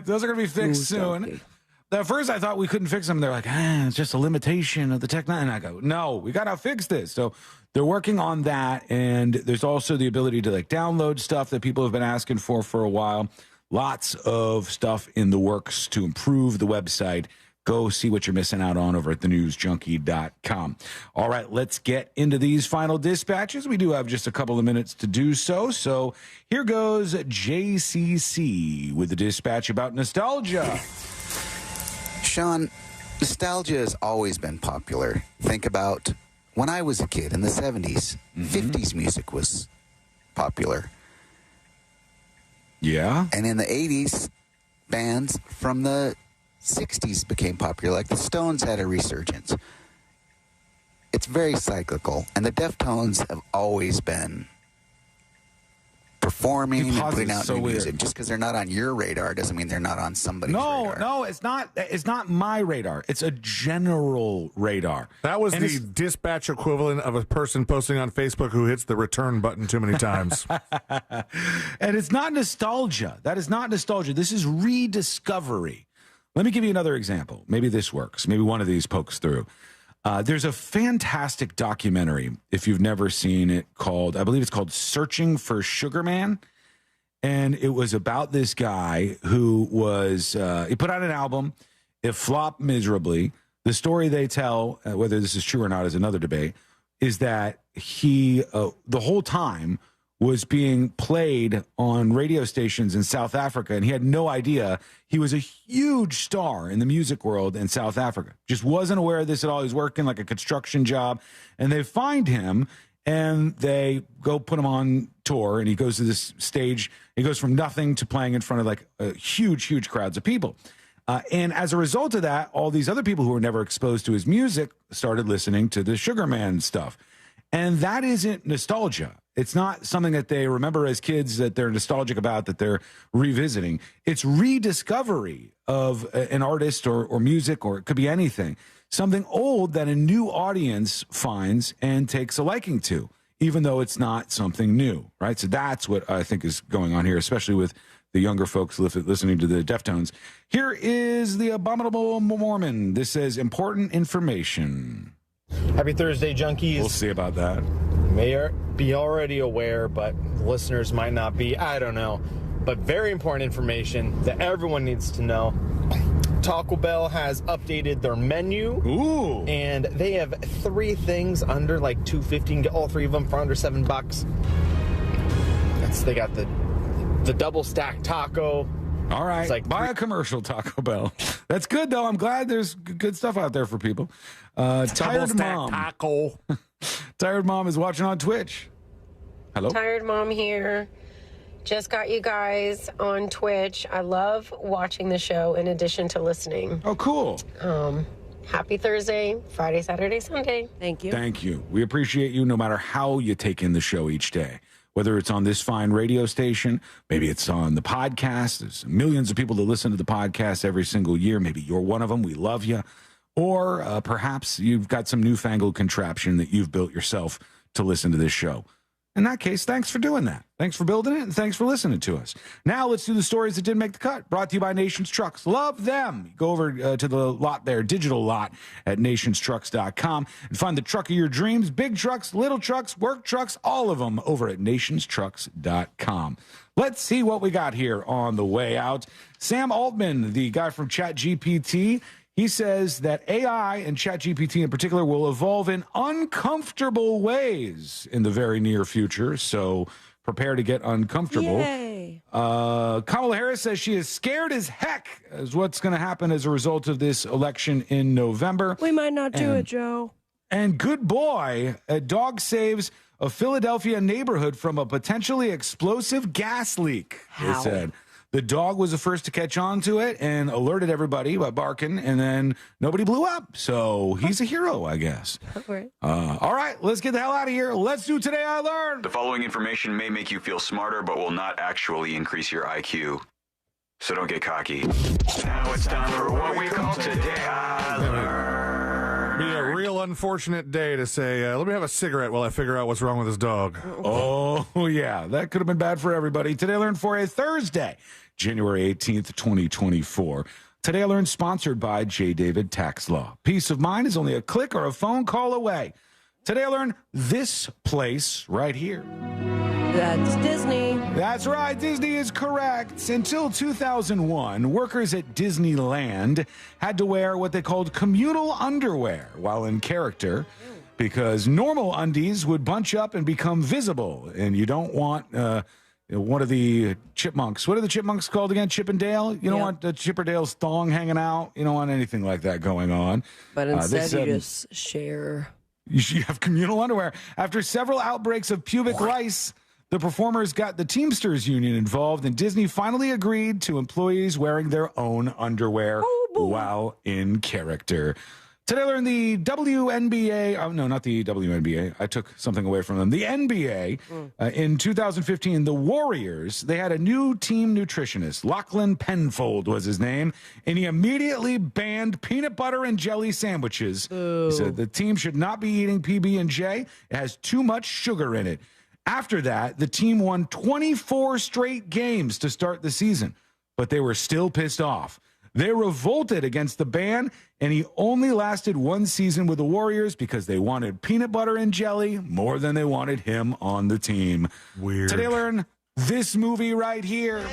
those are going to be fixed soon. At first, I thought we couldn't fix them. They're like, it's just a limitation of the technology. And I go, no, we got to fix this. So they're working on that. And there's also the ability to like download stuff that people have been asking for a while. Lots of stuff in the works to improve the website. Go see what you're missing out on over at thenewsjunkie.com. All right, let's get into these final dispatches. We do have just a couple of minutes to do so. So here goes JCC with the dispatch about nostalgia. Sean, nostalgia has always been popular. Think about when I was a kid in the 70s, 50s music was popular. Yeah. And in the 80s, bands from the 60s became popular, like the Stones had a resurgence. It's very cyclical, and the Deftones have always been performing and putting out new music. Just because they're not on your radar doesn't mean they're not on somebody's radar. No, it's not. It's not my radar. It's a general radar. That was the dispatch equivalent of a person posting on Facebook who hits the return button too many times. And it's not nostalgia. That is not nostalgia. This is rediscovery. Let me give you another example. Maybe this works. Maybe one of these pokes through. There's a fantastic documentary, if you've never seen it, I believe it's called Searching for Sugar Man. And it was about this guy who was, he put out an album. It flopped miserably. The story they tell, whether this is true or not is another debate, is that he, the whole time, was being played on radio stations in South Africa, and he had no idea he was a huge star in the music world in South Africa. Just wasn't aware of this at all. He was working like a construction job, and they find him, and they go put him on tour, and he goes to this stage. He goes from nothing to playing in front of like huge crowds of people. And as a result of that, all these other people who were never exposed to his music started listening to the Sugar Man stuff. And that isn't nostalgia. It's not something that they remember as kids that they're nostalgic about, that they're revisiting. It's rediscovery of an artist or music, or it could be anything. Something old that a new audience finds and takes a liking to, even though it's not something new, right? So that's what I think is going on here, especially with the younger folks listening to the Deftones. Here is the Abominable Mormon. This says important information. Happy Thursday, junkies. We'll see about that. May be already aware, but listeners might not be. I don't know. But very important information that everyone needs to know. Taco Bell has updated their menu. Ooh. And they have 3 things under like $2.50. You can get all 3 of them for under $7. They got the double stack taco. All right. It's like buy a commercial, Taco Bell. That's good, though. I'm glad there's good stuff out there for people. Tired Mom. Taco. Tired Mom is watching on Twitch. Hello? Tired Mom here. Just got you guys on Twitch. I love watching the show in addition to listening. Oh, cool. Happy Thursday, Friday, Saturday, Sunday. Thank you. Thank you. We appreciate you no matter how you take in the show each day. Whether it's on this fine radio station, maybe it's on the podcast. There's millions of people that listen to the podcast every single year. Maybe you're one of them. We love you. Or perhaps you've got some newfangled contraption that you've built yourself to listen to this show. In that case, thanks for doing that. Thanks for building it, and thanks for listening to us. Now let's do the stories that didn't make the cut. Brought to you by Nations Trucks. Love them. Go over to the lot there, digital lot at nationstrucks.com, and find the truck of your dreams. Big trucks, little trucks, work trucks, all of them over at nationstrucks.com. Let's see what we got here on the way out. Sam Altman, the guy from ChatGPT, he says that AI and ChatGPT in particular will evolve in uncomfortable ways in the very near future. So prepare to get uncomfortable. Yay. Kamala Harris says she is scared as heck as what's going to happen as a result of this election in November. We might not do it, Joe. And good boy, a dog saves a Philadelphia neighborhood from a potentially explosive gas leak. They said. The dog was the first to catch on to it and alerted everybody by barking, and then nobody blew up. So he's a hero, I guess. All right, let's get the hell out of here. Let's do Today I Learned. The following information may make you feel smarter, but will not actually increase your IQ. So don't get cocky. Now it's time for what we call Today I Learned. Be a real unfortunate day to say, let me have a cigarette while I figure out what's wrong with this dog. Oh, yeah, that could have been bad for everybody. Today I Learned for a Thursday, January 18th, 2024. Today I Learned sponsored by J. David Tax Law. Peace of mind is only a click or a phone call away. Today I Learned this place right here. That's Disney. That's right. Disney is correct. Until 2001, workers at Disneyland had to wear what they called communal underwear while in character, because normal undies would bunch up and become visible, and you don't want one of the chipmunks. What are the chipmunks called again? Chip and Dale? You don't want the Chipperdale's thong hanging out. You don't want anything like that going on. But instead, you just share. You have communal underwear. After several outbreaks of pubic lice, the performers got the Teamsters Union involved, and Disney finally agreed to employees wearing their own underwear while in character. Today I learned the WNBA, no, not the WNBA. I took something away from them. The NBA, in 2015, the Warriors, they had a new team nutritionist. Lachlan Penfold was his name, and he immediately banned peanut butter and jelly sandwiches. He said the team should not be eating PB&J. It has too much sugar in it. After that, the team won 24 straight games to start the season, but they were still pissed off. They revolted against the ban, and he only lasted one season with the Warriors because they wanted peanut butter and jelly more than they wanted him on the team. Weird. Today, learn this movie right here.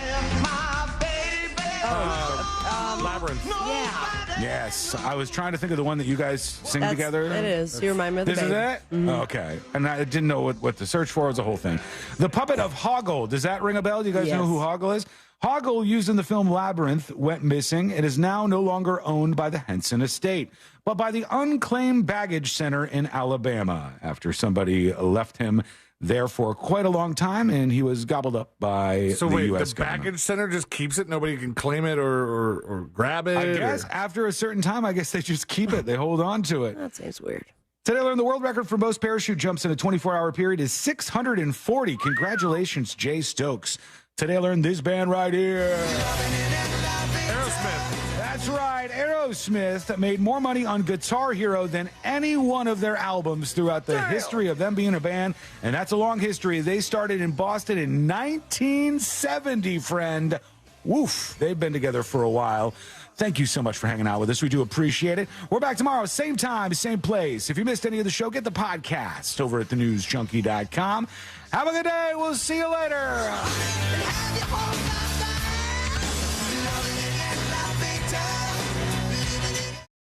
Labyrinth. Yeah. Yes, I was trying to think of the one that you guys sing together. It is. You remind me of the This is babe. it? Okay. And I didn't know what to search for. It was a whole thing. The puppet of Hoggle. Does that ring a bell? Do you guys know who Hoggle is? Hoggle, used in the film Labyrinth, went missing. It is now no longer owned by the Henson estate, but by the Unclaimed Baggage Center in Alabama, after somebody left him there for quite a long time, and he was gobbled up by So the wait, U.S. the government. baggage center just keeps it? Nobody can claim it or grab it? I guess after a certain time, I guess they just keep it. They hold on to it. That seems weird. Today, I learned the world record for most parachute jumps in a 24-hour period is 640. Congratulations, Jay Stokes. Today, I learned this band right here. Aerosmith. That's right. Aerosmith made more money on Guitar Hero than any one of their albums throughout the history of them being a band. And that's a long history. They started in Boston in 1970, friend. Woof. They've been together for a while. Thank you so much for hanging out with us. We do appreciate it. We're back tomorrow, same time, same place. If you missed any of the show, get the podcast over at thenewsjunkie.com. Have a good day. We'll see you later.